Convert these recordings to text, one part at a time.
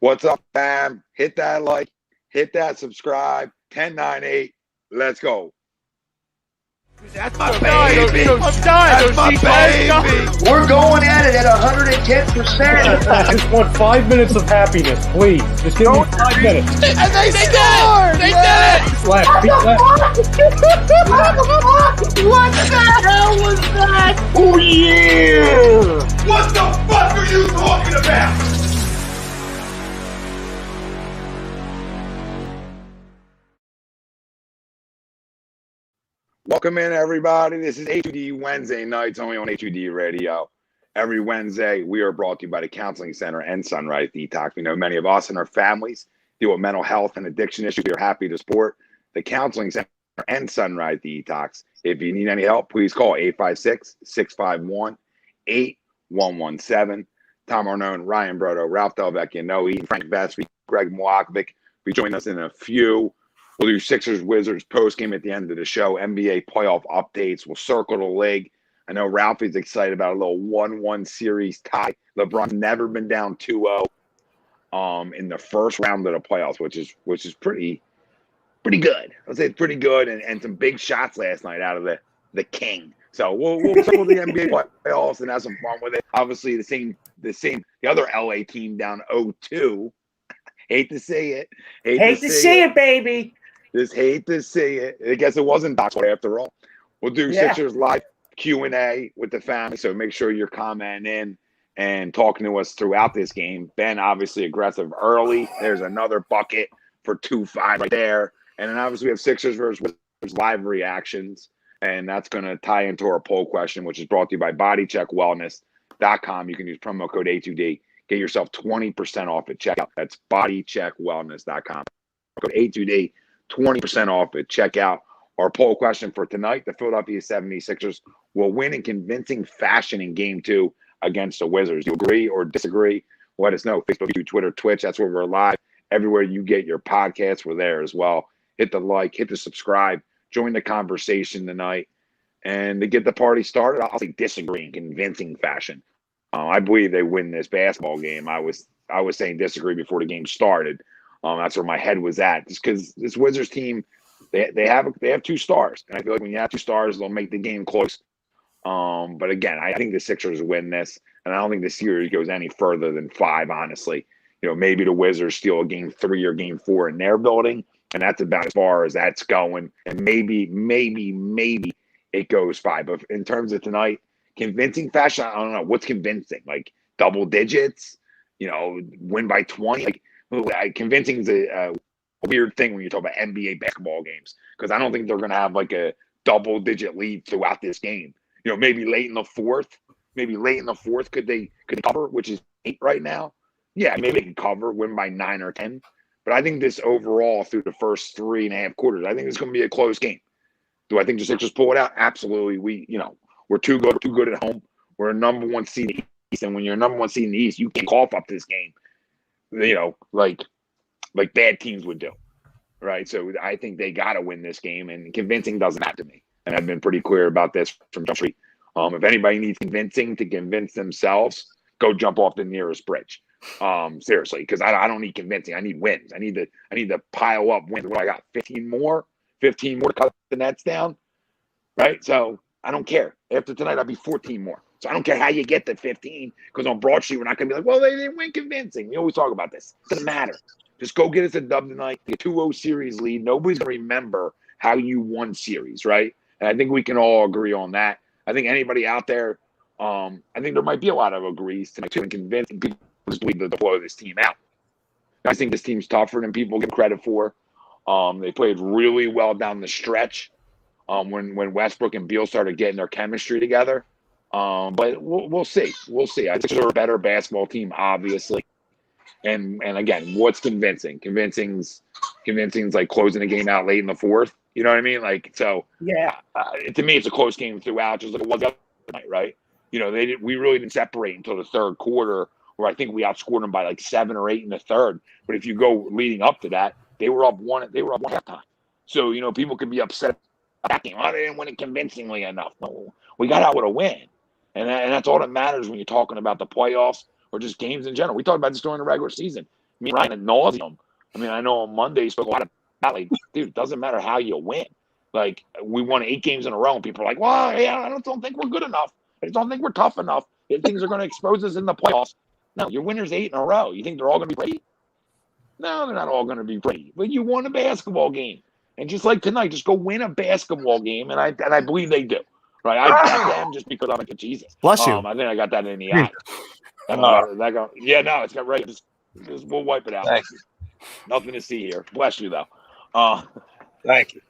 What's up, fam? Hit that like, hit that subscribe. 1098. Let's go. That's my baby. I'm dying. That's my baby. We're going at it at 110%. I just want 5 minutes of happiness, please. Just give me 5 minutes. And they scored. They did it. Left, beat left. What the hell was that? Oh, yeah! What the fuck are you talking about? Welcome in, everybody. This is HUD Wednesday nights only on HUD Radio. Every Wednesday, we are brought to you by the Counseling Center and Sunrise Detox. We know many of us and our families deal with mental health and addiction issues. We are happy to support the Counseling Center and Sunrise Detox. If you need any help, please call 856-651-8117. Tom Arnone, Ryan Brodo, Ralph Delvecchio, Noe, Frank Vespi, Greg Mwakovic. Be joining us in a few. We'll do Sixers Wizards post game at the end of the show. NBA playoff updates. We'll circle the league. I know Ralphie's excited about a little 1-1 series tie. LeBron's never been down 2-0 in the first round of the playoffs, which is pretty good. I'll say it's pretty good, and some big shots last night out of the King. So we'll circle the NBA playoffs and have some fun with it. Obviously, the other LA team down 0-2. Hate to see it. Hate to see it, baby. Just hate to see it. I guess it wasn't Doxford after all. We'll do Sixers live Q&A with the family, so make sure you're commenting in and talking to us throughout this game. Ben, obviously aggressive early. There's another bucket for 2-5 right there. And then obviously we have Sixers versus Wizards live reactions, and that's going to tie into our poll question, which is brought to you by bodycheckwellness.com. You can use promo code A2D. Get yourself 20% off at checkout. That's bodycheckwellness.com. Code A2D. 20% off at checkout. Our poll question for tonight: the Philadelphia 76ers will win in convincing fashion in Game 2 against the Wizards. Do you agree or disagree? Let us know. Facebook, YouTube, Twitter, Twitch. That's where we're live. Everywhere you get your podcasts, we're there as well. Hit the like, hit the subscribe, join the conversation tonight. And to get the party started, I'll say disagree in convincing fashion. I believe they win this basketball game. I was saying disagree before the game started. That's where my head was at, just because this Wizards team, they have 2 stars, and I feel like when you have 2 stars, they'll make the game close. But again, I think the Sixers win this, and I don't think the series goes any further than 5. Honestly, maybe the Wizards steal a Game 3 or Game 4 in their building, and that's about as far as that's going. And maybe it goes 5. But in terms of tonight, convincing fashion, I don't know what's convincing. Like double digits, win by 20. Like convincing is a weird thing when you talk about NBA basketball games, because I don't think they're going to have like a double-digit lead throughout this game. Maybe late in the fourth. Could they cover, which is 8 right now? Yeah, maybe they can cover, win by 9 or 10. But I think this overall through the first 3.5 quarters, I think it's going to be a close game. Do I think the Sixers pull it out? Absolutely. We're too good at home. We're a number 1 seed in the East, and when you're a number 1 seed in the East, you can't cough up this game. Like bad teams would do, right? So I think they got to win this game, and convincing doesn't matter to me. And I've been pretty clear about this from Jump Street. If anybody needs convincing to convince themselves, go jump off the nearest bridge. Seriously, because I don't need convincing. I need wins. I need to pile up wins. What, I got 15 more to cut the nets down, right? So I don't care. After tonight, I'll be 14 more. So I don't care how you get to 15, because on Broad Street, we're not going to be like, well, they didn't win convincing. We always talk about this. It doesn't matter. Just go get us a dub tonight, the 2-0 series lead. Nobody's going to remember how you won series, right? And I think we can all agree on that. I think anybody out there, I think there might be a lot of agrees tonight too, and convincing people to believe to blow this team out. I think this team's tougher than people give credit for. They played really well down the stretch when Westbrook and Beal started getting their chemistry together. But we'll see. I think they're a better basketball team, obviously. And again, what's convincing? Convincing's like closing the game out late in the fourth. You know what I mean? Like, so Yeah. To me, it's a close game throughout, just like it was the other night, right? We really didn't separate until the third quarter, where I think we outscored them by like 7 or 8 in the third. But if you go leading up to that, they were up one halftime. So people could be upset about that game. Oh, they didn't win it convincingly enough. No, we got out with a win. And that's all that matters when you're talking about the playoffs or just games in general. We talked about this during the regular season. me Ryan ad nauseum. I mean, I know on Monday you spoke a lot about, like, dude, it doesn't matter how you win. Like, we won 8 games in a row, and people are like, well, yeah, I don't think we're good enough. I don't think we're tough enough. Things are going to expose us in the playoffs. No, your winners 8 in a row. You think they're all going to be pretty? No, they're not all going to be pretty. But you won a basketball game. And just like tonight, just go win a basketball game, and I believe they do. Right? I bet them just because I'm like, Jesus. Bless you. I think I got that in the eye. It's got right. Just we'll wipe it out. Thanks. Nothing to see here. Bless you, though. Thank you.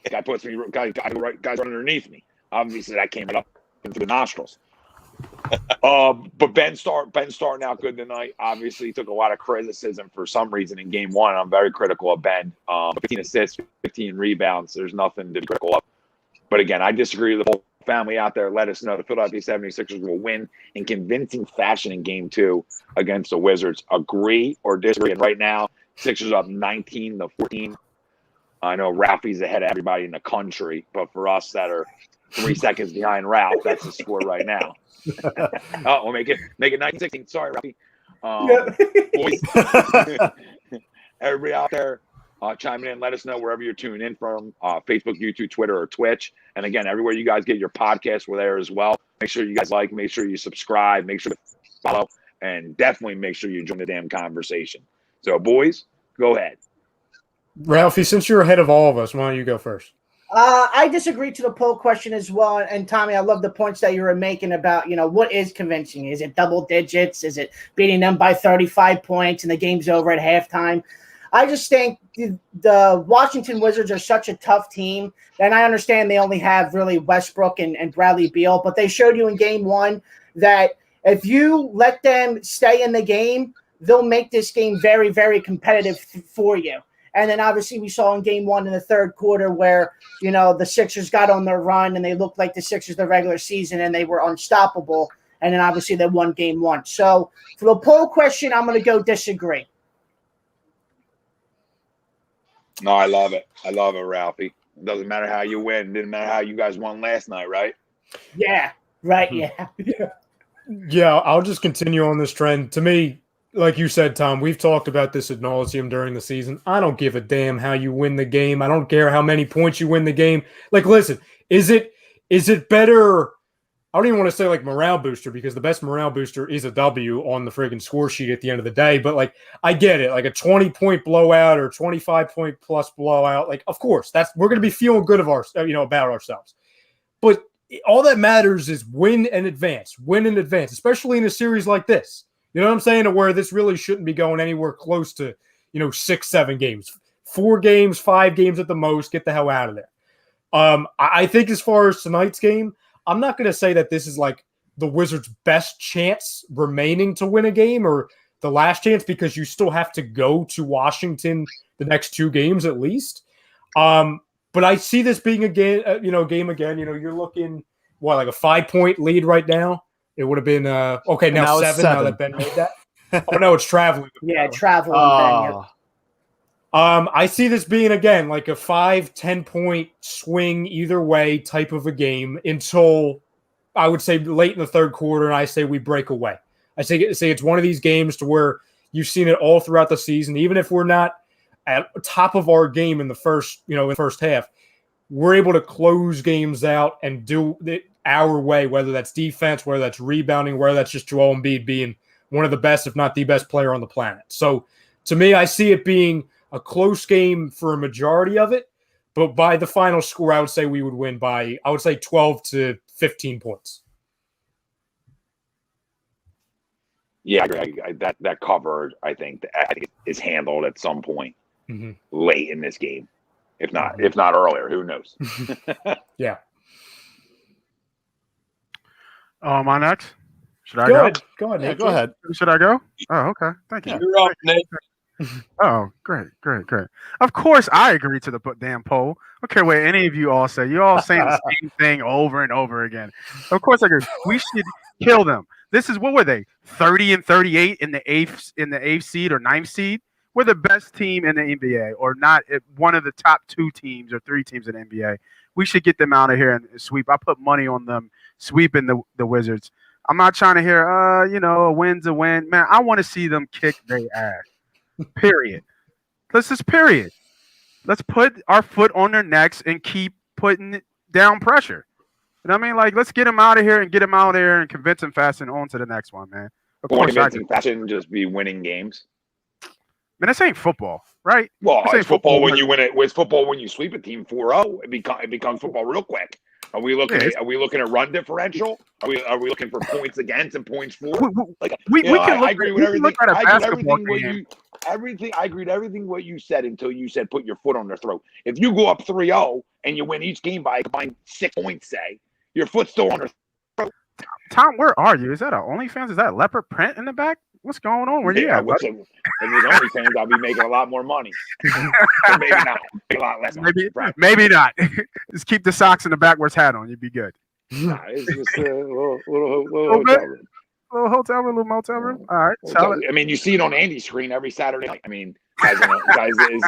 Guy puts me. Guys right underneath me. Obviously, that came up into the nostrils. But Ben starting out good tonight. Obviously, he took a lot of criticism for some reason in game 1. I'm very critical of Ben. 15 assists, 15 rebounds. There's nothing to be critical of. But again, I disagree with the whole family out there. Let us know the Philadelphia 76ers will win in convincing fashion in game 2 against the Wizards. Agree or disagree? And right now, Sixers up 19-14. I know Ralphie's ahead of everybody in the country, but for us that are 3 seconds behind Ralph, that's the score right now. We'll make it 19-16. Sorry, Ralphie. Boys, everybody out there, chime in. Let us know wherever you're tuning in from, Facebook, YouTube, Twitter, or Twitch. And again, everywhere you guys get your podcasts, we're there as well. Make sure you guys like, make sure you subscribe, make sure to follow, and definitely make sure you join the damn conversation. So, boys, go ahead. Ralphie, since you're ahead of all of us, why don't you go first? I disagree to the poll question as well. And Tommy, I love the points that you were making about, what is convincing? Is it double digits? Is it beating them by 35 points and the game's over at halftime? I just think the Washington Wizards are such a tough team. And I understand they only have really Westbrook and Bradley Beal, but they showed you in game 1 that if you let them stay in the game, they'll make this game very, very competitive for you. And then obviously we saw in game 1 in the third quarter where, the Sixers got on their run and they looked like the Sixers the regular season and they were unstoppable. And then obviously they won game 1. So for the poll question, I'm going to go disagree. No, I love it. I love it, Ralphie. It doesn't matter how you win. It didn't matter how you guys won last night, right? Yeah, right, yeah. Yeah, I'll just continue on this trend. To me, like you said, Tom, we've talked about this ad nauseum during the season. I don't give a damn how you win the game. I don't care how many points you win the game. Like, listen, is it better? I don't even want to say like morale booster because the best morale booster is a W on the friggin' score sheet at the end of the day. But like, I get it, like a 20-point blowout or 25-point plus blowout. Like, of course, we're going to be feeling good about ourselves. But all that matters is win and advance, especially in a series like this. You know what I'm saying? Where this really shouldn't be going anywhere close to, 6-7 games, 4 games, 5 games at the most. Get the hell out of there. I think as far as tonight's game, I'm not going to say that this is like the Wizards' best chance remaining to win a game or the last chance because you still have to go to Washington the next 2 games at least. But I see this being a game again. You're looking like a 5-point lead right now. It would have been okay. Now 7. Now that Ben made that. Oh no, it's traveling. Yeah, traveling. Ben, yeah. I see this being again like a 5-10 point swing either way type of a game until I would say late in the third quarter, and I say we break away. I say it's one of these games to where you've seen it all throughout the season. Even if we're not at top of our game in the first half, we're able to close games out and do it our way, whether that's defense, whether that's rebounding, whether that's just Joel Embiid being one of the best, if not the best player on the planet. So to me, I see it being a close game for a majority of it, but by the final score, I would say we would win by, 12 to 15 points. Yeah, I agree. That cover, I think is handled at some point late in this game, if not earlier. Who knows? Yeah. Am I next? Should I go? Go ahead. Yeah, go ahead. Should I go? Oh, okay. Thank you. You're up, Nate. Oh, great. Of course, I agree to the damn poll. I don't care what any of you all say. You all saying the same thing over and over again. Of course, I agree. We should kill them. This is what were they? 30-38 in the eighth seed or ninth seed. We're the best team in the NBA, or not one of the top 2 teams or 3 teams in the NBA. We should get them out of here and sweep. I put money on them sweeping the Wizards. I'm not trying to hear, a win's a win. Man, I want to see them kick their ass. Period. Period. Let's put our foot on their necks and keep putting down pressure. You know what I mean? Like, let's get them out of here and get them out there and convince them fast and on to the next one, man. Of course, convincing fashion just be winning games. Man, this ain't football, right? Well, This it's ain't football when you win it. It's football when you sweep a team 4-0. It becomes football real quick. Are we looking? Are we looking at run differential? Are we looking for points against and points for? Like, we can look. I agree with everything. I I agree with everything what you said until you said put your foot on their throat. If you go up 3-0 and you win each game by a combined 6 points, say your foot's still on their throat. Tom, where are you? Is that a OnlyFans? Is that leopard print in the back? What's going on? Where you at? If it was OnlyFans, I'll be making a lot more money. Or maybe not. A lot less. Maybe not. Just keep the socks in the backwards hat on. You'd be good. Nah, it's just a little hotel room. Little hotel room, little motel room. All right. Solid. I mean, you see it on Andy's screen every Saturday night. I mean, guys, his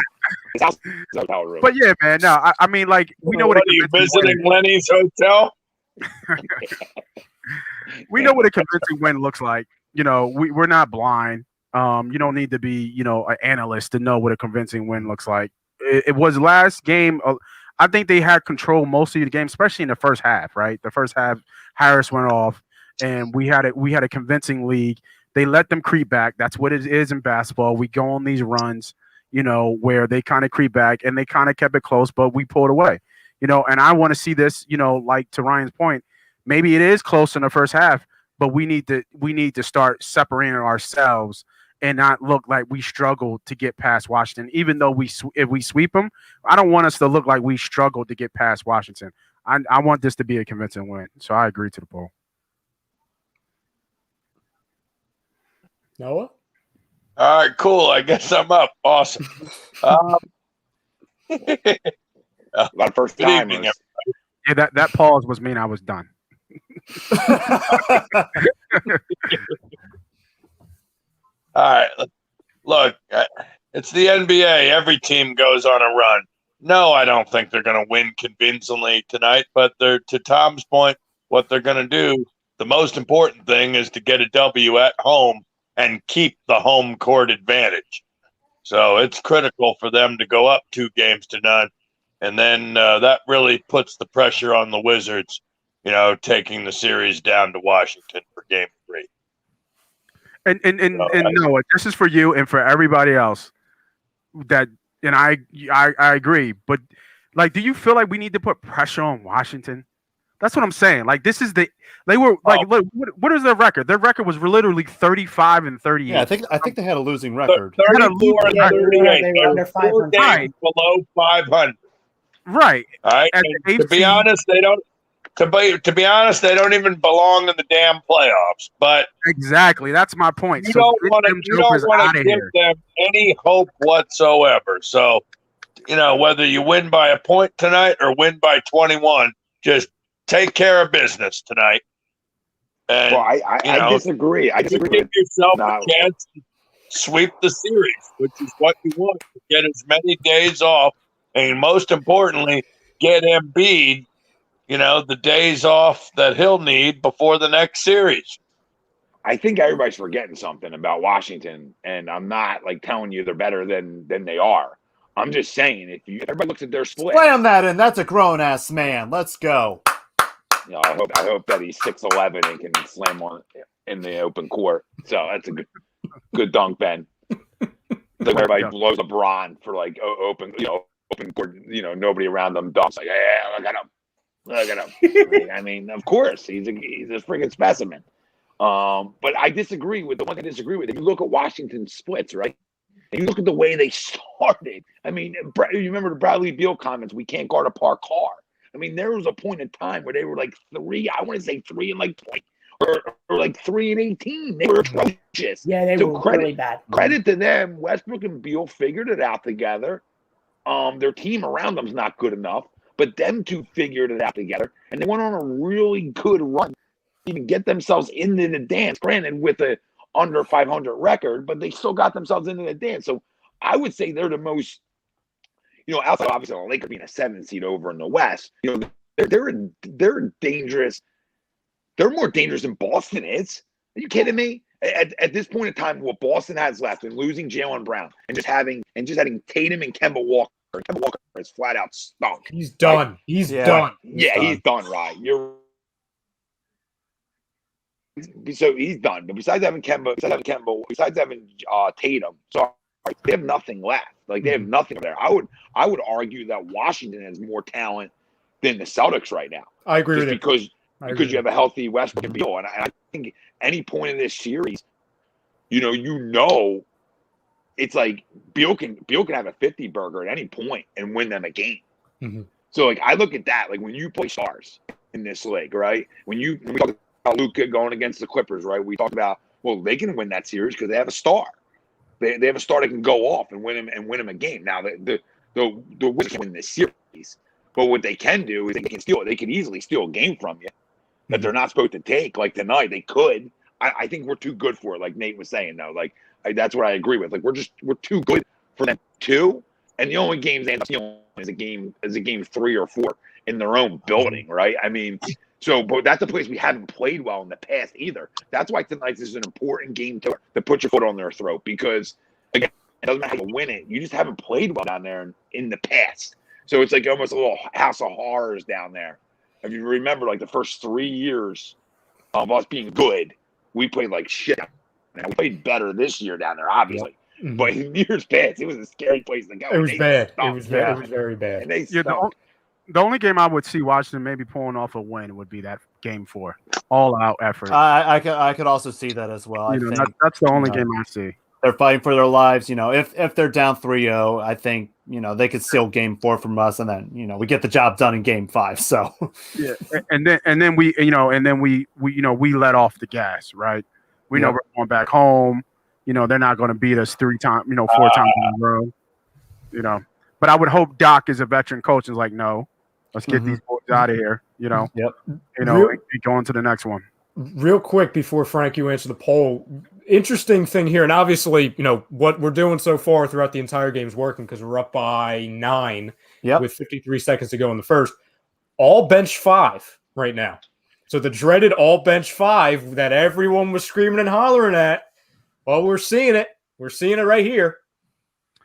house is a hotel room. But yeah, man. No, I mean, like, we know what are you visiting Lenny's hotel? We know what a convincing win looks like. You know, we're not blind. You don't need to be, an analyst to know what a convincing win looks like. It was last game. I think they had control most of the game, especially in the first half. Right, the first half, Harris went off, and we had a convincing lead. They let them creep back. That's what it is in basketball. We go on these runs, where they kind of creep back, and they kind of kept it close, but we pulled away. And I want to see this. Like to Ryan's point, maybe it is close in the first half. But we need to start separating ourselves and not look like we struggle to get past Washington. Even though if we sweep them, I don't want us to look like we struggled to get past Washington. I want this to be a convincing win. So I agree to the poll. Noah? All right, cool. I guess I'm up. Awesome. My first time. Yeah, that pause was mean I was done. All right, look, it's the NBA. Every team goes on a run. No, I don't think they're going to win convincingly tonight, but to Tom's point, what they're going to do, the most important thing is to get a W at home and keep the home court advantage. So it's critical for them to go up 2-0, and then that really puts the pressure on the Wizards, taking the series down to Washington for Game 3. And Noah, this is for you and for everybody else. I agree. But like, do you feel like we need to put pressure on Washington? That's what I'm saying. Like, this is look, what is their record? Their record was literally 35-38. Yeah, I think they had a losing record. 34-38. They were 4 games below 500. Right. All right. To be honest, they don't. To be honest, they don't even belong in the damn playoffs. But exactly, that's my point. You don't want to give them any hope whatsoever. So, whether you win by a point tonight or win by 21, just take care of business tonight. And I disagree. I disagree. Give yourself a chance to sweep the series, which is what you want. To get as many days off, and most importantly, get Embiid. The days off that he'll need before the next series. I think everybody's forgetting something about Washington, and I'm not telling you they're better than they are. I'm just saying everybody looks at their split. Slam that in. That's a grown ass man. Let's go. I hope that he's 6'11" and can slam one in the open court. So that's a good dunk, Ben. Everybody blows LeBron for open court. Nobody around them dunks. Look at him. Look at him. I mean, of course, he's a freaking specimen. But I disagree with the one I disagree with. If you look at Washington's splits, right? And you look at the way they started. I mean, you remember the Bradley Beal comments, we can't guard a parked car. I mean, there was a point in time where they were 3, I want to say 3 and 20, or 3 and 18. They were atrocious. Yeah, they were really bad. Credit to them. Westbrook and Beal figured it out together. Their team around them's not good enough. But them two figured it out together, and they went on a really good run to even get themselves into the dance. Granted, with a under 500 record, but they still got themselves into the dance. So I would say they're the most, outside obviously the Lakers being a 7 seed over in the West. They're dangerous. They're more dangerous than Boston is. Are you kidding me? At this point in time, what Boston has left and losing Jaylen Brown and just having Tatum and Kemba Walker. Kemba Walker is flat out stunk. He's done. Right? He's done. He's done. Right. So he's done. But besides having Tatum, sorry, they have nothing left. Like, they have nothing there. I would argue that Washington has more talent than the Celtics right now. I agree with because you have a healthy Westbrook and Beal, and I think any point in this series, it's like Beal can have a 50 burger at any point and win them a game. Mm-hmm. So like I look at that, like when you play stars in this league, right? When we talk about Luka going against the Clippers, right? We talk about, well, they can win that series because they have a star. They have a star that can go off and win him a game. Now the Wizards can win this series, but what they can do is they can steal it. They can easily steal a game from you that they're not supposed to take. Like tonight, they could. I think we're too good for it. Like Nate was saying, though, that's what I agree with. Like we're too good for them too. And the only games they end up stealing is a game 3 or 4 in their own building, right? I mean, but that's a place we haven't played well in the past either. That's why tonight is an important game to put your foot on their throat, because again, it doesn't matter how you win it. You just haven't played well down there in the past. So it's like almost a little house of horrors down there. If you remember, like the first 3 years of us being good, we played like shit. And we played better this year down there, obviously. Mm-hmm. But in years past, it was a scary place to go. It was bad. It was very bad. And they the only game I would see Washington maybe pulling off a win would be that game 4. All out effort. I could also see that as well. I think that's the only game I see. They're fighting for their lives. If they're down 3-0, I think they could steal game 4 from us, and then we get the job done in game 5. So yeah, and then we let off the gas, right? We know we're going back home. They're not going to beat us 4 times in a row. But I would hope Doc is a veteran coach and is like, no, let's get these boys out of here. Yep. Going to the next one. Real quick before Frank, you answer the poll. Interesting thing here, and obviously, what we're doing so far throughout the entire game is working because we're up by 9 with 53 seconds to go in the first. All bench 5 right now. So the dreaded all bench 5 that everyone was screaming and hollering at, well, we're seeing it. We're seeing it right here.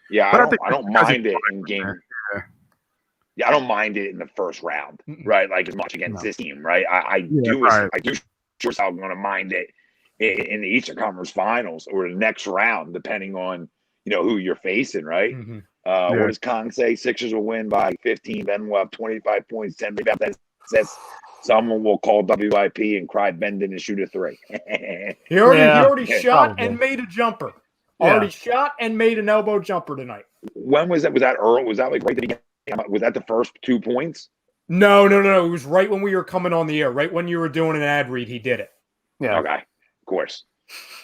Yeah, I don't mind it in game. Yeah, I don't mind it in the first round, right? Like as much against this team, right? I do sure I'm going to mind it in the Eastern Conference Finals or the next round, depending on who you're facing, right? Mm-hmm. What does Kong say? Sixers will win by 15. Ben will have 25 points, 10 rebounds. That's someone will call WIP and cry Ben didn't shoot a 3. He already shot probably. And made a jumper. Yeah. Already shot and made an elbow jumper tonight. When was that? Was that early? Was that like right at the beginning? Was that the first 2 points? No. It was right when we were coming on the air. Right when you were doing an ad read, he did it. Yeah. Okay. Of course.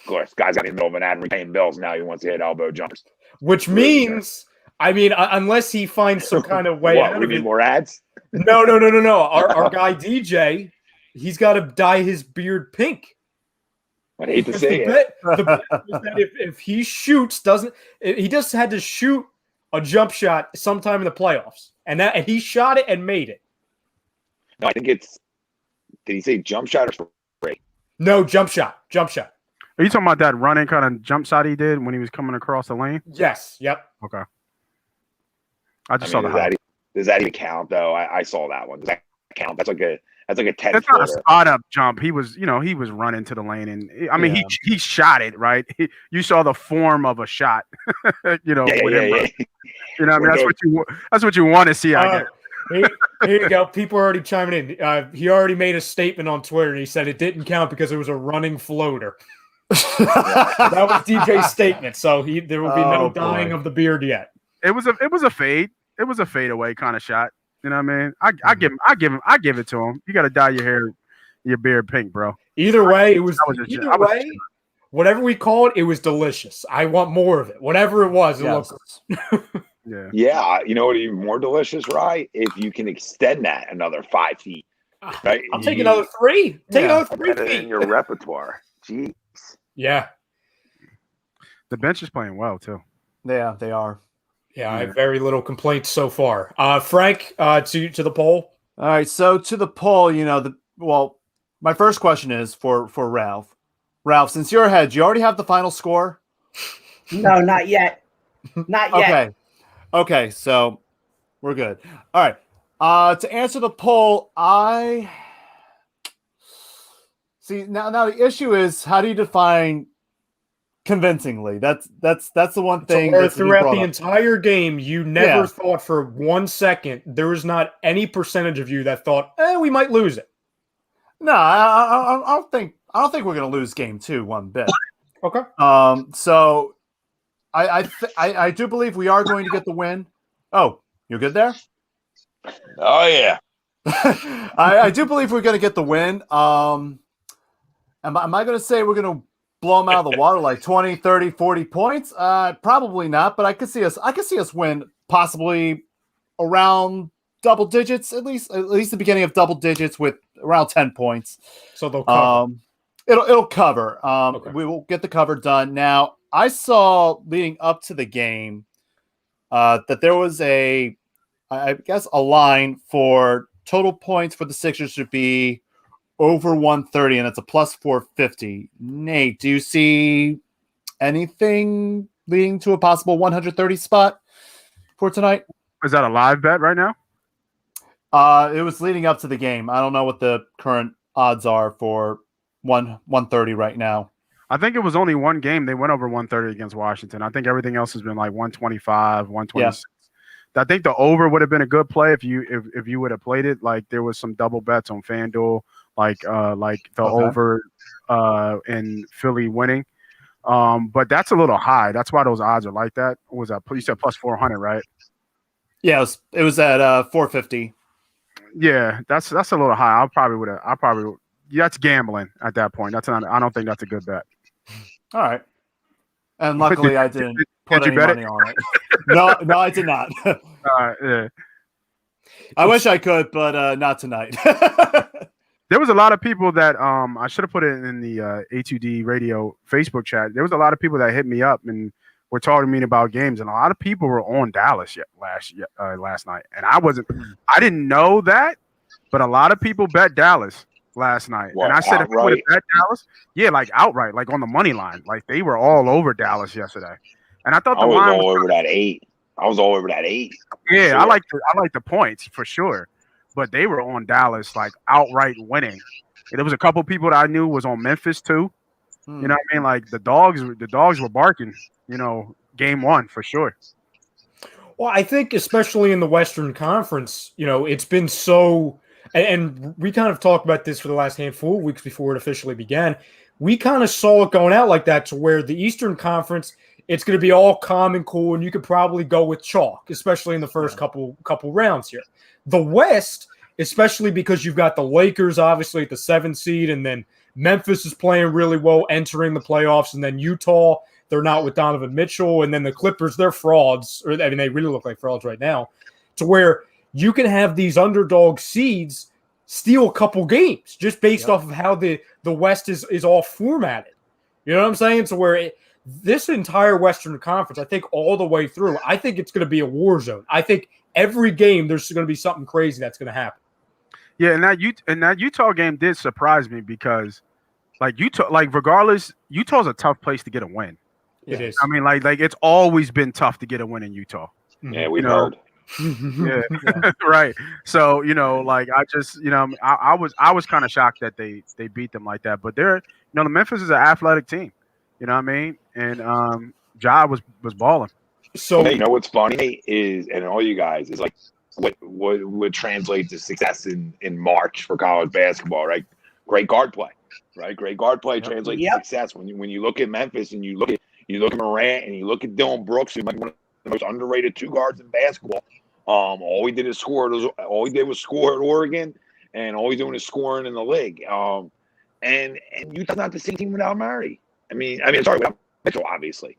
Guy's got in the middle of an ad read paying bills. Now he wants to hit elbow jumpers. Which means, unless he finds some kind of way out we of need it. more ads? No. Our guy DJ, he's got to dye his beard pink. I hate to say it. The bet was that if he shoots, he just had to shoot a jump shot sometime in the playoffs, and he shot it and made it. No, I think it's. Did he say jump shot or spray? No, jump shot. Are you talking about that running kind of jump shot he did when he was coming across the lane? Yes. Yep. Okay. I just saw the highlight. Does that even count though? I saw that one. Does that count? That's like a 10. That's not a spot up jump. He was running to the lane, and he shot it right. You saw the form of a shot. With him. That's what you want to see. I guess. Here you go. People are already chiming in. He already made a statement on Twitter, and he said it didn't count because it was a running floater. That was DJ's statement. So there will be no dyeing of the beard yet. It was a fade. It was a fadeaway kind of shot. You know what I mean? I give it to him. You got to dye your beard pink, bro. Either way, whatever we call it, it was delicious. I want more of it. Whatever it was, it looked good. Yeah. You know what? Even more delicious, right? If you can extend that another 5 feet, right? I'll take another 3. Another 3 feet in your repertoire. Jeez. Yeah. The bench is playing well too. Yeah, they are. Yeah, I have very little complaints so far. Frank, to the poll. All right, so to the poll, my first question is for Ralph. Ralph, since you're ahead, do you already have the final score? No, not yet. Not yet. Okay, so we're good. All right. To answer the poll, I see now the issue is, how do you define convincingly? That's the one thing. So throughout the entire game, you never thought for 1 second, there was not any percentage of you that thought, we might lose it. No, I don't think we're going to lose game 2 one bit. Okay. So I do believe we are going to get the win. Oh, you're good there? Oh yeah. I do believe we're going to get the win. Am I going to say we're going to blow them out of the water like 20, 30, 40 points? Probably not, but I could see us win possibly around double digits, at least the beginning of double digits with around 10 points. So they'll cover. It'll cover. Okay. We will get the cover done. Now, I saw leading up to the game that there was a line for total points for the Sixers to be over 130, and it's a plus 450. Nate, do you see anything leading to a possible 130 spot for tonight? Is that a live bet right now? It was leading up to the game. I don't know what the current odds are for 130 right now. I think it was only one game they went over 130 against Washington. I think everything else has been like 125, 126. Yeah. I think the over would have been a good play if you would have played it. Like there was some double bets on FanDuel, like the over in Philly winning. But that's a little high. That's why those odds are like that. What was that? You said plus 400, right? Yeah, it was at 450. Yeah, that's a little high. That's gambling at that point. I don't think that's a good bet. All right. And luckily I didn't put any money on it. No, I did not. Yeah. I wish I could, but not tonight. There was a lot of people that I should have put it in the A2D radio Facebook chat. There was a lot of people that hit me up and were talking to me about games, and a lot of people were on Dallas last night, and I didn't know that, but a lot of people bet Dallas last night. What, and I said, outright? if you would have bet Dallas, like outright, like on the money line, like they were all over Dallas yesterday. And I thought the line was over that 8. I was all over that 8. Yeah, sure. I like the points for sure, but they were on Dallas like outright winning. And there was a couple people that I knew was on Memphis too. You know what I mean? Like the dogs were barking. Game 1 for sure. Well, I think especially in the Western Conference, it's been so, and we kind of talked about this for the last handful of weeks before it officially began. We kind of saw it going out like that to where the Eastern Conference, it's going to be all calm and cool, and you could probably go with chalk, especially in the first couple rounds here. The West, especially because you've got the Lakers, obviously, at the 7th seed, and then Memphis is playing really well, entering the playoffs, and then Utah, they're not with Donovan Mitchell, and then the Clippers, they're frauds. They really look like frauds right now, to where you can have these underdog seeds steal a couple games just based off of how the West is all formatted. You know what I'm saying? So where this entire Western Conference, I think all the way through, I think it's going to be a war zone. I think every game there's going to be something crazy that's going to happen. Yeah, and that Utah game did surprise me because, regardless, Utah's a tough place to get a win. It is. I mean, like it's always been tough to get a win in Utah. Yeah, we've heard. Yeah, right. So I was kind of shocked that they beat them like that. But the Memphis is an athletic team. You know what I mean? And Ja was balling. So what's funny is, and all you guys, is like what would translate to success in March for college basketball, right? Great guard play, right? Great guard play translates to success. When you look at Memphis and you look at Morant and you look at Dylan Brooks, who might be one of the most underrated 2 guards in basketball. All he did was score at Oregon, and all he's doing is scoring in the league. And Utah's not the same team without Murray. Without Mitchell, obviously.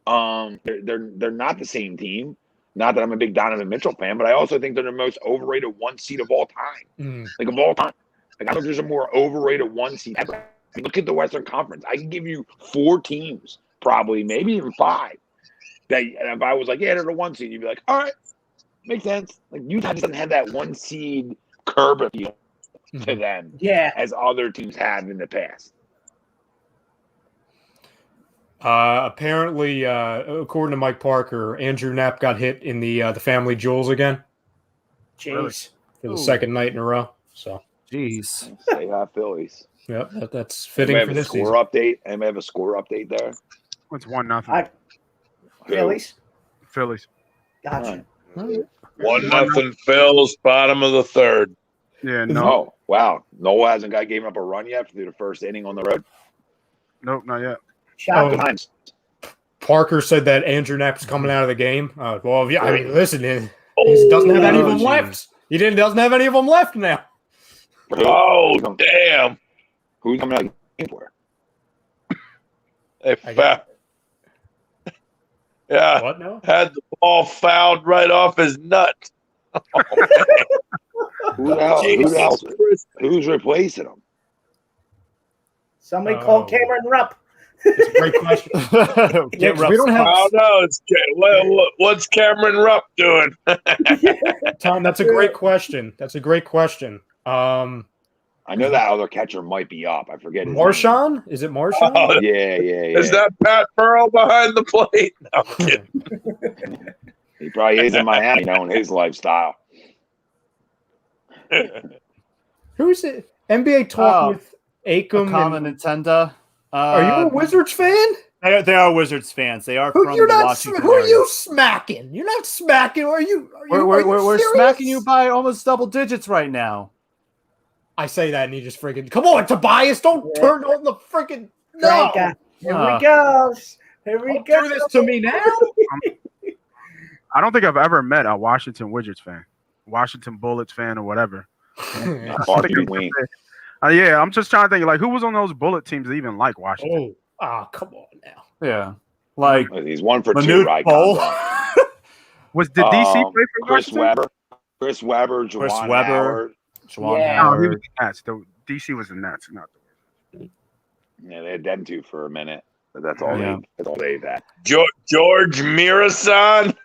They're not the same team. Not that I'm a big Donovan Mitchell fan, but I also think they're the most overrated 1 seed of all time. Of all time. I don't know if there's a more overrated 1 seed ever. Look at the Western Conference. I can give you 4 teams, probably, maybe even 5. That if I was like, they're the 1 seed, you'd be like, all right, makes sense. Like Utah doesn't have that 1 seed curb appeal to them, as other teams have in the past. Apparently, according to Mike Parker, Andrew Knapp got hit in the family jewels again Jeez. for the second night in a row. So, Jeez. Say that, Phillies. yeah, that's fitting Anybody for have a this score season. update? Anybody have a score update there? It's 1-0. Phillies. Phillies. Gotcha. 1-0 Phils, bottom of the third. Yeah, no. Oh, wow. Noah hasn't given up a run yet through the first inning on the road. Nope, not yet. Shot. Times. Parker said that Andrew Knapp's coming out of the game. Well, yeah, I mean, listen, he doesn't have any of them left. He doesn't have any of them left now. Oh, damn. Who's coming out of the game for? Yeah. What now? Had the ball fouled right off his nut. Who's replacing him? Somebody call Cameron Rupp. It's a great question. Get we don't have Oh, no. What's Cameron Rupp doing? Tom. That's a great question. I know that other catcher might be up. I forget his name. Marshawn? Is it Marshawn? Oh, Yeah. Is that Pat Burrow behind the plate? No, I'm kidding. He probably is in Miami, knowing his lifestyle. Who's it? NBA talk with Acom. Common Nintendo. Are you a Wizards fan? They are Wizards fans. They are from You're the not. Washington Who are area. you smacking? You're not smacking. Are you We're serious? smacking you by almost double digits right now. I say that and he just freaking come on, Tobias! Don't turn on the freaking no. Here we go. Here we Don't go. do this to me now. I don't think I've ever met a Washington Wizards fan, Washington Bullets fan, or whatever. Yeah, I'm just trying to think, like, who was on those Bullet teams that even like Washington? Come on now. Yeah, like He's 1 for 2, Manute right? Bol. Did DC play for Chris Washington? Chris Webber, Juwan Webber. Howard. Juwan Yeah. No, he Howard. was the Nats. DC was the Nets, not the Wizards. Yeah, they had them two for a minute, but that's all they've had. George Mirasan.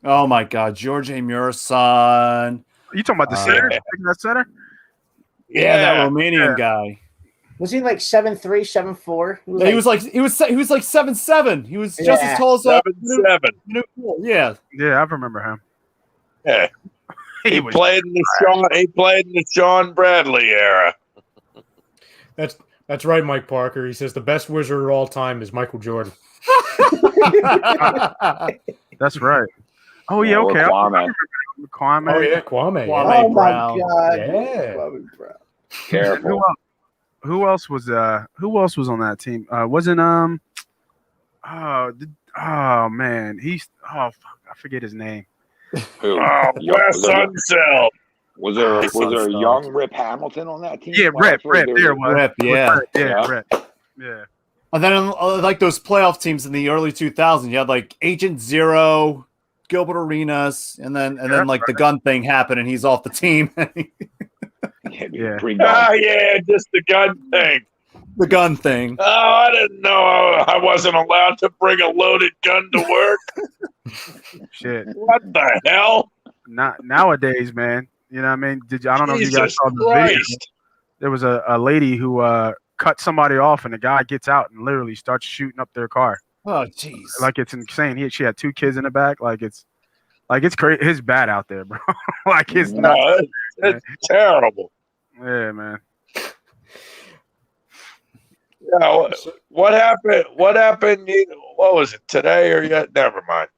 Oh my God, George A. Murasan. You talking about the center? That center? Yeah, that Romanian guy. Was he like 7'3", 7'4"? He was like 7'7". He was just as tall as 7'7". Yeah. Yeah, I remember him. Yeah. He played in the Sean Bradley era. That's right, Mike Parker. He says the best Wizard of all time is Michael Jordan. That's right. Oh yeah, okay. Kwame. Kwame. Oh yeah, Kwame. Oh my Brown. God. Yeah. Kwame Brown. Careful. Who else was on that team? Wasn't oh man, I forget his name. Who? Wes Unseld. Was there a young Rip Hamilton on that team? Yeah, Rip. There was. Rip, yeah. Rip. Yeah. And then like those playoff teams in the early 2000s, you had like Agent Zero, Gilbert Arenas, and then like the gun thing happened and he's off the team. Yeah. Just the gun thing. The gun thing. Oh, I didn't know I wasn't allowed to bring a loaded gun to work. Shit. What the hell? Not nowadays, man. You know what I mean? I don't know if you guys saw the video. There was a lady who cut somebody off and the guy gets out and literally starts shooting up their car. Oh, jeez. Like it's insane. She had 2 kids in the back. Like it's crazy. It's bad out there, bro. Like it's not. It's terrible. Yeah, man. Yeah, what happened? What happened? What was it today or yet? Never mind.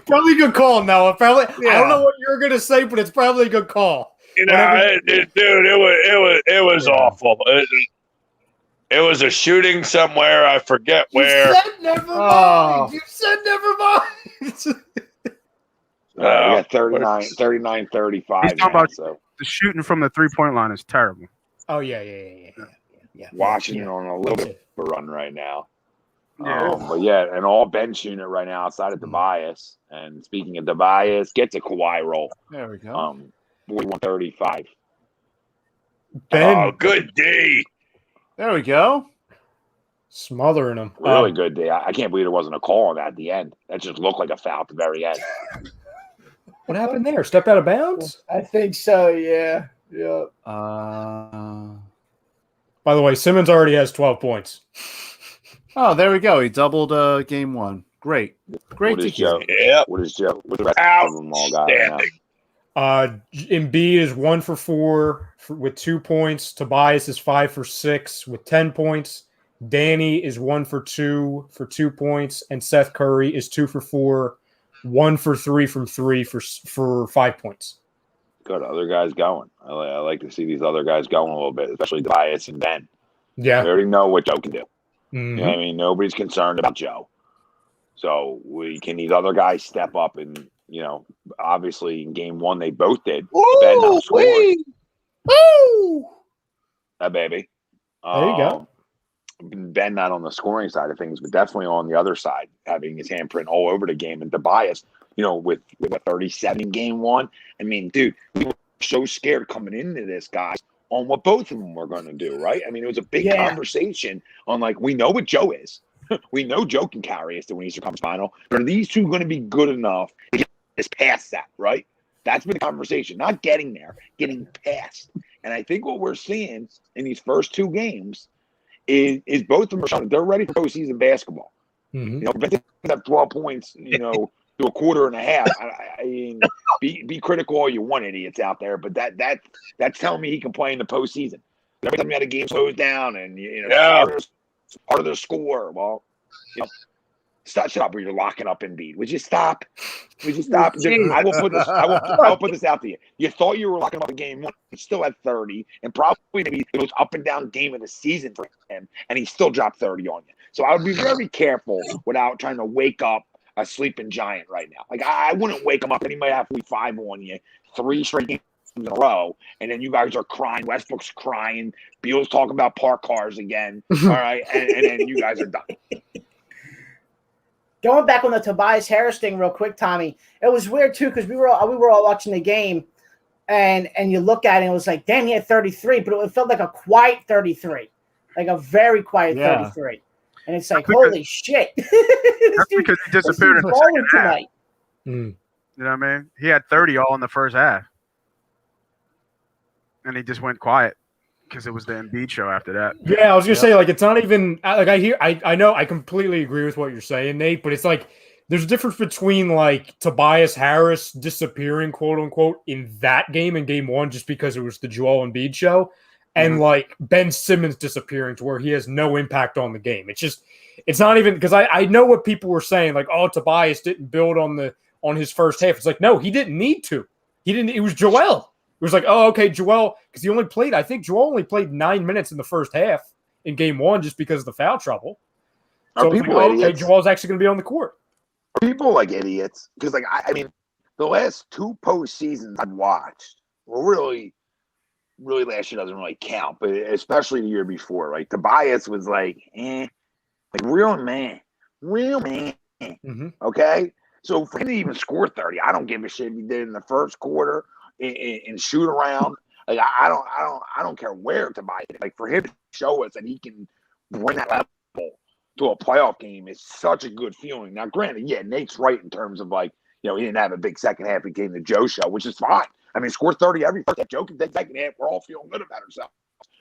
Probably a good call, Noah. Probably. I don't know what you're gonna say, but it's probably a good call. Dude, it was awful. It was a shooting somewhere. I forget where. You said never mind. You said never mind. We got 39-35. He's talking now, about so the shooting from the 3-point line is terrible. Oh yeah. Washington on a little bit of a run right now. Yeah. But yeah, an all bench unit right now outside of Tobias. And speaking of Tobias, gets a Kawhi roll. There we go. 41-35. Ben Oh, good D. There we go. smothering him. Really good day. I can't believe there wasn't a call on that at the end. That just looked like a foul at the very end. What happened there? Stepped out of bounds? I think so. Yeah. Yeah. By By the way, Simmons already has 12 points. Oh, there we go. He doubled game one. Great What to is hear. Joe? Yep. What is Joe? What the rest of them all got right now? Embiid is 1 for 4 with 2 points. Tobias is 5 for 6 with 10 points. Danny is 1 for 2 for 2 points, and Seth Curry is 2 for 4, 1 for 3 from 3 for 5 points. Good, other guys going. I like to see these other guys going a little bit, especially Tobias and Ben. Yeah, we already know what Joe can do. Mm-hmm. You know what I mean? Nobody's concerned about Joe. So these other guys step up and, obviously in game one they both did. Ben not scoring. Woo! That baby. There you go. Ben not on the scoring side of things, but definitely on the other side, having his handprint all over the game. And Tobias, with a 37 in game one. I mean, dude, we were so scared coming into this, guys, on what both of them were going to do, right? I mean, it was a big conversation on, we know what Joe is. We know Joe can carry us to an Eastern Conference Final. But are these two going to be good enough to get us past that, right? That's been the conversation. Not getting there, getting past. And I think what we're seeing in these first two games is both of them are showing they're ready for postseason basketball. Mm-hmm. If they have 12 points, to a quarter and a half. I mean, be critical all you want, idiots out there, but that's telling me he can play in the postseason. Every time you had a game slows down and part of the score. Well, shut up, or you're locking up Embiid. Would you stop? I will put this out to you. You thought you were locking up a game one. He still had 30, and probably maybe it was up and down game of the season for him, and he still dropped 30 on you. So I would be very careful without trying to wake up a sleeping giant right now. I wouldn't wake him up, and he might have 5 on you, 3 straight games in a row, and then you guys are crying. Westbrook's crying. Beal's talking about park cars again. All right, and then you guys are done. Going back on the Tobias Harris thing real quick, Tommy, it was weird too because we were all watching the game, and you look at it and it was like, damn, he had 33, but it felt like a quiet 33, like a very quiet 33. And it's like, holy shit. That's because he disappeared in the second half. Tonight. Mm. You know what I mean? He had 30 all in the first half. And he just went quiet because it was the Embiid show after that. Yeah, I was going to say, it's not even – I know I completely agree with what you're saying, Nate, but it's there's a difference between, Tobias Harris disappearing, quote-unquote, in that game, in game one, just because it was the Joel Embiid show, and, Ben Simmons disappearing to where he has no impact on the game. It's just – it's not even – because I know what people were saying, Tobias didn't build on his first half. It's no, he didn't need to. He didn't – it was Joel. It was okay, Joel, because he only played, I think Joel only played 9 minutes in the first half in game one just because of the foul trouble. So okay, Joel's actually going to be on the court. Are people idiots? Because, I mean, the last 2 postseasons I've watched, well, really last year doesn't really count, but especially the year before, right? Tobias was real man. Mm-hmm. Okay? So for him to even score 30, I don't give a shit if he did it in the first quarter and shoot around. I don't care where Tobias. For him to show us that he can bring that level to a playoff game is such a good feeling. Now, granted, Nate's right in terms of he didn't have a big second half. He came to Joe show, which is fine. I mean, score 30 every first half. Joe can take second half. We're all feeling good about ourselves.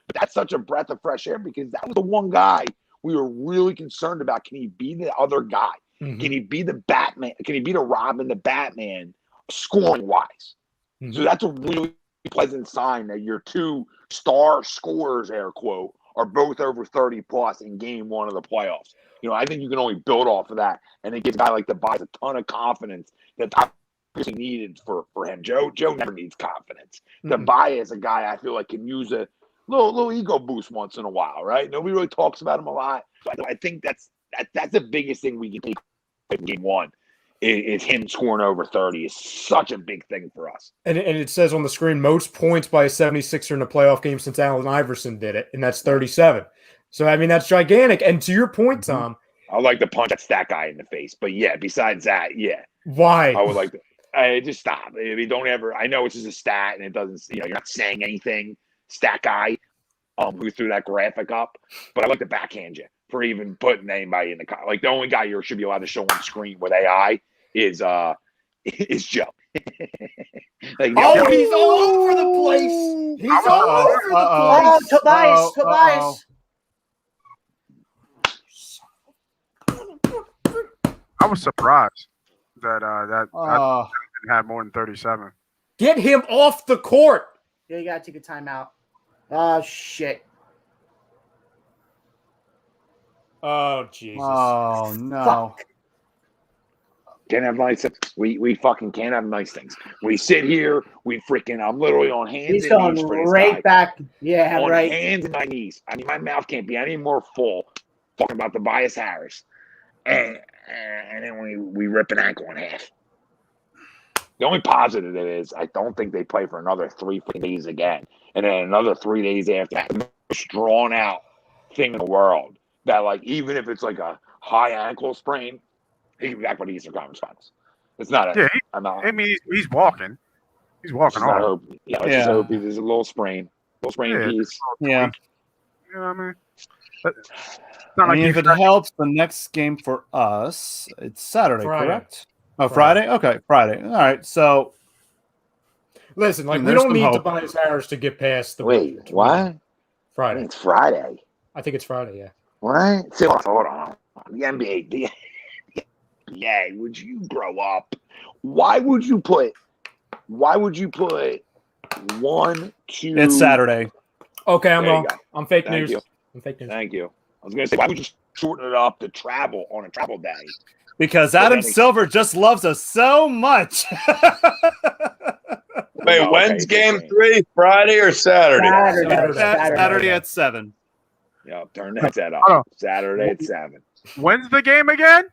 But that's such a breath of fresh air because that was the one guy we were really concerned about. Can he be the other guy? Mm-hmm. Can he be the Batman? Can he be the Robin, the Batman, scoring wise? Mm-hmm. So that's a really pleasant sign that your 2 star scorers, air quote, are both over 30 plus in game one of the playoffs. I think you can only build off of that, and it gives a guy like Tobias a ton of confidence that's obviously needed for him. Joe never needs confidence. Mm-hmm. Tobias, a guy I feel like can use a little ego boost once in a while, right? Nobody really talks about him a lot. But I think that's the biggest thing we can take in game one. Is him scoring over 30 is such a big thing for us. And it says on the screen, most points by a 76er in a playoff game since Allen Iverson did it, and that's 37. So, I mean, that's gigantic. And to your point, Tom. I like to punch that stat guy in the face. But, besides that, Why? I would like to just stop. I mean, don't ever – I know it's just a stat, and it doesn't – you're not saying anything, stat guy who threw that graphic up. But I like to backhand you for even putting anybody in the – the only guy you should be allowed to show on screen with AI is Joe. Like, Oh, he's all over the place. He's all over the Oh, place. Tobias. I was surprised that I had more than 37. Get him off the court. Yeah, you gotta take a timeout. Oh shit. Oh Jesus. Oh no. Fuck. Can't have nice things. We fucking can't have nice things. We sit here, I'm literally on hands He's and going knees for this right guy. back. Yeah, On right. hands and my knees. I mean, my mouth can't be any more full talking about Tobias Harris. And then we rip an ankle in half. The only positive is I don't think they play for another 3 days again. And then another 3 days after that. The most drawn out thing in the world. That, like, even if it's like a high ankle sprain, he can be back by the Eastern Conference Finals. It's not a. Yeah, I mean, he's walking. He's walking off. Let's just hope there's a little sprain piece. Yeah. You know what I mean? If it helps, the next game for us, it's Saturday, correct? Oh, Friday? Okay, Friday. All right, so. Listen, like, we don't need Tobias Harris to get past the. Wait, what? Friday. It's Friday. I think it's Friday, yeah. What? So, hold on. The NBA. Yeah, would you grow up? Why would you put 1, 2? It's Saturday. Okay, I'm wrong. I'm fake news. I'm fake news. Thank you. I was going to say, why would you shorten it up to travel on a travel day? Because Adam Silver just loves us so much. Wait, when's game 3? Friday or Saturday? Saturday at 7. Yep, turn that set up. Saturday at 7. When's the game again?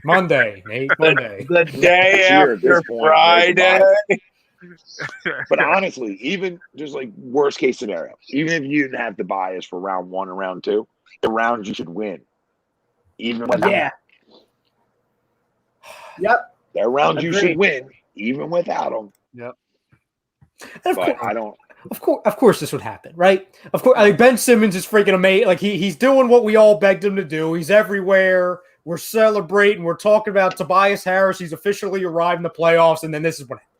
Monday, Nate. Monday. The day after Friday. But honestly, even just like worst case scenario, even if you didn't have the bias for round 1 and round 2, the rounds you should win. Even without them. Yep. They're rounds you should win, even without them. Yep. But I don't. Of course, this would happen, right? Of course, I mean, Ben Simmons is freaking amazing. Like he's doing what we all begged him to do. He's everywhere. We're celebrating. We're talking about Tobias Harris. He's officially arrived in the playoffs, and then this is what happens.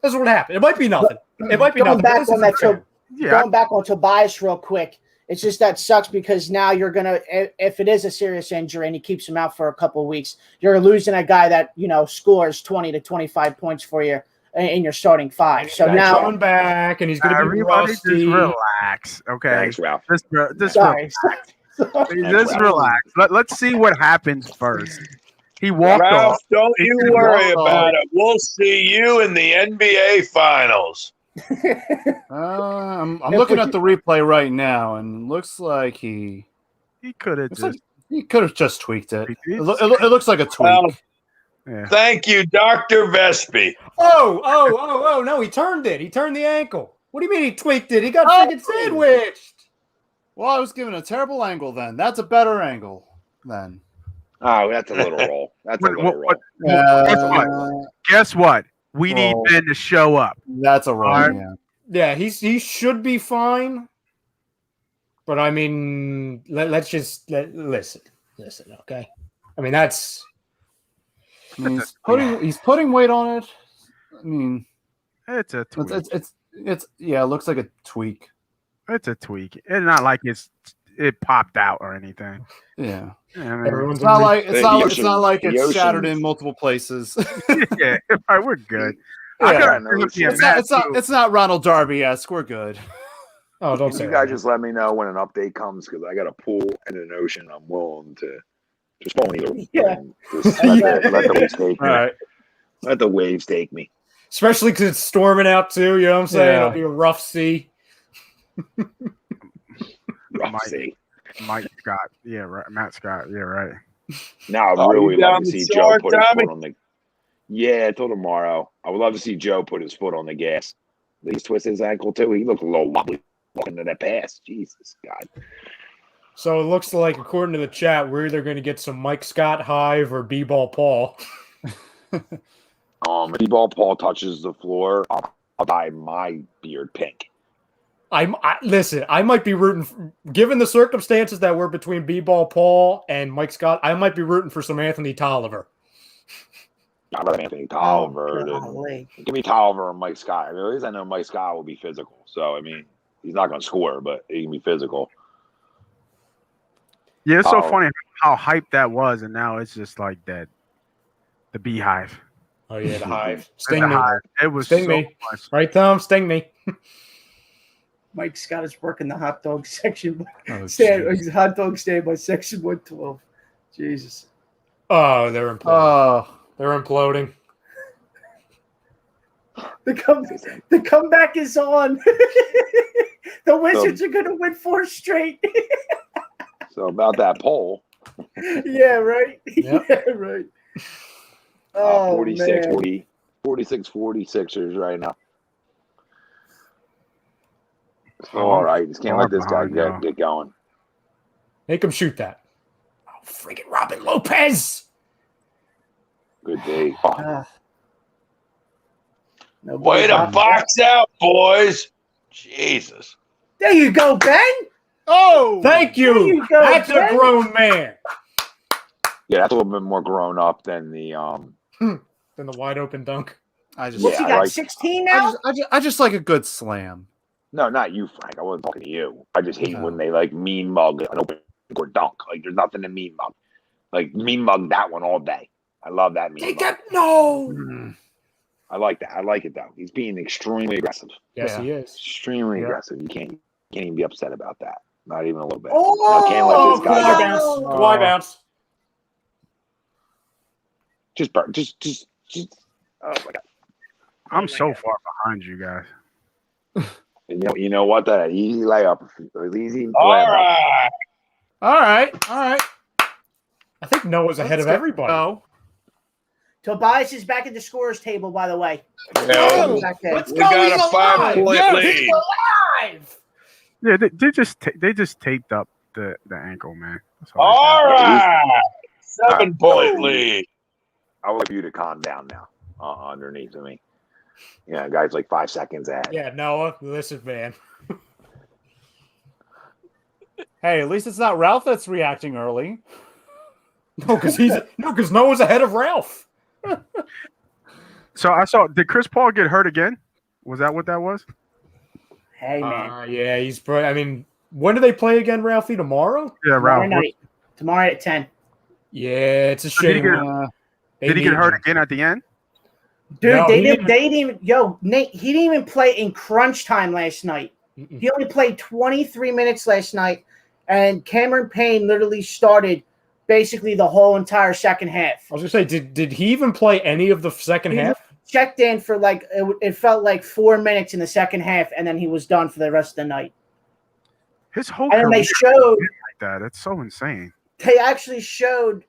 This is what happened. It might be nothing. It might be nothing. Going back on Tobias real quick. It's just that sucks because now you're gonna, if it is a serious injury and he keeps him out for a couple of weeks, you're losing a guy that scores 20 to 25 points for you in your starting 5. So now coming back, and he's going to be rusty. Just relax, okay? Thanks, Ralph. Just relax. Let's see what happens first. He walked Ralph, off. don't you worry about it. We'll see you in the NBA Finals. I'm looking at the replay right now, and it looks like he could have just tweaked it. It looks like a tweak. Yeah. Thank you, Dr. Vespi. Oh, no, he turned it. He turned the ankle. What do you mean he tweaked it? He got freaking sandwiched. Well, I was given a terrible angle then. That's a better angle then. Oh, that's a little roll. That's a little roll. Guess what? We need Ben to show up. That's a roll, right? Yeah, he should be fine. But, I mean, let's just listen, okay? I mean, that's... he's putting weight on it. I mean, it's a tweak. It looks like a tweak. It's a tweak. It's not like it popped out or anything. Yeah. I mean, it's not like it's shattered in multiple places. Yeah, all right, we're good. Yeah. It's not Ronald Darby-esque. We're good. Oh, don't say you guys just let me know when an update comes because I got a pool and an ocean. I'm willing to just fall either. Yeah. Just let the waves take me. All right. Let the waves take me. Especially because it's storming out too. You know what I'm saying? It'll be a rough sea. Rough sea. Mike Scott. Yeah, right. Matt Scott. Yeah, right. Now I'd really love to see Joe put his foot on the. Yeah, until tomorrow. I would love to see Joe put his foot on the gas. He's twisted his ankle too. He looked a little wobbly walking to that pass. Jesus God. So it looks like, according to the chat, we're either going to get some Mike Scott Hive or B-Ball Paul. If B-Ball Paul touches the floor, I'll dye my beard pink. Listen. I might be rooting, given the circumstances that were between B-Ball Paul and Mike Scott. I might be rooting for some Anthony Tolliver. I'd rather Anthony Tolliver golly. give me Tolliver and Mike Scott. I mean, at least I know Mike Scott will be physical. So I mean, he's not going to score, but he can be physical. Yeah, it's so funny how hyped that was, and now it's just like that. The beehive. Oh yeah, the hive. Sting The me. hive. It was Sting so me. much. Right, Tom? Sting me. Mike Scott is working the hot dog section. jeez. Hot dog stand by section 112. Jesus. Oh, they're imploding. They're imploding. The comeback is on. The Wizards are going to win 4 straight. So about that poll, Yeah, right. Yep. Yeah, right. Oh, 46, man. 40, 46, 46ers right now. So, all right, just can't let this guy get going. Make him shoot that. Oh, freaking Robin Lopez. Good day. Way to box out, boys. Jesus. There you go, Ben. Oh, Thank There you. you go, That's Ben. a grown man. Yeah, that's a little bit more grown up than the Then the wide open dunk. I just, What's he I got, like- 16 now? I just like a good slam. No, not you, Frank. I wasn't talking to you. I just hate No. when they like mean mug an open court dunk. Like there's nothing to mean mug. Like mean mug that one all day. I love that mean mug. No. I like that. I like it though. He's being extremely aggressive. Yes, Yeah. he is. Extremely Yeah. aggressive. You can't even be upset about that. Not even a little bit. Oh, I can't let this guy Kawhi go. bounce. Oh. Kawhi bounce. Just oh my god. I'm so far behind you guys. You know what? That easy layup. Easy All layup. right. All right. I think Noah's ahead of everybody. No. Tobias is back at the scorer's table, by the way. Yeah, Back there. Let's we go. got He's a alive. 5-point Yes, lead. he's alive. Yeah, they just taped up the ankle, man. That's all All they right. 7-point lead. I would like you to calm down now. Underneath of me. Yeah, guys, like 5 seconds ahead. Yeah, Noah, listen, man. Hey, at least it's not Ralph that's reacting early. No, because Noah's ahead of Ralph. So I saw. Did Chris Paul get hurt again? Was that what that was? Hey, man. Yeah, he's probably. I mean, when do they play again, Ralphie? Tomorrow? Yeah, Tomorrow Ralph. night. Tomorrow at 10. Yeah, it's a Did he shame. get- Did he get hurt again at the end? Dude, No, they he didn't even. Yo, Nate, he didn't even play in crunch time last night. Mm-mm. He only played 23 minutes last night, and Cameron Payne literally started basically the whole entire second half. I was gonna say, did he even play any of the second He half? checked in for like it felt like 4 minutes in the second half, and then he was done for the rest of the night. His whole And then career they showed. like that. That's so insane. They actually showed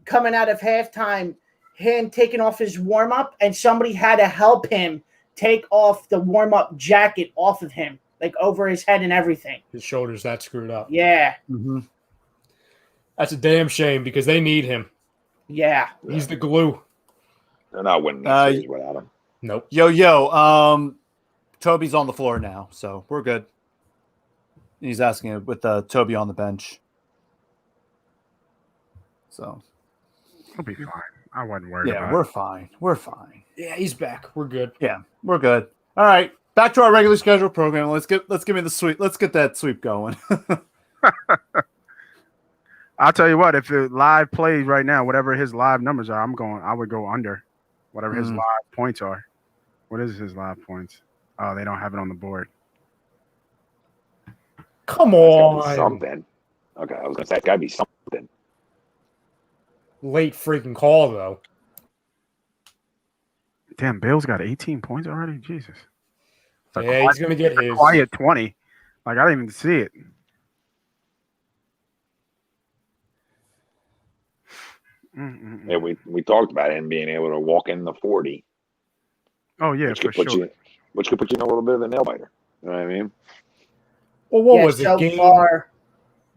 coming out of halftime him taking off his warm-up, and somebody had to help him take off the warm-up jacket off of him, like over his head and everything. His shoulders that screwed up. Yeah, Mm-hmm. That's a damn shame because they need him. yeah. He's the glue. They're not winning this series without him. Nope. Yo, Toby's on the floor now, so we're good. He's asking it with Toby on the bench. So He'll be fine. I wasn't worried yeah, about we're it. fine. We're fine. Yeah, he's back. We're good. Yeah, we're good. All right, back to our regular schedule program. Let's give me the sweep. Let's get that sweep going. I'll tell you what, if it live plays right now, whatever his live numbers are, I would go under whatever his live points are. What is his live points? Oh, they don't have it on the board. Come It's gotta be on. something. Okay, I was gonna say it's gotta be something. Late freaking call though. Damn, Bale's got 18 points already. Jesus. It's a Yeah, he's gonna get his. quiet 20. Like I didn't even see it. Yeah, we talked about him being able to walk in the 40, Oh yeah, which for could put sure. you in a little bit of a nail biter. You know what I mean? Well, what Yeah, was it? so Game? far.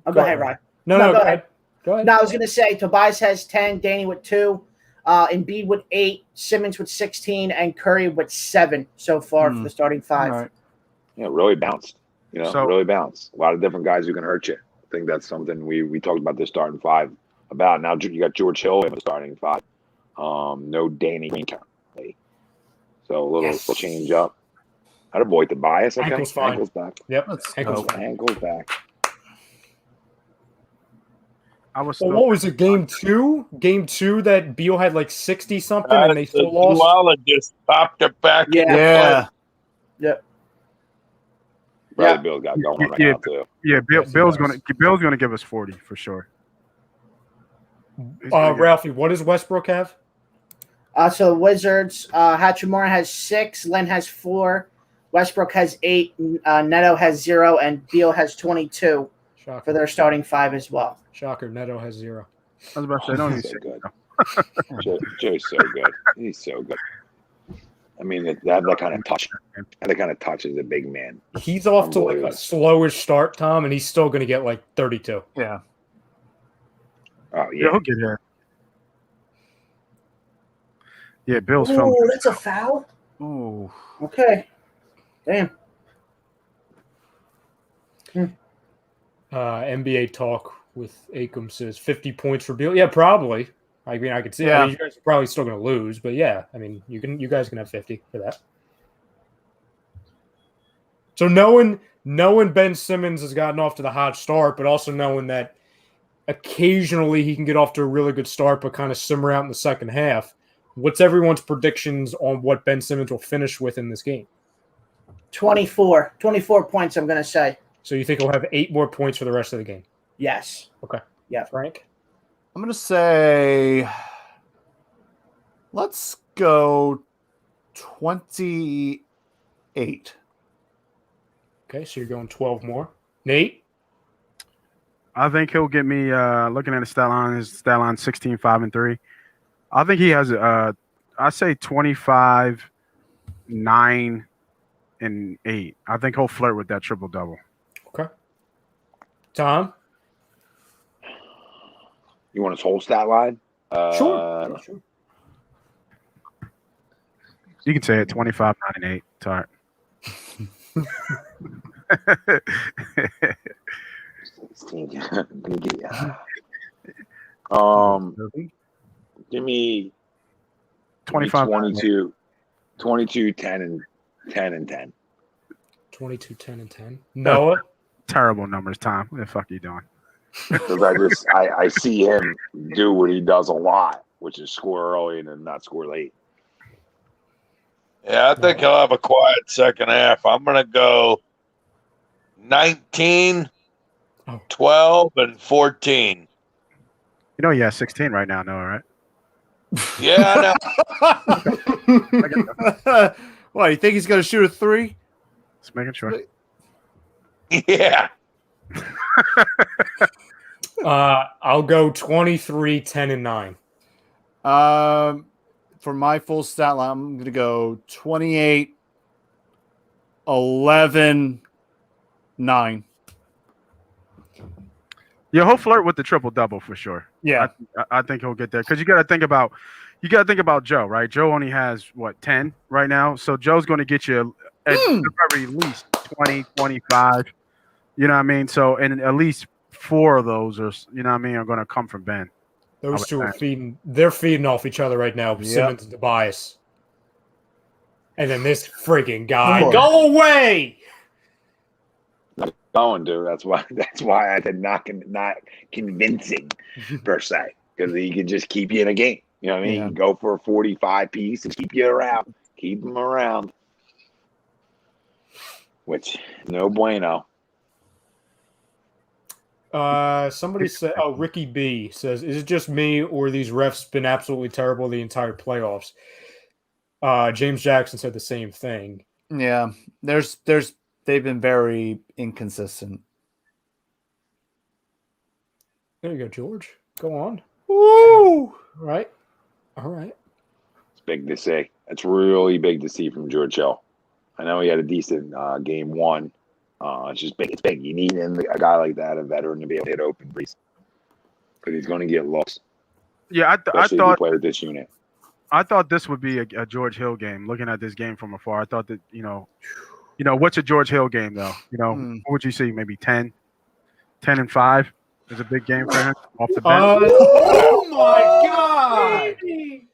Oh, Go go ahead, ahead. Ryan. No, No, go go ahead. Go ahead. No, I was going to say Tobias has 10, Danny with 2, Embiid with 8, Simmons with 16, and Curry with 7 so far for the starting 5. All right. Yeah, really bounced. Really balanced. A lot of different guys who can hurt you. I think that's something we talked about this starting five about. Now you got George Hill in the starting five. No Danny Green currently. So a little change up. How to avoid Tobias. Okay. Ankle's fine. Ankle's back. Yep. Ankle's fine. Ankle's back. What was it? Game two that Beal had like 60 something and they still lost. Koala just popped it back. Yeah. Brother Bill got going right now too. Yeah, Bill's gonna give us 40 for sure. Ralphie, what does Westbrook have? So Wizards, Hachimura has 6, Len has 4, Westbrook has 8, Neto has 0, and Beal has 22 for their starting 5 as well. Shocker, Neto has 0. I was about to say, don't so good. Joe's so good. He's so good. I mean, that kind of touch. That kind of touch is a big man. He's off to like a slowish start, Tom, and he's still going to get like 32. Yeah. Oh yeah. He'll get here. Yeah, Bill's filming. Oh, that's a foul. Oh. Okay. Damn. NBA talk with Acom says 50 points for Beal. Yeah, probably. I mean, I could see. Yeah. I mean, you guys are probably still going to lose, but yeah, I mean, you guys can have 50 for that. So knowing Ben Simmons has gotten off to the hot start, but also knowing that occasionally he can get off to a really good start, but kind of simmer out in the second half. What's everyone's predictions on what Ben Simmons will finish with in this game? 24 points, I'm going to say. So you think he'll have 8 more points for the rest of the game? Yes. Okay. Yeah. Frank? I'm going to say, let's go 28. Okay, so you're going 12 more. Nate? I think he'll get me, looking at his stat line 16, 5, and 3. I think he has, I say 25, 9, and 8. I think he'll flirt with that triple-double. Okay. Tom? You want his whole stat line? Sure. You can say it, 25, 9, and 8. It's all right. 16. Give me 25, 22, 10 and 10. 22, 10, and 10. Noah? Terrible numbers, Tom. What the fuck are you doing? Because I see him do what he does a lot, which is score early and then not score late. Yeah, I think he'll have a quiet second half. I'm going to go 19, 12, and 14. You know he has 16 right now, Noah, right? Yeah, I know. What, you think he's going to shoot a 3? Just making sure. Yeah. I'll go 23, 10, and 9. For my full stat line, I'm going to go 28, 11, 9. Yeah, he'll flirt with the triple-double for sure. Yeah. I think he'll get there. Because you got to think about Joe, right? Joe only has, 10 right now? So Joe's going to get you at the very least 20, 25. You know what I mean? So, and at least 4 of those are going to come from Ben. Those two are feeding off each other right now. Yep. Simmons and Tobias. And then this freaking guy. Go away! Not going, dude. That's why I said not convincing per se. Because he can just keep you in a game. You know what I mean? Yeah. He can go for a 45 piece and keep you around. Keep them around. Which, no bueno. Somebody said, Ricky B says, is it just me or these refs been absolutely terrible the entire playoffs? James Jackson said the same thing. Yeah, they've been very inconsistent. There you go, George. Go on. Woo! All right. It's big to see. It's really big to see from George Hill. I know he had a decent game 1. It's just big. It's big. You need a guy like that, a veteran, to be able to hit open threes. Because he's going to get lost. Yeah, I thought if you play with this unit. I thought this would be a George Hill game. Looking at this game from afar, I thought that What's a George Hill game though? What would you see? Maybe 10 and 5 is a big game for him off the bench. Oh my God!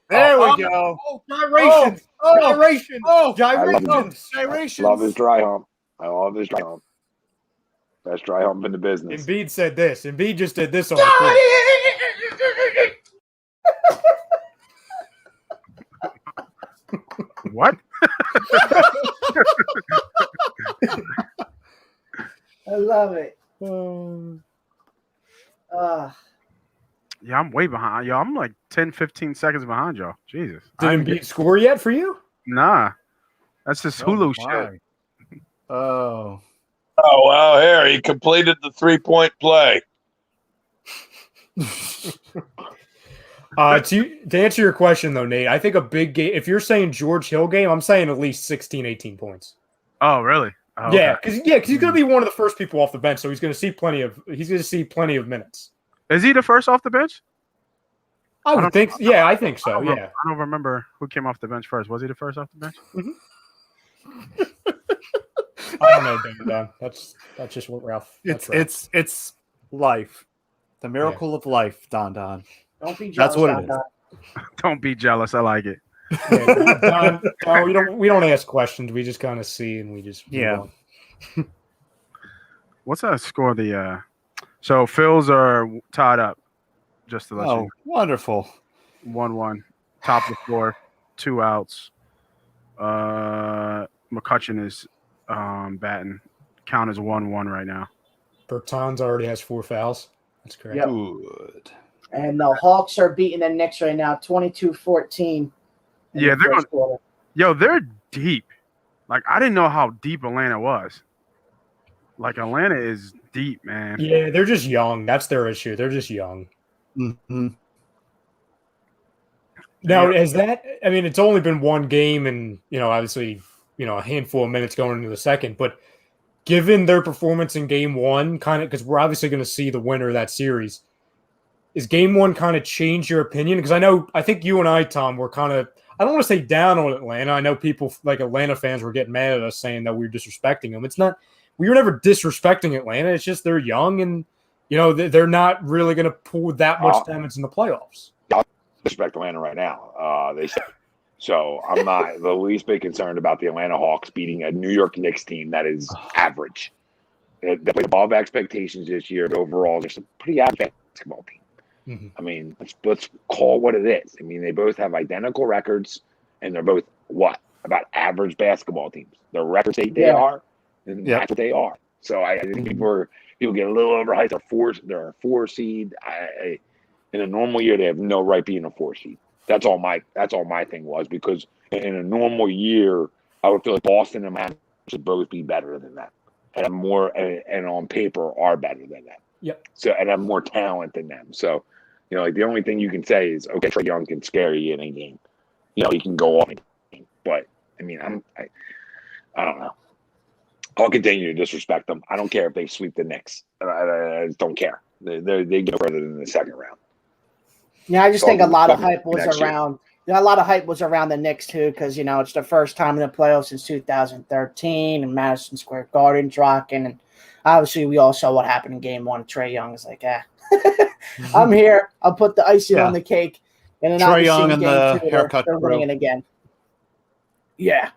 There we go. Gyrations! Gyrations! Gyrations! Gyrations. Love his dry hump. I love his dry hump. Best dry hump in the business. Embiid said this. Embiid just did this on the court. What? I love it. Yeah, I'm way behind. Yo, I'm like 10, 15 seconds behind y'all. Jesus. Did Embiid score yet for you? Nah. That's just Hulu shit. Oh. Oh, well, here, he completed the 3-point play. To answer your question, though, Nate, I think a big game, if you're saying George Hill game, I'm saying at least 16, 18 points. Oh, really? Oh, yeah, because he's going to be one of the first people off the bench, so he's going to see plenty of minutes. Is he the first off the bench? I think so. Yeah. I don't remember who came off the bench first. Was he the first off the bench? Mm-hmm. I don't know, Don. That's just what Ralph. It's life, the miracle of life, Don. Don't be jealous. That's what it is. Don't be jealous. I like it. Yeah, Don, we don't ask questions. We just kind of see and we just What's that score? So Phils are tied up. Just to let you know. Wonderful. 1-1. Top of the floor. 2 outs. McCutcheon is batting. Count is 1-1 right now. Bertans already has 4 fouls. That's correct. Yep. Good. And the Hawks are beating the Knicks right now, 22-14. Yeah, they're deep. Like, I didn't know how deep Atlanta was. Like, Atlanta is deep, man. Yeah, they're just young. That's their issue. They're just young. Mm-hmm. Now, it's only been one game and, obviously, a handful of minutes going into the second, but given their performance in game one, kind of, because we're obviously going to see the winner of that series, is game one kind of change your opinion? Because I think you and I, Tom, were kind of, I don't want to say down on Atlanta. I know people like Atlanta fans were getting mad at us saying that we were disrespecting them. It's not, we were never disrespecting Atlanta. It's just they're young and, they're not really going to pull that much damage in the playoffs. I respect Atlanta right now. They say. So I'm not the least bit concerned about the Atlanta Hawks beating a New York Knicks team that is average. They played above expectations this year. But overall, they're a pretty average basketball team. Mm-hmm. I mean, let's call what it is. I mean, they both have identical records, and they're both about average basketball teams. Their records say they are, and that's what they are. So I think people get a little overhyped. They're a 4 seed. In a normal year, they have no right being a 4 seed. That's all my thing was, because in a normal year, I would feel like Boston and Miami should both be better than that, and and on paper are better than that. Yep. So and have more talent than them. So, the only thing you can say is, okay, Trae Young can scare you in a game. He can go off in a game. But I mean, I don't know. I'll continue to disrespect them. I don't care if they sweep the Knicks. I just don't care. They go further than the second round. Yeah, I just think a lot of hype was around. A lot of hype was around the Knicks too, because it's the first time in the playoffs since 2013, and Madison Square Garden's rocking, and obviously we all saw what happened in Game 1. Trae Young is like, I'm here. I'll put the icing on the cake, and then Trae Young and the haircut they're winning it again. Yeah.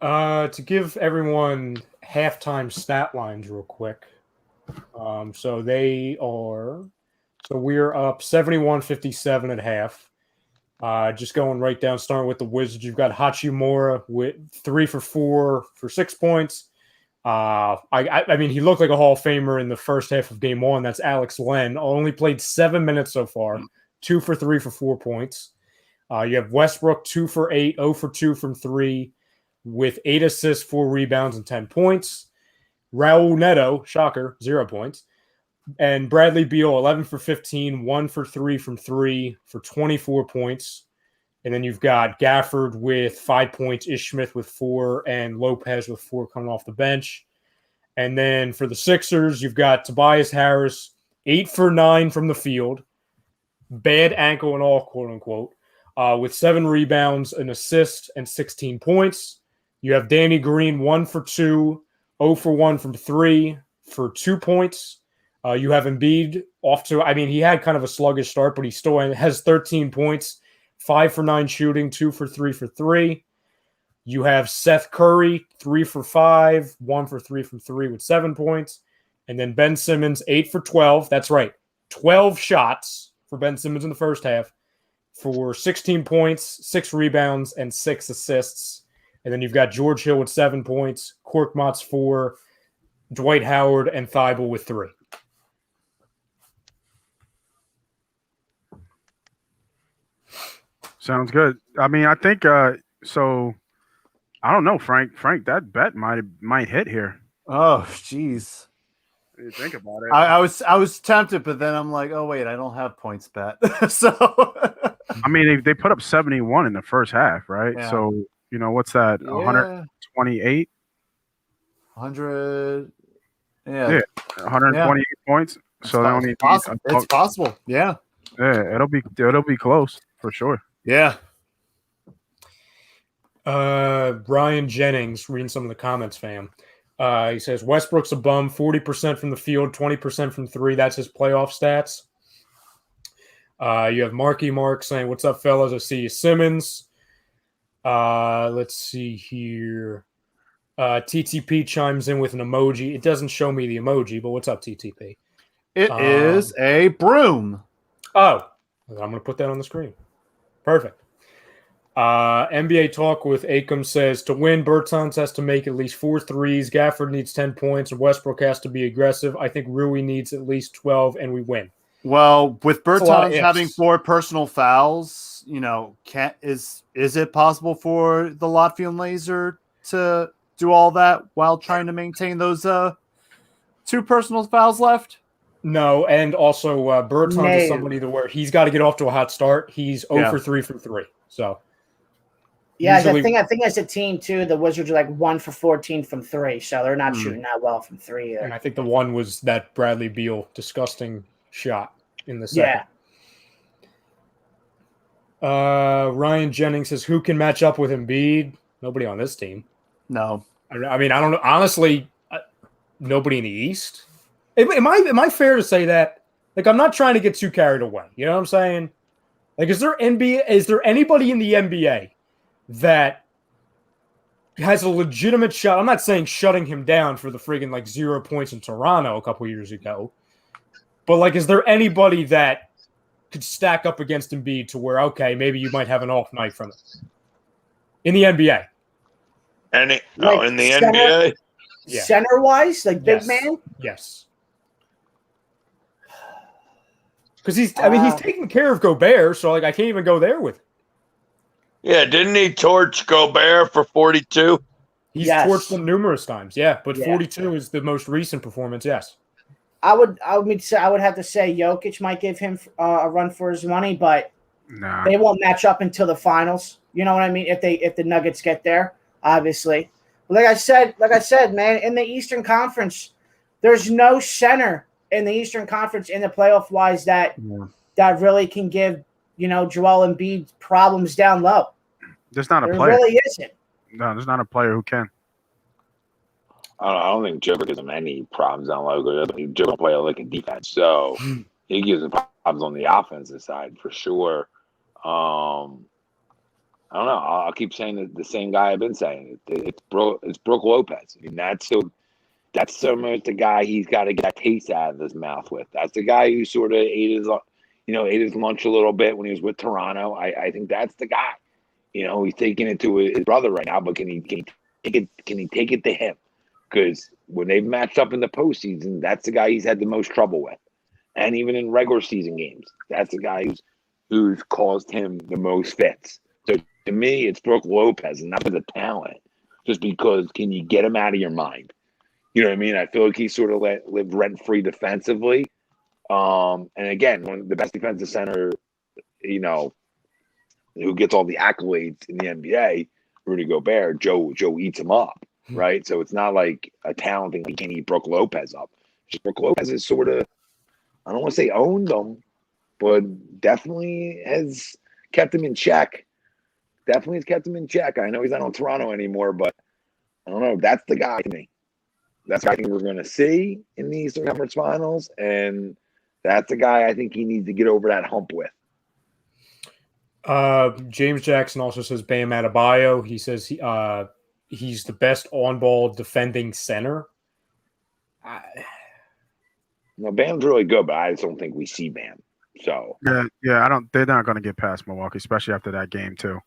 To give everyone halftime stat lines real quick. So we're up 71-57 at half. Just going right down, starting with the Wizards. You've got Hachimura with 3 for 4 for 6 points. I mean, he looked like a Hall of Famer in the first half of Game 1. That's Alex Len. Only played 7 minutes so far. 2 for 3 for 4 points. You have Westbrook 2 for 8, 0 for 2 from 3, with 8 assists, 4 rebounds, and 10 points. Raul Neto, shocker, 0 points. And Bradley Beal, 11 for 15, 1 for 3 from 3 for 24 points. And then you've got Gafford with 5 points, Ish Smith with 4, and Lopez with 4 coming off the bench. And then for the Sixers, you've got Tobias Harris, 8 for 9 from the field. Bad ankle and all, quote unquote, with 7 rebounds, an assist, and 16 points. You have Danny Green 1 for 2, 0 for 1 from 3 for 2 points. You have Embiid off to, I mean, he had kind of a sluggish start, but he still has 13 points, 5 for 9 shooting, 2 for 3 for 3. You have Seth Curry, 3 for 5, 1 for 3 from 3 with 7 points. And then Ben Simmons, 8 for 12. That's right. 12 shots for Ben Simmons in the first half for 16 points, 6 rebounds, and 6 assists. And then you've got George Hill with 7 points, Korkmaz 4, Dwight Howard, and Thibault with 3. Sounds good. I mean, I think so. I don't know, Frank. Frank, that bet might hit here. Oh, jeez. You think about it. I was tempted, but then I'm like, oh wait, I don't have points bet. So I mean, they put up 71 in the first half, right? Yeah. So what's that? 128. 100. Yeah, 128 points. So they only it's possible. Yeah. Yeah, it'll be close for sure. Yeah. Ryan Jennings, reading some of the comments, fam. He says Westbrook's a bum, 40% from the field, 20% from 3. That's his playoff stats. You have Marky Mark saying, "What's up, fellas? I see you, Simmons." Let's see here. TTP chimes in with an emoji. It doesn't show me the emoji, but what's up, TTP? It is a broom. Oh, I'm going to put that on the screen. Perfect. NBA Talk with Acom says, to win, Bertans has to make at least 4 threes. Gafford needs 10 points, and Westbrook has to be aggressive. I think Rui needs at least 12, and we win. Well, with Bertans having 4 personal fouls, is it possible for the Latvian Laser to do all that while trying to maintain those 2 personal fouls left? No, and also Bertans is somebody to where he's got to get off to a hot start. He's 0 for 3 from 3. So, yeah, usually, I think as a team too, the Wizards are like 1 for 14 from 3, so they're not shooting that well from 3 either. And I think the one was that Bradley Beal disgusting shot in the second. Yeah. Ryan Jennings says, who can match up with Embiid? Nobody on this team. No. I mean, I don't know. Honestly, nobody in the East. Am I fair to say that? Like, I'm not trying to get too carried away. You know what I'm saying? Like, is there anybody in the NBA that has a legitimate shot? I'm not saying shutting him down for the friggin' like 0 points in Toronto a couple years ago, but like, is there anybody that could stack up against Embiid to where, okay, maybe you might have an off night from it in the NBA? In the NBA, center wise, like big man. Yes. Because he's taking care of Gobert, so like I can't even go there with him. Yeah, didn't he torch Gobert for 42? He's torched them numerous times, but 42 is the most recent performance. Yes, I would have to say Jokic might give him a run for his money, but they won't match up until the finals. You know what I mean? If the Nuggets get there, obviously. But like I said, man, in the Eastern Conference, there's no center in the Eastern Conference in the playoff wise that really can give Joel Embiid problems down low. There's not a player. There really isn't. No, there's not a player who can. I don't think Joker gives him any problems down low. I think Joker play like a defense, so he gives him problems on the offensive side for sure. I don't know. I'll keep saying the same guy I've been saying. It's Brook Lopez. I mean, that's so much the guy he's got to get that taste out of his mouth with. That's the guy who sort of ate his lunch a little bit when he was with Toronto. I think that's the guy. He's taking it to his brother right now, but can he take it to him? Because when they've matched up in the postseason, that's the guy he's had the most trouble with. And even in regular season games, that's the guy who's caused him the most fits. So to me, it's Brook Lopez, and not for the talent, just because can you get him out of your mind? You know what I mean? I feel like he sort of lived rent-free defensively. And again, one of the best defensive center, who gets all the accolades in the NBA, Rudy Gobert, Joe eats him up, right? So it's not like a talent thing. He can't eat Brook Lopez up. Just Brook Lopez is sort of, I don't want to say owned him, but definitely has kept him in check. I know he's not on Toronto anymore, but I don't know. That's the guy to me. That's the guy I think we're going to see in the Eastern Conference Finals, and that's the guy I think he needs to get over that hump with. James Jackson also says Bam Adebayo. He says he's the best on-ball defending center. No, Bam's really good, but I just don't think we see Bam. So yeah, I don't. They're not going to get past Milwaukee, especially after that game too.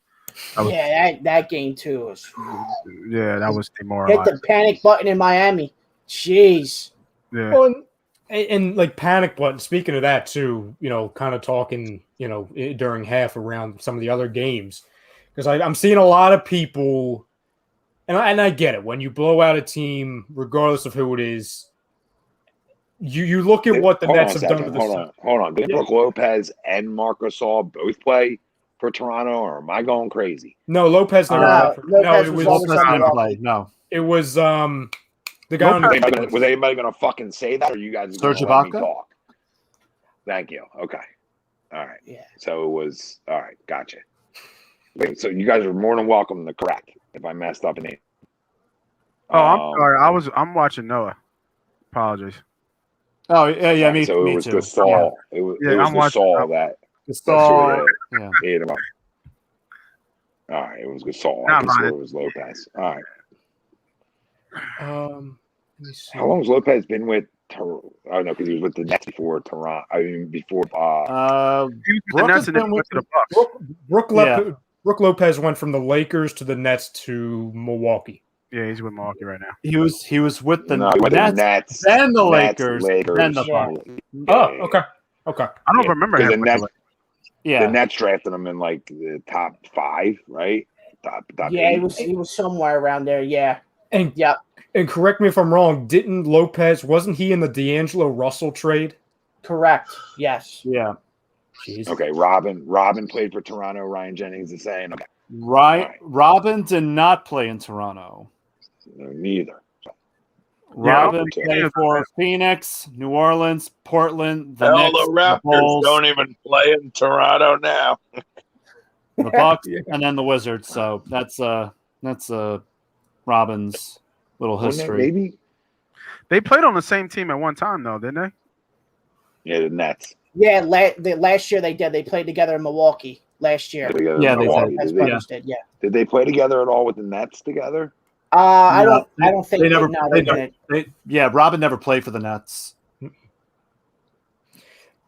That game too was. Yeah, that was Hit demoralizing. the panic button in Miami. Jeez. Yeah. Well, and like panic button. Speaking of that too, kind of talking, during half around some of the other games, because I'm seeing a lot of people, and I get it. When you blow out a team, regardless of who it is, you look at what the Nets have done to the. Hold on. Did Brook Lopez and Marc Gasol both play for Toronto, or am I going crazy? No, Lopez never. It was the guy on the. Was anybody going to fucking say that, or you guys going to let me talk? Thank you. Okay. All right. Yeah. So it was all right. Gotcha. Wait, so you guys are more than welcome to correct if I messed up a name. Oh, I'm sorry. I'm watching Noah. Apologies. Oh yeah, me, so me it was too. Gasol. It was Gasol that. Gasol. Ate him up. All right, it was Gasol. Not I guess it was Lopez. All right. Let me see. How long has Lopez been with Toronto? I don't know, because he was with the Nets before Toronto. I mean, before. The Nets and then went to the Bucks. Brook Lopez went from the Lakers to the Nets to Milwaukee. Yeah, he's with Milwaukee right now. He was with the Nets, then the Lakers, then the Bucks. Oh, okay. I don't remember him. The Nets drafted him in like the top 5, right? Top yeah, 8. he was somewhere around there. Yeah. And correct me if I'm wrong. Didn't Lopez? Wasn't he in the D'Angelo Russell trade? Correct. Yes. Yeah. Jeez. Okay. Robin played for Toronto. Ryan Jennings is saying. Okay. Right. Robin did not play in Toronto. Neither. Robin played for Phoenix, New Orleans, Portland, the Hell, Knicks, the Raptors Bulls, don't even play in Toronto now. the Bucks, and then the Wizards. So that's Robin's little history. Maybe they played on the same team at one time, though, didn't they? Yeah, the Nets. Yeah, last year they did. They played together in Milwaukee last year. Yeah, they did. Yeah. Did they play together at all with the Nets together? I don't think they never. No, they didn't. Robin never played for the Nets.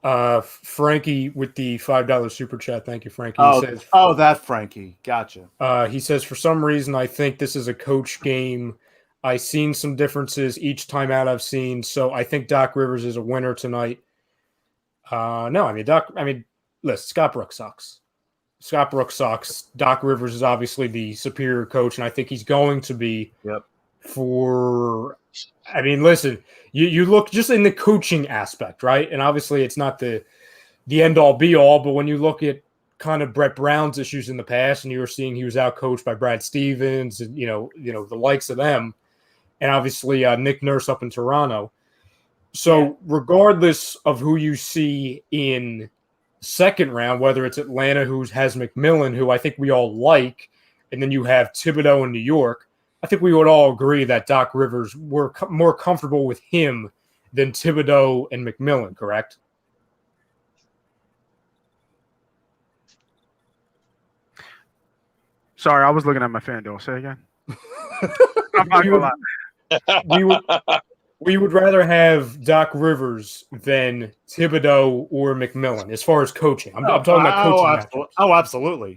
Frankie with the $5 super chat. Thank you, Frankie. Oh, he says, that Frankie. Gotcha. He says, for some reason, I think this is a coach game. I've seen some differences each time out I've seen, so I think Doc Rivers is a winner tonight. Listen, Scott Brooks sucks. Doc Rivers is obviously the superior coach, and I think he's going to be listen, you look just in the coaching aspect, right? And obviously it's not the end-all be-all, but when you look at kind of Brett Brown's issues in the past, and you were seeing he was out-coached by Brad Stevens and, the likes of them, and obviously Nick Nurse up in Toronto. So regardless of who you see in second round, whether it's Atlanta, who has McMillan, who I think we all like, and then you have Thibodeau in New York, I think we would all agree that Doc Rivers, we're more comfortable with him than Thibodeau and McMillan, correct? Sorry, I was looking at my FanDuel. Say again. I'm not gonna lie. We would rather have Doc Rivers than Thibodeau or McMillan as far as coaching. I'm talking about coaching.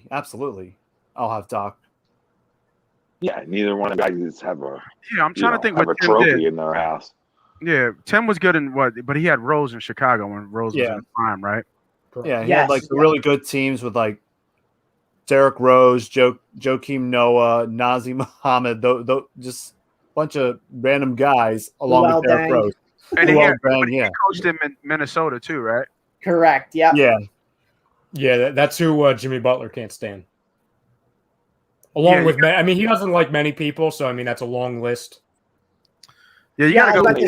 Absolutely. I'll have Doc. Yeah, neither one of the guys have a. Yeah, I'm trying to think what what a Tim trophy did. in their house. Yeah, Tim was good in but he had Rose in Chicago when Rose was in prime, right? Yeah, he had the really good teams with like Derrick Rose, Joakim Noah, Nazim Muhammad, just bunch of random guys along with Derrick Rose. And he coached him in Minnesota too, right? Correct. Yeah. Yeah, that's who Jimmy Butler can't stand. Along with, he doesn't like many people, so that's a long list. Yeah, you gotta go. He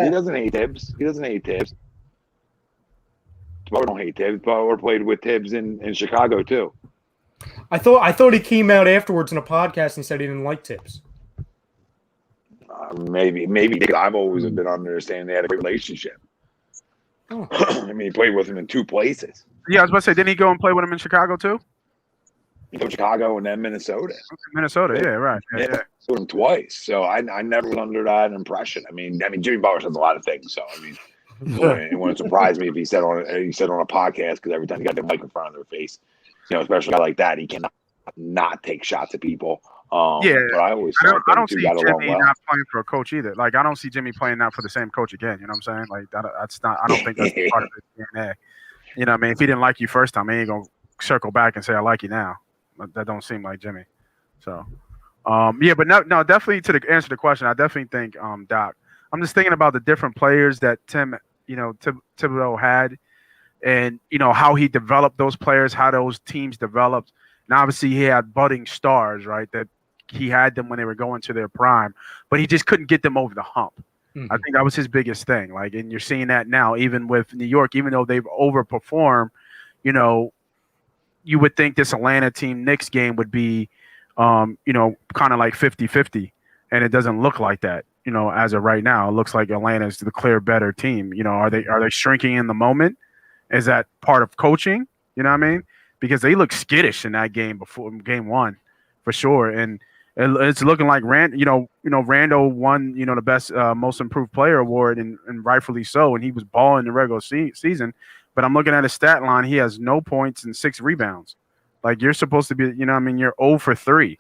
doesn't hate Tibbs. Butler don't hate Tibbs. Butler played with Tibbs in Chicago too. I thought he came out afterwards in a podcast and said he didn't like Tibbs. Maybe because I've always been understanding they had a great relationship. I mean, he played with him in 2 places. Yeah, I was about to say, didn't he go and play with him in Chicago too? He played Chicago and then Minnesota. Minnesota, yeah, right. Yeah. With him twice. So I never was under that impression. I mean, Jimmy Butler says a lot of things. So I mean, it wouldn't surprise me if he said on a podcast, because every time he got the mic in front of their face, especially a guy like that, he cannot not take shots at people. But I always I don't see Jimmy not playing for a coach either. Like, I don't see Jimmy playing not for the same coach again. You know what I'm saying? Like, that's not. I don't think that's part of his DNA. You know what I mean? If he didn't like you first time, he ain't gonna circle back and say I like you now. That don't seem like Jimmy. So, but no, definitely to answer the question, I definitely think Doc. I'm just thinking about the different players that Thibodeau had, and how he developed those players, how those teams developed. And obviously, he had budding stars, right? That he had them when they were going to their prime, but he just couldn't get them over the hump. Mm-hmm. I think that was his biggest thing. Like, and you're seeing that now, even with New York, even though they've overperformed, you would think this Atlanta team Knicks game would be, kind of like 50-50, and it doesn't look like that. As of right now, it looks like Atlanta is the clear better team. Are they shrinking in the moment? Is that part of coaching? You know what I mean? Because they look skittish in that game before game 1, for sure. And it's looking like Randall won, the best most improved player award, and rightfully so. And he was balling the regular season. But I'm looking at his stat line. He has no points and 6 rebounds. Like, you're supposed to be, you're 0 for 3.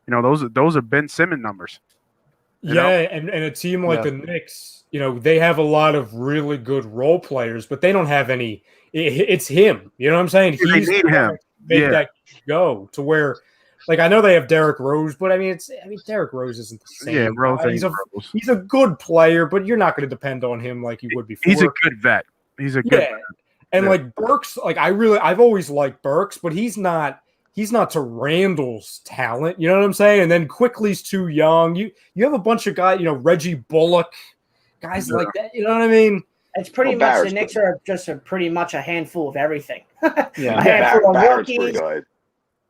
Those are Ben Simmons numbers. And a team like the Knicks, they have a lot of really good role players, but they don't have any. It's him. You know what I'm saying? He's need him. Make that go to where, like, I know they have Derrick Rose, but Derrick Rose isn't the same. Yeah, Rose. He's a good player, but you're not going to depend on him like you would before. He's a good vet. He's a good vet. And like Burks, like I've always liked Burks, but he's not to Randall's talent. You know what I'm saying? And then Quickly's too young. You have a bunch of guys, Reggie Bullock, guys like that. You know what I mean? It's pretty much the Knicks are just pretty much a handful of everything. Yeah, a handful of Barrett's rookies. pretty good.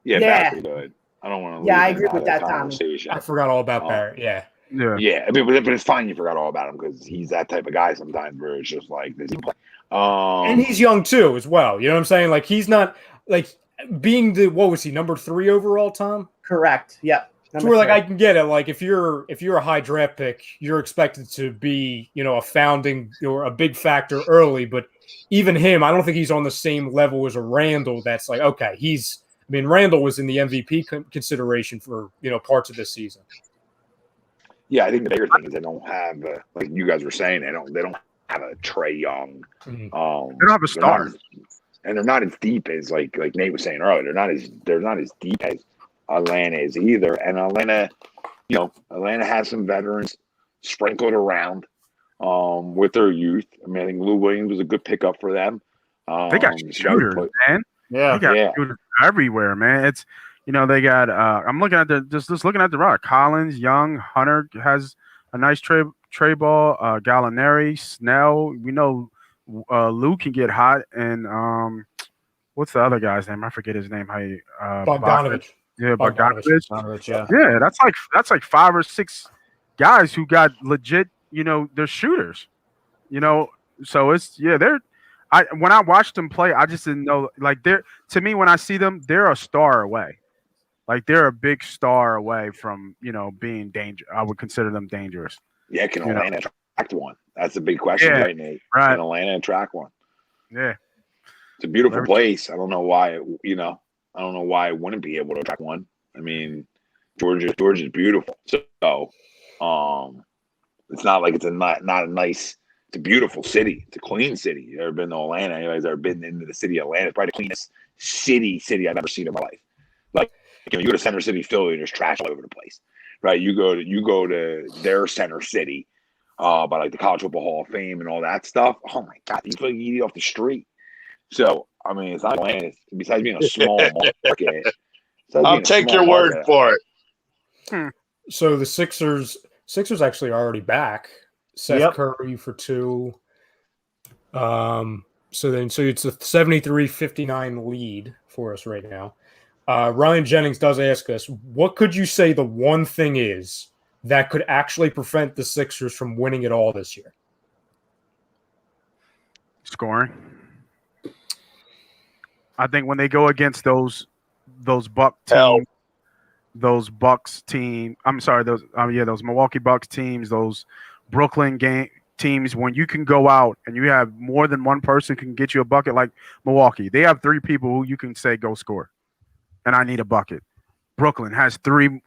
Yeah, pretty good. I don't want to. Yeah, I agree with that, Tom. I forgot all about Barrett. Yeah. I mean, but it's fine you forgot all about him, because he's that type of guy sometimes where it's just like, does he play? And he's young too, as well. You know what I'm saying? Like, he's not like being what was he, number 3 overall, Tom? Correct. Yep. So where, like, I can get it. Like, if you're a high draft pick, you're expected to be, a founding or a big factor early. But even him, I don't think he's on the same level as a Randall. That's like, okay, Randall was in the MVP consideration for parts of this season. Yeah, I think the bigger thing is they don't have, like you guys were saying, they don't have a Trae Young. They don't have a star, and they're not as deep as like Nate was saying earlier. They're not as deep as Atlanta is either. And Atlanta has some veterans sprinkled around with their youth. I mean, I think Lou Williams was a good pickup for them. They got shooters, man. Yeah, they got shooters everywhere, man. It's they got. I'm looking at just looking at the rock. Collins, Young, Hunter has a nice trade ball. Gallinari, Snell. We know Lou can get hot, and what's the other guy's name? I forget his name. Bogdanovich. Yeah, Bogdanovich. Yeah, that's like 5 or 6 guys who got legit. They're shooters. So it's they're. When I watched them play, I just didn't know. Like, to me, when I see them, they're a star away. Like, they're a big star away from being dangerous. I would consider them dangerous. Yeah, can Atlanta attract one? That's a big question, right, Nate? Right. Can Atlanta attract one? Yeah, it's a beautiful place. I don't know why. I don't know why it wouldn't be able to attract one. I mean, Georgia's beautiful. So, it's not like it's not a nice. It's a beautiful city. It's a clean city. You ever been to Atlanta? Anybody's ever been into the city of Atlanta? It's probably the cleanest city I've ever seen in my life. Like, you go to Center City, Philly, there's trash all over the place, right? You go to their Center City, by like the College Football Hall of Fame and all that stuff. Oh my God, you feel like you eat off the street. So I mean, it's not Atlanta. Besides being a small market, I'll take your word for it. So the Sixers actually are already back. Seth Curry for 2. So it's a 73-59 lead for us right now. Ryan Jennings does ask us, what could you say the one thing is that could actually prevent the Sixers from winning it all this year? Scoring. I think when they go against those Buck teams, those Milwaukee Bucks teams, those Brooklyn teams, when you can go out and you have more than one person can get you a bucket, like Milwaukee, they have 3 people who you can say go score, and I need a bucket. Brooklyn has 3,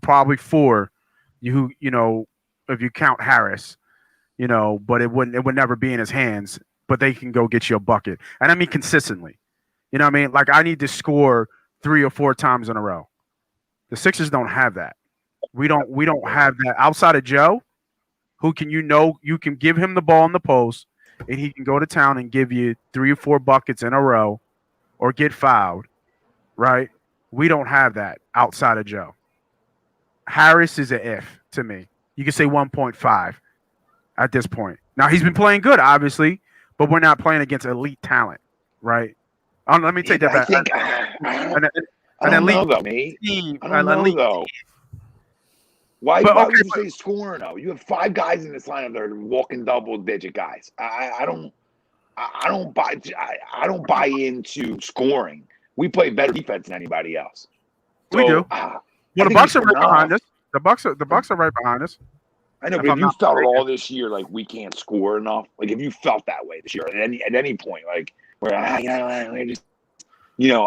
probably 4. You know, if you count Harris, you know, but it would never be in his hands. But they can go get you a bucket, and I mean consistently. You know what I mean? Like I need to score 3 or 4 times in a row. The Sixers don't have that. We don't have that outside of Joe, who can you can give him the ball in the post, and he can go to town and give you 3 or 4 buckets in a row, or get fouled, right? We don't have that outside of Joe. Harris is an if to me. You can say 1.5 at this point. Now he's been playing good, obviously, but we're not playing against elite talent, right? Let me take that back. I don't know, though, mate. I don't know, though. Why would you say scoring, though? You have 5 guys in this lineup that are walking double-digit guys. I don't buy into scoring. We play better defense than anybody else. So, we do. Well, the Bucks are right behind us. The Bucks are right behind us. I know, but if you felt it all this year, like we can't score enough, like if you felt that way this year at any point, like where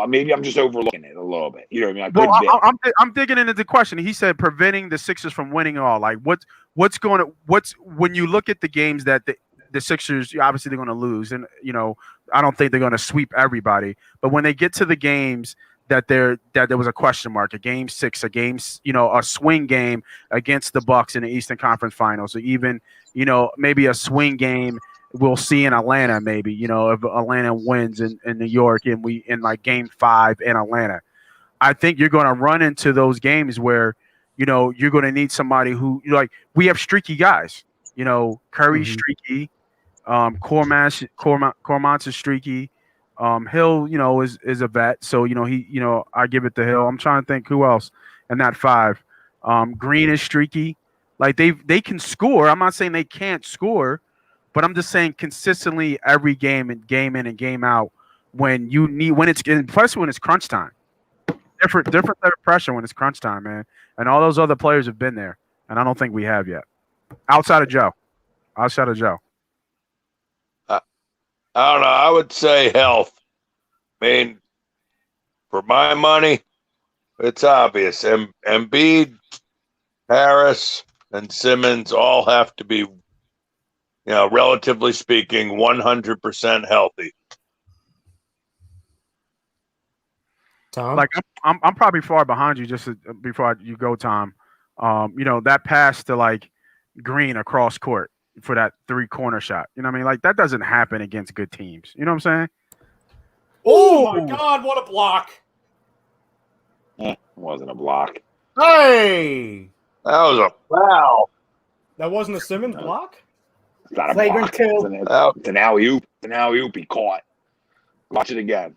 maybe I'm just overlooking it a little bit. You know what I mean? I'm digging into the question. He said preventing the Sixers from winning all. Like what's when you look at the games that the Sixers obviously they're going to lose, and you know I don't think they're going to sweep everybody, but when they get to the games that there was a question mark, a game 6, a swing game against the Bucks in the Eastern Conference Finals, or even, maybe a swing game we'll see in Atlanta, maybe, if Atlanta wins in New York and we in like game 5 in Atlanta. I think you're going to run into those games where, you're going to need somebody who we have streaky guys, Curry's streaky, Cormant's is streaky. Hill, is a vet, so he, I give it to Hill. I'm trying to think who else in that 5. Green is streaky. Like they can score. I'm not saying they can't score, but I'm just saying consistently every game and game in and game out especially when it's crunch time. Different set of pressure when it's crunch time, man. And all those other players have been there, and I don't think we have yet. Outside of Joe. I don't know. I would say health. I mean, for my money, it's obvious. Embiid, Harris, and Simmons all have to be, relatively speaking, 100% healthy. Tom? Like I'm probably far behind you just before you go, Tom. That pass to like Green across court for that 3-corner shot. You know what I mean? Like that doesn't happen against good teams. You know what I'm saying? Oh my God, what a block. It wasn't a block. Hey! That was a foul. That wasn't a Simmons block? It's not a Flagrant block. 2. It's an alley-oop. It's an alley-oop. He caught. Watch it again.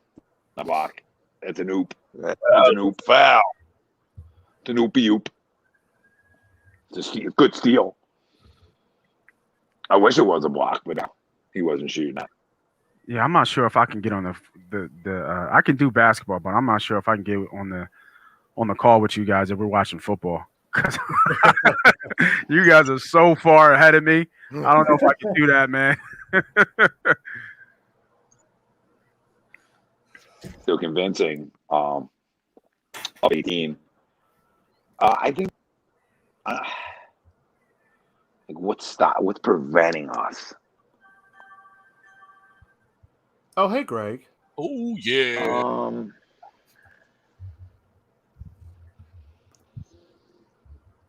Not a block. It's an oop. It's an oop. Foul. It's an oopy-oop. It's a good steal. I wish it was a block, but no, he wasn't shooting that. Yeah, I'm not sure if I can get on I can do basketball, but I'm not sure if I can get on the call with you guys if we're watching football. Because you guys are so far ahead of me. I don't know if I can do that, man. Still convincing. Up 18. I think. What's preventing us? Oh, hey, Greg. Oh, yeah.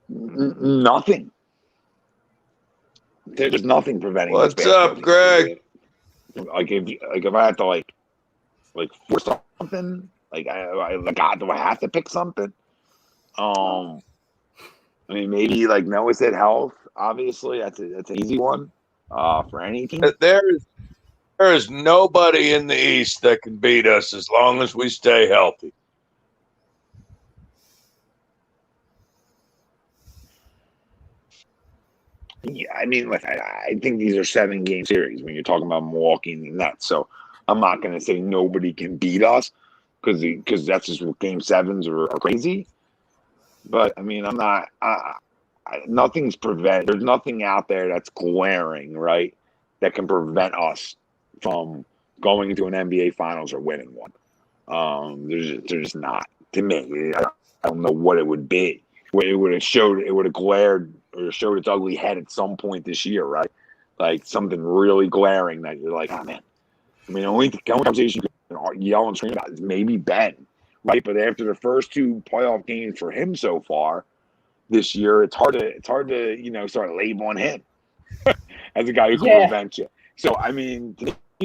Nothing. There's nothing preventing us. What's up, Greg? Like if I have to like force something, do I have to pick something? I mean, maybe like Noah said health. Obviously, that's an easy one for any team. There is nobody in the East that can beat us as long as we stay healthy. Yeah, I mean, look, I think these are 7-game series when you're talking about Milwaukee and the Nets. So I'm not going to say nobody can beat us because that's just what Game 7s are crazy. But I mean, I'm not. Nothing's prevent. There's nothing out there that's glaring, right, that can prevent us from going into an NBA Finals or winning one. There's not. To me, I don't know what it would be. It would have glared or showed its ugly head at some point this year, right? Like something really glaring that you're like, oh man. I mean, the only conversation you can yell and scream about is maybe Ben, right? But after the first 2 playoff games for him so far this year, it's hard to start labeling him as a guy who can prevent you. So I mean,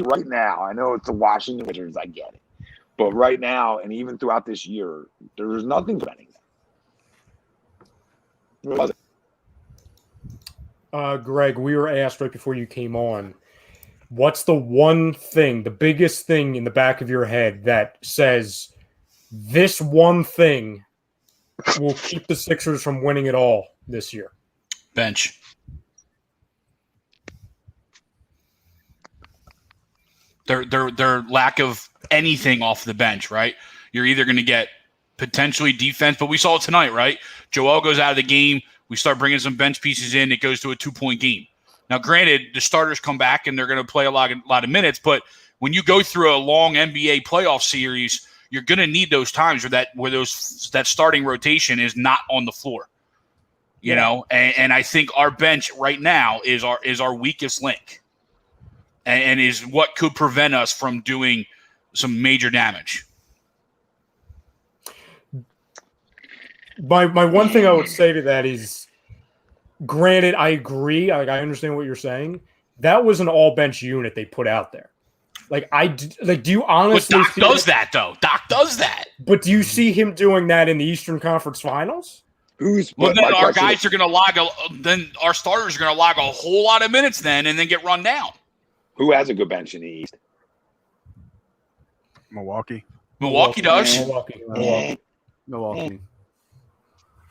right now, I know it's the Washington Wizards, I get it, but right now, and even throughout this year, there's nothing preventing them. Greg, we were asked right before you came on, what's the one thing, the biggest thing in the back of your head that says this one thing will keep the Sixers from winning it all this year? Bench. Their lack of anything off the bench, right? You're either going to get potentially defense, but we saw it tonight, right? Joel goes out of the game. We start bringing some bench pieces in. It goes to a 2-point game. Now, granted, the starters come back and they're going to play a lot of minutes, but when you go through a long NBA playoff series, you're going to need those times where that starting rotation is not on the floor. You know, and I think our bench right now is our weakest link, and is what could prevent us from doing some major damage. My one thing I would say to that is, granted, I agree. I understand what you're saying. That was an all bench unit they put out there. Do you honestly? But Doc does that, though. Doc does that. But do you see him doing that in the Eastern Conference Finals? Then our guys are going to then our starters are going to log a whole lot of minutes then, and then get run down. Who has a good bench in the East? Milwaukee does. Milwaukee.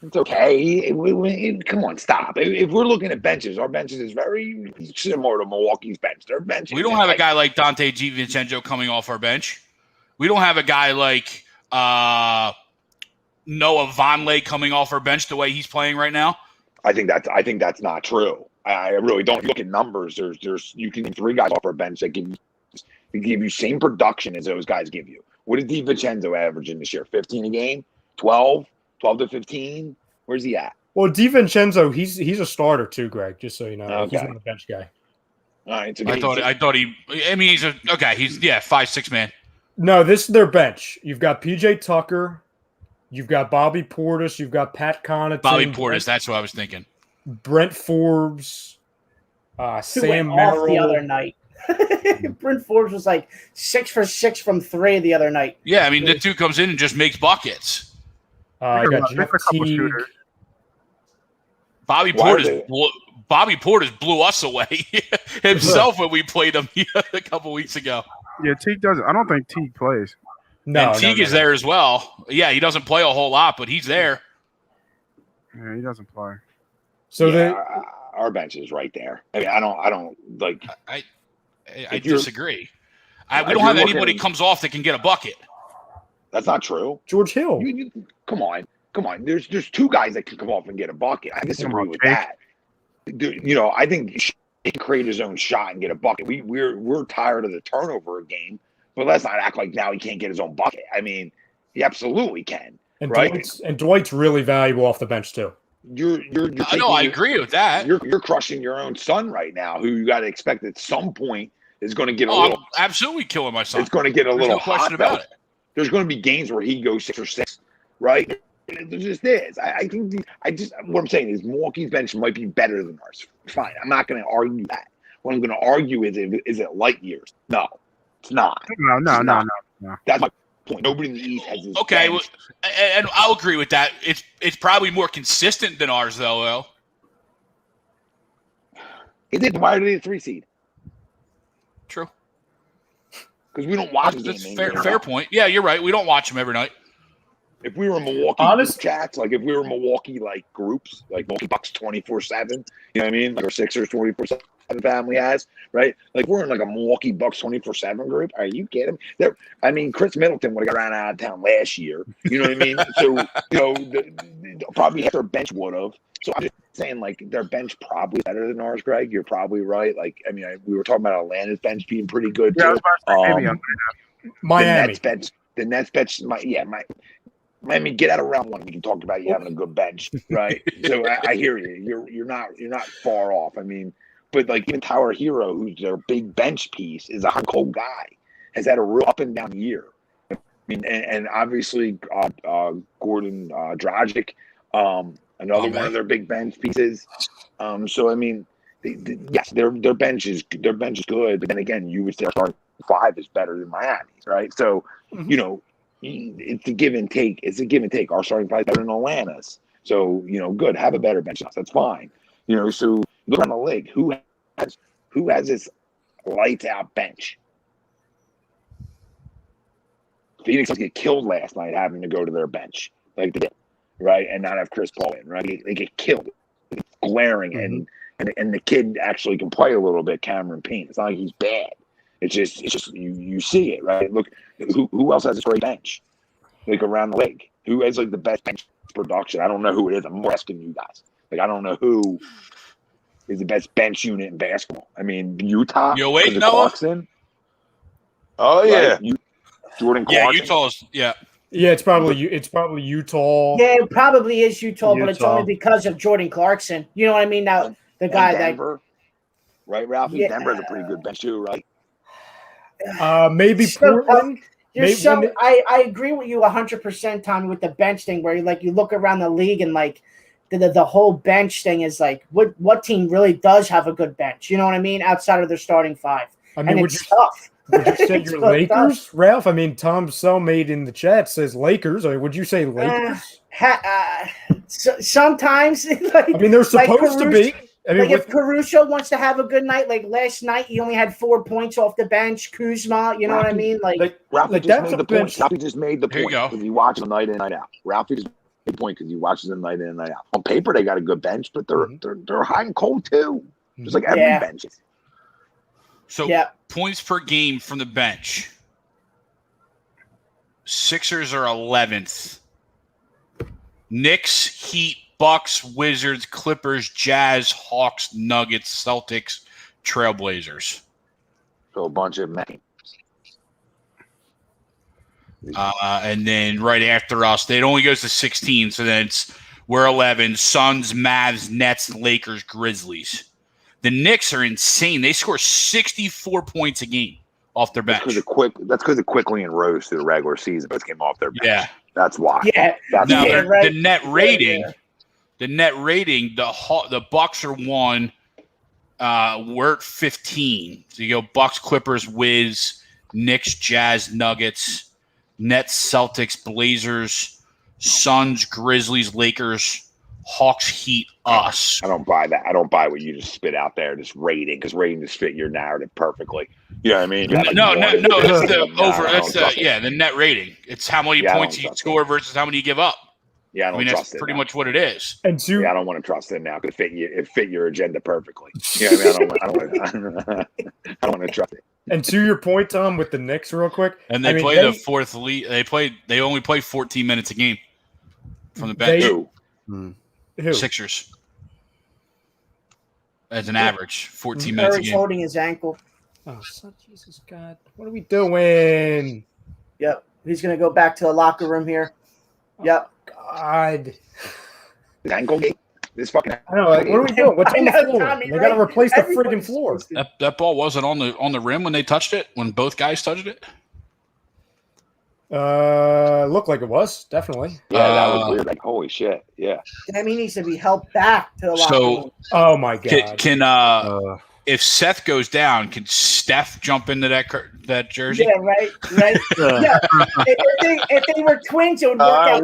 It's okay. Come on, stop. If we're looking at benches, our benches is very similar to Milwaukee's bench. Their bench. We don't have a guy like Dante DiVincenzo coming off our bench. We don't have a guy like Noah Vonleh coming off our bench the way he's playing right now. I think that's not true. I really don't. Look at numbers. There's you can 3 guys off our bench that give you same production as those guys give you. What is DiVincenzo averaging this year? 15 a game? 12 to 15? Where's he at? Well, DiVincenzo, he's a starter too, Greg, just so you know. Okay. He's not a bench guy. All right. So I thought he's 5-6 man. No, this is their bench. You've got PJ Tucker, you've got Bobby Portis, you've got Pat Connaughton. Bobby Portis, that's what I was thinking. Brent Forbes, Sam Merrill. The other night. Brent Forbes was like 6 for 6 from 3 the other night. Yeah, I mean, the dude comes in and just makes buckets. I got Jeff Teague. Bobby Portis blew us away himself when we played him a couple weeks ago. Yeah, Teague doesn't. I don't think Teague plays. No, Teague is there as well. Yeah, he doesn't play a whole lot, but he's there. Yeah, he doesn't play. So our bench is right there. I mean, I don't like. I disagree. We don't have anybody comes off that can get a bucket. That's not true. George Hill. Come on. There's 2 guys that can come off and get a bucket. I disagree with that. I think he can create his own shot and get a bucket. We're tired of the turnover game, but let's not act like now he can't get his own bucket. I mean, he absolutely can. And right? Dwight's really valuable off the bench too. I agree with that. You're crushing your own son right now, who you got to expect at some point is going to get a little. I'm absolutely killing my son. It's going to get a little no question about it. There's going to be games where he goes 6 for 6, right? There just is. I think what I'm saying is Milwaukee's bench might be better than ours. Fine, I'm not going to argue that. What I'm going to argue is it light years? No, it's not. No. That's my point. Nobody in the East has this. Okay, well, and I'll agree with that. It's probably more consistent than ours, though. Why are they a 3 seed? True. Because we don't watch them. That's fair point. Yeah, you're right. We don't watch them every night. If we were Milwaukee group chats, like if we were Milwaukee like groups, like Milwaukee Bucks 24/7, you know what I mean? Like our Sixers 24/7 family has, right? Like we're in like a Milwaukee Bucks 24/7 group. Are you kidding me? I mean, Chris Middleton would have got ran out of town last year. You know what I mean? So probably half their bench would have. So I'm just saying, like their bench probably better than ours, Greg. You're probably right. Like I mean, we were talking about Atlanta's bench being pretty good too. I was about to say, Miami. The Nets bench, Miami, get out of round one. We can talk about you having a good bench, right? So I hear you. You're not far off. I mean, but like even Tower Hero, who's their big bench piece, is a hot cold guy. Has had a real up and down year. I mean, and obviously Gordon Dragic, another one of their big bench pieces. So I mean, yes, their bench is good. But then again, you would say our starting five is better than Miami's, right? So you know. It's a give and take. Our starting five is better than Atlanta's. So, good. Have a better bench. That's fine. So look around the league. Who has this lights out bench? Phoenix get killed last night having to go to their bench. Like they did, right? And not have Chris Paul in, right? They get killed. It's glaring. And the kid actually can play a little bit, Cameron Payne. It's not like he's bad. It's just you see it, right? Look, who else has a great bench, like around the league? Who has like the best bench production? I don't know who it is. I'm more asking you guys. Like I don't know who is the best bench unit in basketball. I mean, Utah. You wait, Noah. Clarkson. Oh yeah, right? Jordan Clarkson. Yeah, Utah's. Yeah. Yeah, it's probably Utah. Yeah, it probably is Utah, but it's only because of Jordan Clarkson. You know what I mean? Now the guy Denver, right, Ralphie? Yeah. Denver's a pretty good bench too, right? Maybe Portland. I agree with you 100%, Tommy, with the bench thing, where you look around the league and like the whole bench thing is like what team really does have a good bench? You know what I mean? Outside of their starting five, I mean, it's tough. Would you say your Lakers, tough. Ralph? I mean, Tom Cellmade in the chat says Lakers. I mean, would you say Lakers? Sometimes, I mean, they're supposed to be. I mean, if Caruso wants to have a good night, like last night, he only had 4 points off the bench. Kuzma, you know what I mean? Ralphie just made the point. Ralphie just made the point because he watches them night in, night out. Ralphie just made the point because he watches them night in and night out. On paper, they got a good bench, but they're hot and cold too. Just like every bench. So points per game from the bench. Sixers are 11th. Knicks, Heat, Bucks, Wizards, Clippers, Jazz, Hawks, Nuggets, Celtics, Trailblazers. So a bunch of men. And then right after us, it only goes to 16. So then we're 11. Suns, Mavs, Nets, Lakers, Grizzlies. The Knicks are insane. They score 64 points a game off their bench. That's because of quickly and rose through the regular season, but it came off their bench. Yeah. That's why. Yeah. The net rating. The net rating, the Bucks are 1. We're at 15. So you go Bucks, Clippers, Wiz, Knicks, Jazz, Nuggets, Nets, Celtics, Blazers, Suns, Grizzlies, Lakers, Hawks, Heat, us. I don't buy that. I don't buy what you just spit out there, this rating, because rating just fit your narrative perfectly. You know what I mean? No. That's the over. That's the net rating. It's how many points you score versus how many you give up. Yeah, I don't trust it. That's pretty much what it is. And I don't want to trust it now because it fit your agenda perfectly. You know what I mean? I don't want to trust it. And to your point, Tom, with the Knicks, real quick, and they play the fourth league. They only play 14 minutes a game from the bench. Who? Sixers. As an average, 14 minutes a game. holding his ankle. Oh, Jesus God! What are we doing? Yep, he's gonna go back to the locker room here. Yep. God. His ankle game. This fucking. I know. Like, what are we doing? What's on the floor? Tommy, they got to replace the freaking floor. That ball wasn't on the rim when they touched it. When both guys touched it. Looked like it was definitely. Yeah, that was weird. Like, holy shit! Yeah. That needs to be helped back to the locker room. Oh my God! Can if Seth goes down, can Steph jump into that jersey? Yeah, right. Yeah. If they were twins, it would work out.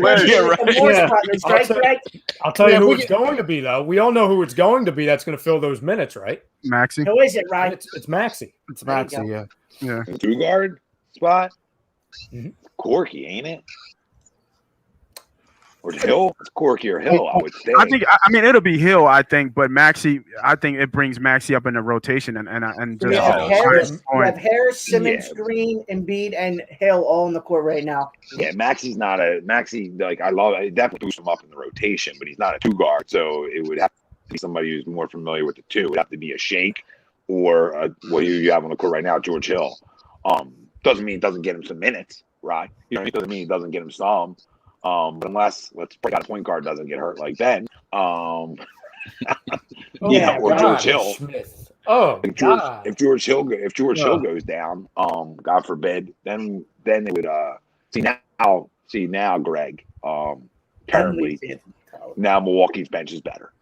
I'll tell you who it's going to be, though. We all know who it's going to be. That's going to fill those minutes, right? Maxey. Who is it, right? It's Maxey. It's Maxey. Yeah. Two guard spot. Mm-hmm. Corky, ain't it? Or Hill? It's Corky or Hill, I would say. I mean, it'll be Hill, I think, but Maxey, I think it brings Maxey up in the rotation and just You have Harris, Simmons, Yeah. Green, Embiid, and Hill all on the court right now. Yeah, Maxey, like, I definitely boost him up in the rotation, but he's not a 2 guard, so it would have to be somebody who's more familiar with the 2. It would have to be a Shake or what you have on the court right now, George Hill. Doesn't mean it doesn't get him some minutes, right? You know, it doesn't mean it doesn't get him some. But unless let's break out a point guard doesn't get hurt like Ben. Or George Hill. Smith. Oh, if George Hill goes down, God forbid, then they would see now, Greg. Apparently now Milwaukee's bench is better.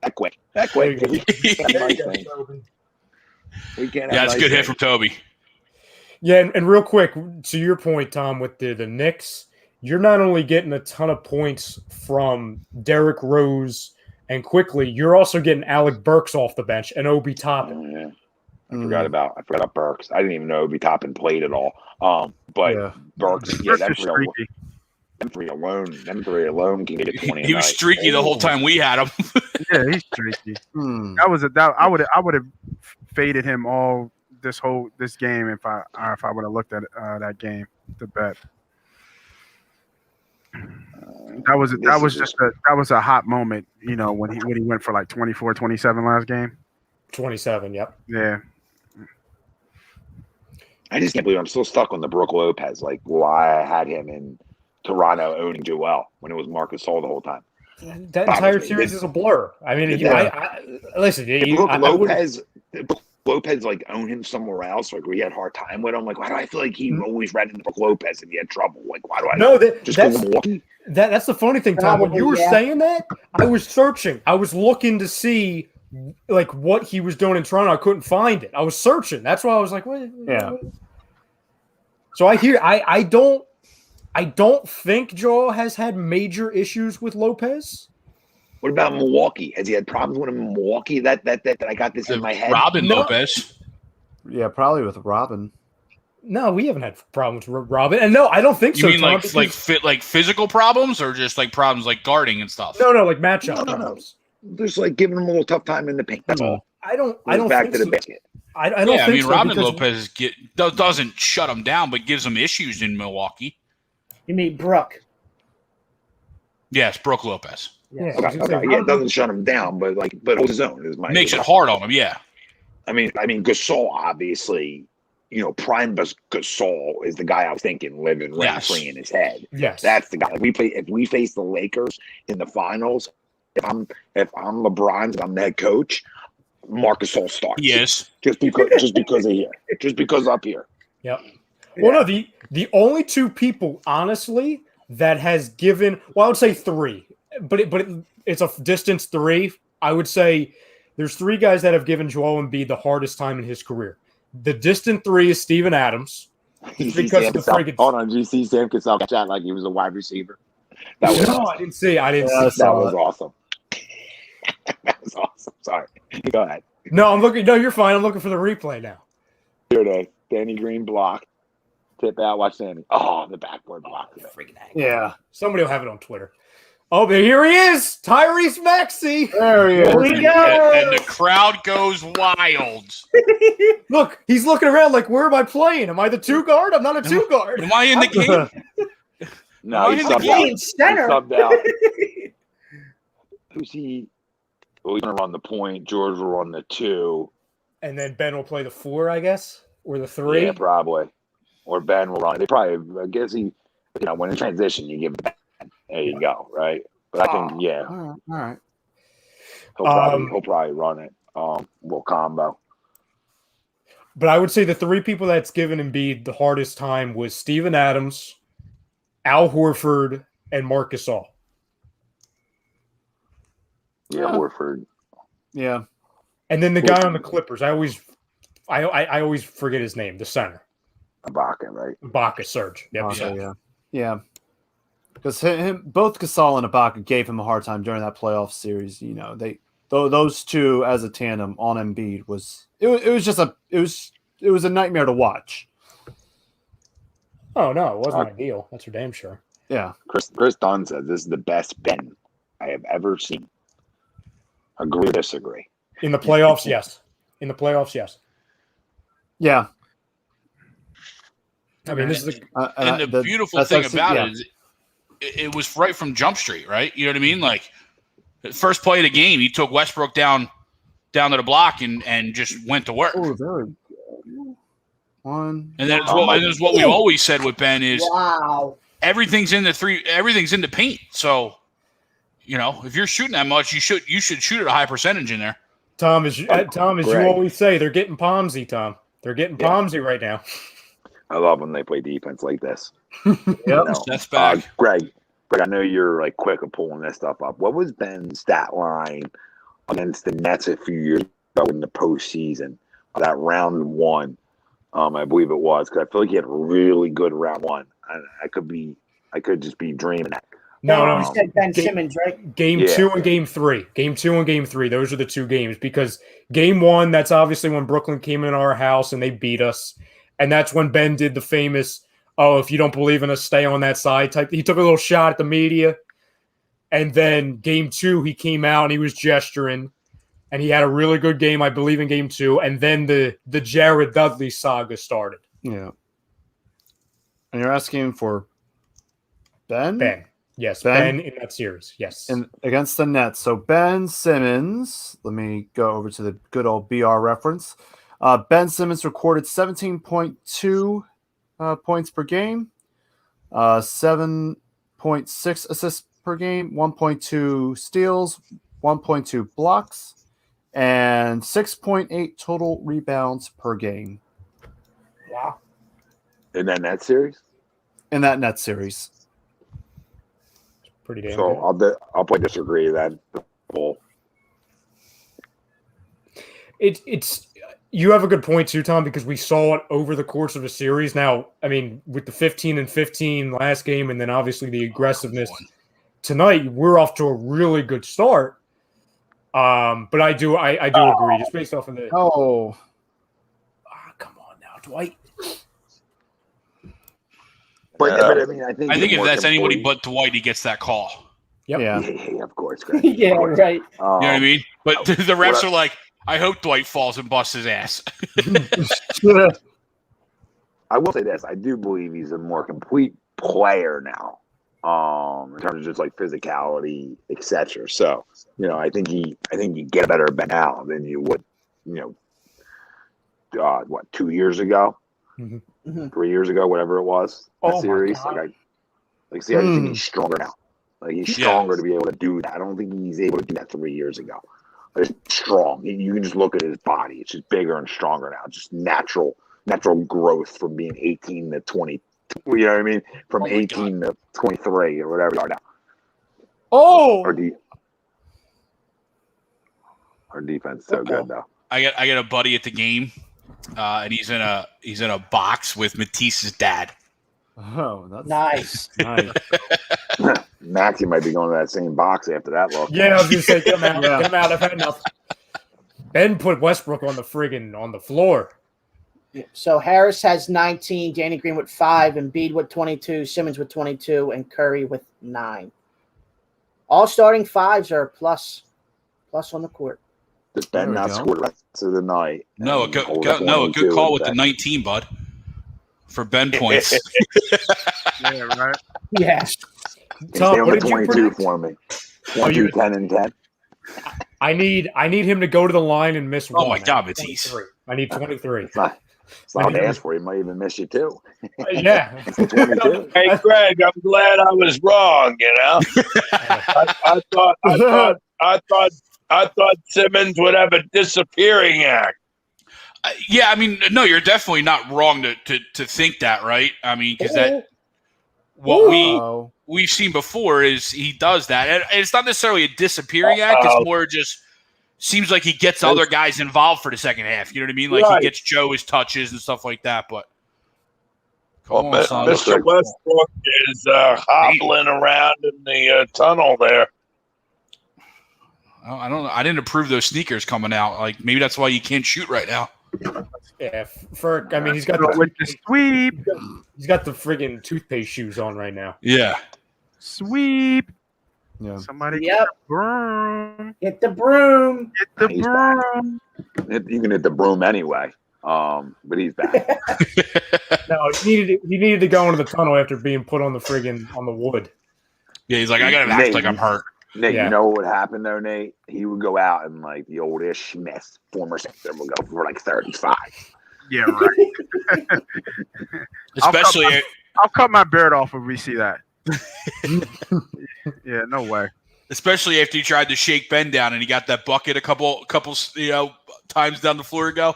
That quick. We can't. Yeah, it's a good hit from Toby. Yeah, and real quick, to your point, Tom, with the Knicks, you're not only getting a ton of points from Derrick Rose and Quickly, you're also getting Alec Burks off the bench and Obi Toppin. Oh, yeah. I forgot about Burks. I didn't even know Obi Toppin played at all. But Burks, them three alone can get a 20. He was streaky the whole time we had him. Yeah, he's streaky. I would have faded him all this game if I would have looked at that game to bet. That was a hot moment, you know, when he went for like 24, 27 last game. 27, yep. Yeah. I just can't believe I'm still stuck on the Brook Lopez. Like, why I had him in Toronto owning Joel when it was Marcus Gasol the whole time. That entire series is a blur. I mean, listen. Brook Lopez like owned him somewhere else, like where he had a hard time with him. Like, why do I feel like he always read into Brook Lopez and he had trouble? Like, why do I? No, that's the funny thing, Tom. When you were saying that, I was searching. I was looking to see like what he was doing in Toronto. I couldn't find it. I was searching. That's why I was like, what? Yeah. So I don't think Joel has had major issues with Lopez. What about Milwaukee? Has he had problems with him in Milwaukee? That I got this in my head. Lopez. Yeah, probably with Robin. No, we haven't had problems with Robin. And no, I don't think so. You mean Tom, like physical problems or just like problems like guarding and stuff? No, like matchup problems. Just like giving him a little tough time in the paint. That's all. I don't back think to the so. basket. I don't think I mean, so Robin Lopez doesn't shut him down, but gives him issues in Milwaukee. You mean Brook? Yes, Brook Lopez. Yeah, Okay. Yeah, it doesn't shut him down, but holds his own. Makes it hard on him. Yeah. I mean, Gasol obviously, you know, prime Gasol is the guy I was thinking living rent free in his head. Yes, that's the guy. If we face the Lakers in the finals, if I'm LeBron and I'm the head coach, Marc Gasol starts. Yes, just because of here, just because up here. Yep. Well, no, the only two people, honestly, that has given, well, I would say three, but it's a distance three. I would say there's three guys that have given Joel Embiid the hardest time in his career. The distant three is Steven Adams. Because of the friggin' hold on, did you see Sam Cassell chat like he was a wide receiver? That was awesome. I didn't see. That was awesome. That was awesome. Sorry. Go ahead. No, I'm looking. No, you're fine. I'm looking for the replay now. Here it is. Danny Green block. Tip out. Watch Sammy. Oh, the backboard block. Yeah. Somebody will have it on Twitter. Oh, but here he is. Tyrese Maxey. There he is. Here we go. And the crowd goes wild. Look, he's looking around like, where am I playing? Am I the 2 guard? I'm not a 2 guard. Am I in the game? No, he's subbed out. Center. He's subbed out. Who's he? Well, he's going to run the point. George will run the 2. And then Ben will play the 4, I guess, or the 3. Yeah, probably. Or Ben will run. They probably, I guess he, you know, when in transition, you give it back. There you go, right? But I think, yeah. All right. He'll probably run it. Little combo. But I would say the 3 people that's given Embiid the hardest time was Steven Adams, Al Horford, and Marc Gasol. Yeah, Horford. Yeah. And then the guy on the Clippers, I always forget his name, the center. Ibaka, right? Ibaka, Serge. Yep. Yeah. Because both Gasol and Ibaka gave him a hard time during that playoff series. You know, those two as a tandem on Embiid was a nightmare to watch. Oh no, it wasn't ideal. That's for damn sure. Yeah. Chris Dunn says this is the best Ben I have ever seen. Agree or disagree? In the playoffs, yes. In the playoffs, yes. Yeah. I mean, this is and the beautiful thing about it is it was right from Jump Street, right? You know what I mean? Like, first play of the game, he took Westbrook down to the block and just went to work. Oh, very good. One. And then it's what we always said with Ben is everything's in the paint. So, you know, if you're shooting that much, you should shoot at a high percentage in there. Tom, as you always say, they're getting palmsy, Tom. They're getting palmsy right now. I love when they play defense like this. Yep. That's back. Greg, I know you're like quick at pulling this stuff up. What was Ben's stat line against the Nets a few years ago in the postseason? That round one, I believe it was, because I feel like he had a really good round one. I could just be dreaming that. No, you said Ben Simmons, right? Game 2 and Game 3. Game 2 and Game 3. Those are the two games because Game 1, that's obviously when Brooklyn came in our house and they beat us. And that's when Ben did the famous, if you don't believe in us, stay on that side type. He took a little shot at the media. And then Game 2, he came out and he was gesturing. And he had a really good game, I believe, in Game 2. And then the Jared Dudley saga started. Yeah. And you're asking for Ben? Ben. Yes, Ben in that series. Yes. And against the Nets. So Ben Simmons, let me go over to the good old BR reference. Ben Simmons recorded 17.2 points per game, 7.6 assists per game, 1.2 steals, 1.2 blocks, and 6.8 total rebounds per game. Wow. In that Net series? In that Net series. Pretty damn so good. I'll play disagree that poll. It's you have a good point too, Tom, because we saw it over the course of a series. Now, I mean, with the 15 and 15 last game, and then obviously the aggressiveness tonight, we're off to a really good start. But I do agree, just based off of the. Oh, come on now, Dwight. But I mean, I think if that's anybody but Dwight, he gets that call. Yep. Yeah, of course. Greg, yeah, of course. right. You know what I mean? But the refs are like, I hope Dwight falls and busts his ass. I will say this: I do believe he's a more complete player now, in terms of just like physicality, etc. So, you know, I think you get better Ben now than you would, 2 years ago. Mm-hmm. 3 years ago, whatever it was, that series. I just think he's stronger now. Like he's stronger to be able to do that. I don't think he's able to do that 3 years ago. He's strong. You can just look at his body; it's just bigger and stronger now. Just natural growth from being 18 to 20. You know what I mean? From 18 to 23 or whatever you are now. Oh, our defense is so good though. I got a buddy at the game. And he's in a box with Matisse's dad. Oh, that's nice. Maxie might be going to that same box after that look. Yeah, I was gonna say, come out. I've had enough. Ben put Westbrook on the floor. So Harris has 19, Danny Green with 5, Embiid with 22, Simmons with 22, and Curry with 9. All starting fives are plus on the court. Does Ben not score the rest of the night? No, a good call with the 19, bud. For Ben points. Yeah, right. Yes. Tom, what did you 22 predict? for me. 22, 10, and 10. I need him to go to the line and miss one. Oh my God, Matisse. I need 23. It's not to ask for. He might even miss you too. Yeah. 22. Hey, Greg, I'm glad I was wrong. You know, I thought Simmons would have a disappearing act. Yeah, I mean, no, you're definitely not wrong to think that, right? I mean, because that what we've seen before is he does that, and it's not necessarily a disappearing act. It's more just seems like he gets other guys involved for the second half. You know what I mean? Like he gets Joe his touches and stuff like that. But Mr. Westbrook is hobbling around in the tunnel there. I don't know. I didn't approve those sneakers coming out. Like maybe that's why you can't shoot right now. Yeah, Ferk. I mean, he's got with the sweep. He's got the friggin' toothpaste shoes on right now. Yeah. Sweep. Yeah. Somebody Yep. get the broom. Get the broom. Get the He's broom. You can hit the broom anyway. But he's back. No, he needed to go into the tunnel after being put on the wood. Yeah, he's like, I gotta act like I'm hurt. Nate, Yeah. you know what would happen though, Nate? He would go out and like the old Ish Smith, former center, would go for like 35. Yeah, right. Especially I'll cut my beard off if we see that. Yeah, no way. especially after he tried to shake Ben down and he got that bucket a couple times down the floor ago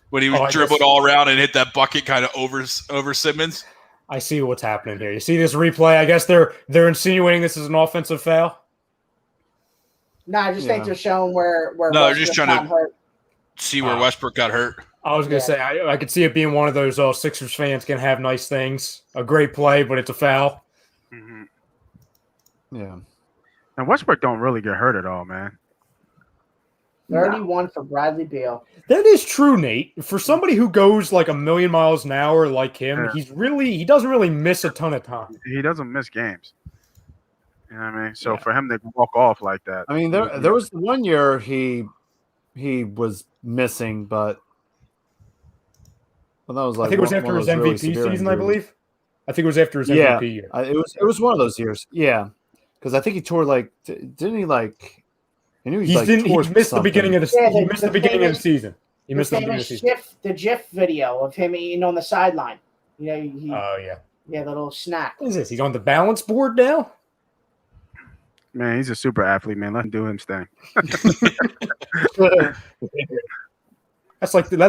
when he was dribbling all around and hit that bucket kind of over Simmons. I see what's happening here. You see this replay? I guess they're insinuating this is an offensive foul. No, I just think they're showing where No, they're just trying to hurt. see where Westbrook got hurt. I was going to say, I could see it being one of those Sixers fans can have nice things. A great play, but it's a foul. Mm-hmm. Yeah. And Westbrook don't really get hurt at all, man. 31 for Bradley Beal. That is true, Nate. For somebody who goes like a million miles an hour like him, he doesn't really miss a ton of time. He doesn't miss games. You know what I mean? So for him to walk off like that. I mean, there was one year he was missing, but that was like I think it was after his MVP season, I believe. I think it was after his MVP year. It was one of those years. Yeah, because I think he tore didn't he like? I knew he missed the beginning of the he missed the beginning of the season. He missed the beginning of the season. The GIF video of him eating on the sideline. You know, yeah, the little snack. What is this? He's on the balance board now. Man, he's a super athlete, man. Let him do his thing. That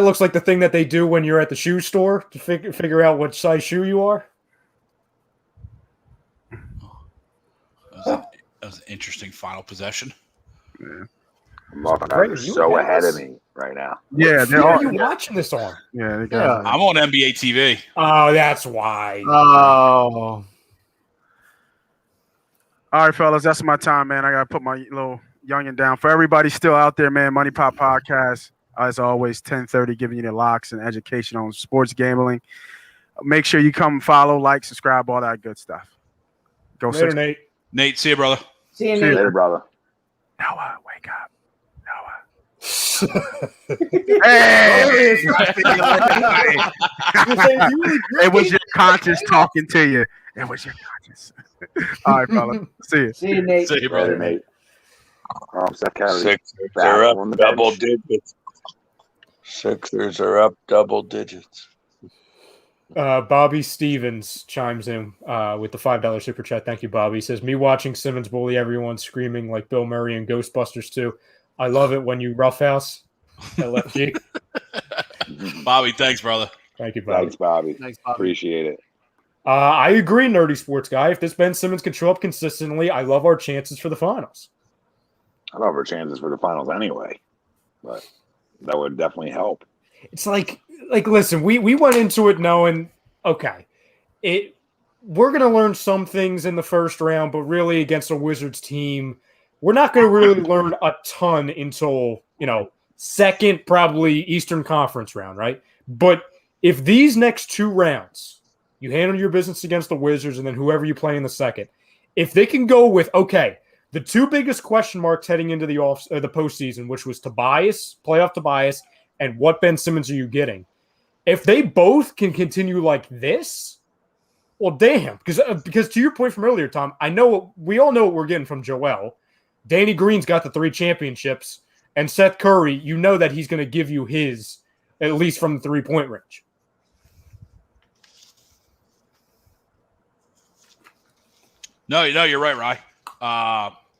looks like the thing that they do when you're at the shoe store to figure out what size shoe you are. That was an interesting final possession. Yeah. They're so ahead of me right now. Yeah, what are you watching this on? Yeah, I'm on NBA TV. Oh, that's why. Oh. All right, fellas, that's my time, man. I gotta put my little youngin down. For everybody still out there, man, Money Pop Podcast, as always, 10:30, giving you the locks and education on sports gambling. Make sure you come follow, like, subscribe, all that good stuff. Go later, Nate. Nate, see you, brother. See you later, brother. Noah, wake up. Hey! It was your conscience talking to you. It was your conscience. All right, fella. See you. See you, Nate. See you, brother. Nate. Sixers are up double digits. Sixers are up double digits. Bobby Stevens chimes in with the $5 super chat. Thank you, Bobby. He says, me watching Simmons bully everyone screaming like Bill Murray and Ghostbusters too. I love it when you roughhouse LFG. Bobby, thanks, brother. Thank you, Bobby. Thanks, Bobby. Appreciate it. I agree, Nerdy Sports Guy. If this Ben Simmons can show up consistently, I love our chances for the finals. I love our chances for the finals anyway, but that would definitely help. It's like listen, we went into it knowing, okay, we're going to learn some things in the first round, but really against a Wizards team, we're not going to really learn a ton until, second, probably Eastern Conference round, right? But if these next two rounds, you handle your business against the Wizards and then whoever you play in the second, if they can go with, okay, the two biggest question marks heading into the postseason, which was playoff Tobias, and what Ben Simmons are you getting? If they both can continue like this, well, damn. Because to your point from earlier, Tom, we all know what we're getting from Joel. Danny Green's got the 3 championships, and Seth Curry, you know that he's going to give you his, at least from the 3-point range. No, you're right, Rye.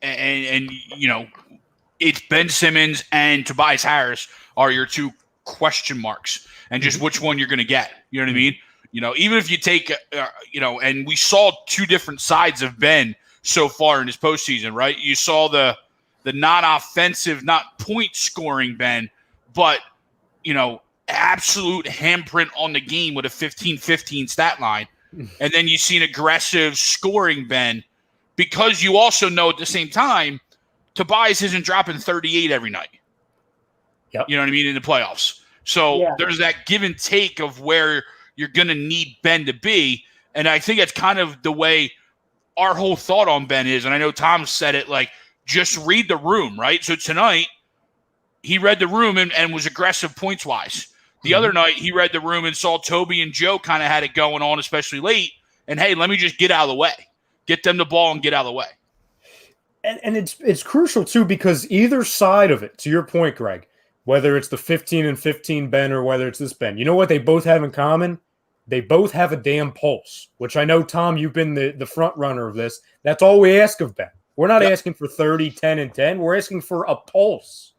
And it's Ben Simmons and Tobias Harris are your two question marks, and just which one you're going to get. You know what I mean? Even if you take, and we saw two different sides of Ben so far in his postseason, right? You saw the non-offensive, not point-scoring Ben, but, absolute handprint on the game with a 15-15 stat line. And then you see an aggressive scoring Ben, because you also know at the same time, Tobias isn't dropping 38 every night. Yep. You know what I mean? In the playoffs. So Yeah. there's that give and take of where you're going to need Ben to be. And I think that's kind of the way our whole thought on Ben is. And I know Tom said it, like, just read the room, right? So tonight, he read the room and was aggressive points-wise. The other night, he read the room and saw Toby and Joe kind of had it going on, especially late. And, hey, let me just get out of the way. Get them the ball and get out of the way. And it's crucial, too, because either side of it, to your point, Greg, whether it's the 15 and 15 Ben or whether it's this Ben, you know what they both have in common? They both have a damn pulse, which I know, Tom, you've been the front runner of this. That's all we ask of Ben. We're not asking for 30, 10, and 10. We're asking for a pulse.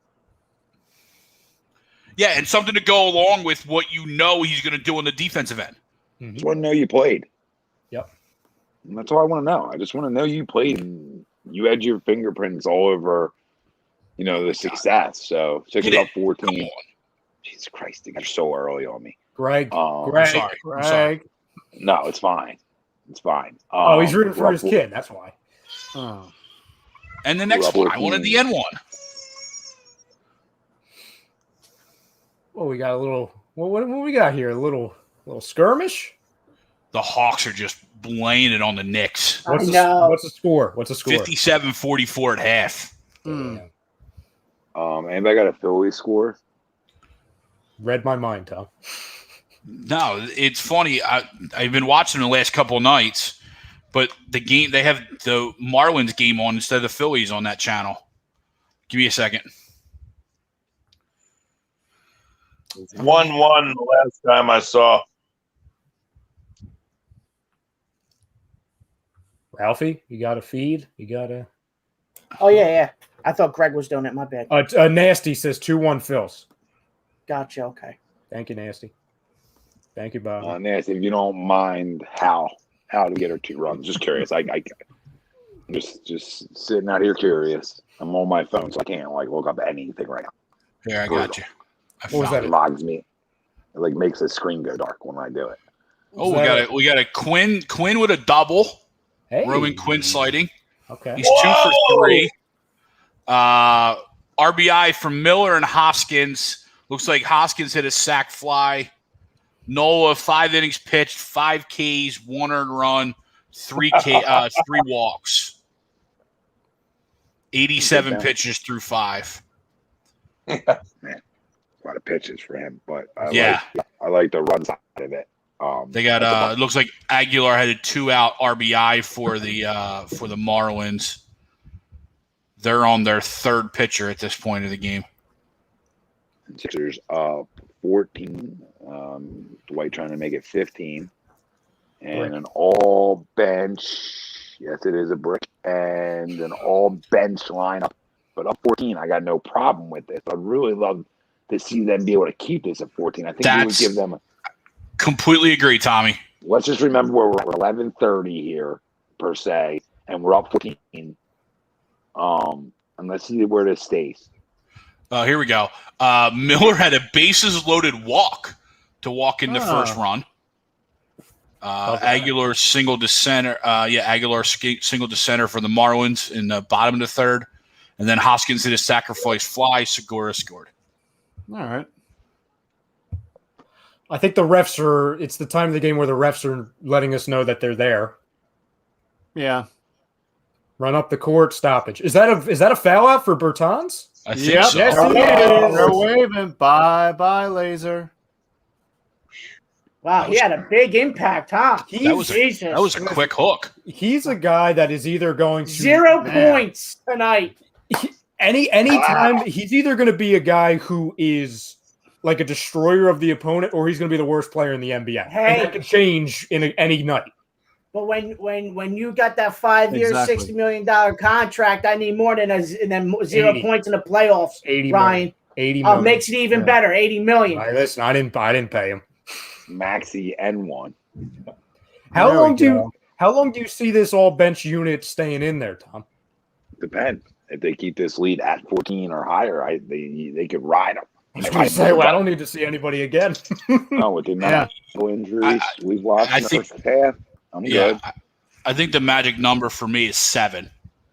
Yeah, and something to go along with what you know he's going to do on the defensive end. I just want to know you played. Yep. And that's all I want to know. I just want to know you played and you had your fingerprints all over, the success. So 6 up 14. Jesus Christ, you're so early on me. Greg. I'm sorry. No, it's fine. It's fine. He's rooting for his kid. That's why. Oh. And the next one, I wanted the N1. Well, we got a little. What we got here? A little skirmish. The Hawks are just laying it on the Knicks. What's the score? 57-44 at half. Anybody got a Philly score? Read my mind, Tom. No, it's funny. I've been watching the last couple of nights, but the game they have the Marlins game on instead of the Phillies on that channel. Give me a second. 1-1 the last time I saw. Ralphie, you got a feed? You got a. Oh yeah. I thought Greg was doing it. My bad. Nasty says 2-1 Phils. Gotcha. Okay. Thank you, Nasty. Thank you, Bob. Nasty, if you don't mind how to get her 2 runs, just curious. I'm just sitting out here curious. I'm on my phone, so I can't look up anything right now. Here, I got you. What was that? It logs me. It makes the screen go dark when I do it. Oh, we got a Quinn with a double. Hey. Roman Quinn sliding. Okay. He's 2 for 3. RBI from Miller and Hoskins. Looks like Hoskins hit a sac fly. Nola, 5 innings pitched, 5 Ks, 1 earned run, 3 walks. 87 pitches through 5. Man, a lot of pitches for him, but I like the run side of it. They got it looks like Aguilar had a 2-out RBI for the Marlins. They're on their 3rd pitcher at this point of the game. Sixers up 14. Dwight trying to make it 15. And an all bench. Yes, it is a brick. And an all bench lineup. But up 14, I got no problem with this. I'd really love to see them be able to keep this at 14. I think we would give them completely agree, Tommy. Let's just remember we're 11:30 here, per se, and we're up 14. And let's see where this stays. Here we go. Miller had a bases-loaded walk to walk in the first run. Aguilar single to center. Aguilar single to center for the Marlins in the bottom of the 3rd. And then Hoskins hit a sacrifice fly. Segura scored. All right. I think it's the time of the game where the refs are letting us know that they're there. Yeah. Run up the court, stoppage. Is that a foul out for Bertans? I think so. Yes, it is. They're waving. Bye, laser. Wow, he had a big impact, huh? That was a quick hook. He's a guy that is either going to 0 points tonight. Anytime he's either going to be a guy who is like a destroyer of the opponent, or he's going to be the worst player in the NBA. Hey. And that can change in any night. But when you got that 5-year, $60 million contract, I need more than 0 points in the playoffs. 80 Ryan. 80 million. Makes it even better. 80 million. Right, listen, I didn't pay him. Maxi N1. How long do you see this all bench unit staying in there, Tom? Depends. If they keep this lead at 14 or higher, they could ride them. I was going to say, I don't need to see anybody again. No, with the amount of injuries we've lost in the first half, I'm good. I think the magic number for me is 7.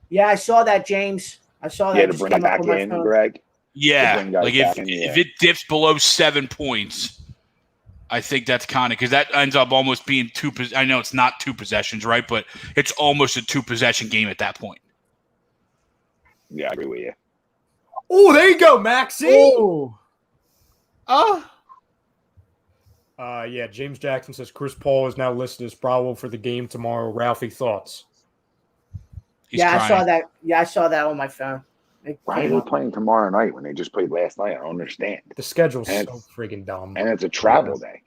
Yeah, I saw that, James. I saw that. To bring it back in, Greg. Yeah, bring guys like back if it dips below 7 points, I think that's kind of because that ends up almost being two. I know it's not 2 possessions, right? But it's almost a 2-possession game at that point. Yeah, I agree with you. Oh, there you go, Maxie. Oh. Yeah, James Jackson says Chris Paul is now listed as probable for the game tomorrow. Ralphie, thoughts? I saw that. Yeah, I saw that on my phone. Why are they playing tomorrow night when they just played last night? I don't understand. The schedule's so friggin' dumb. And it's a travel day.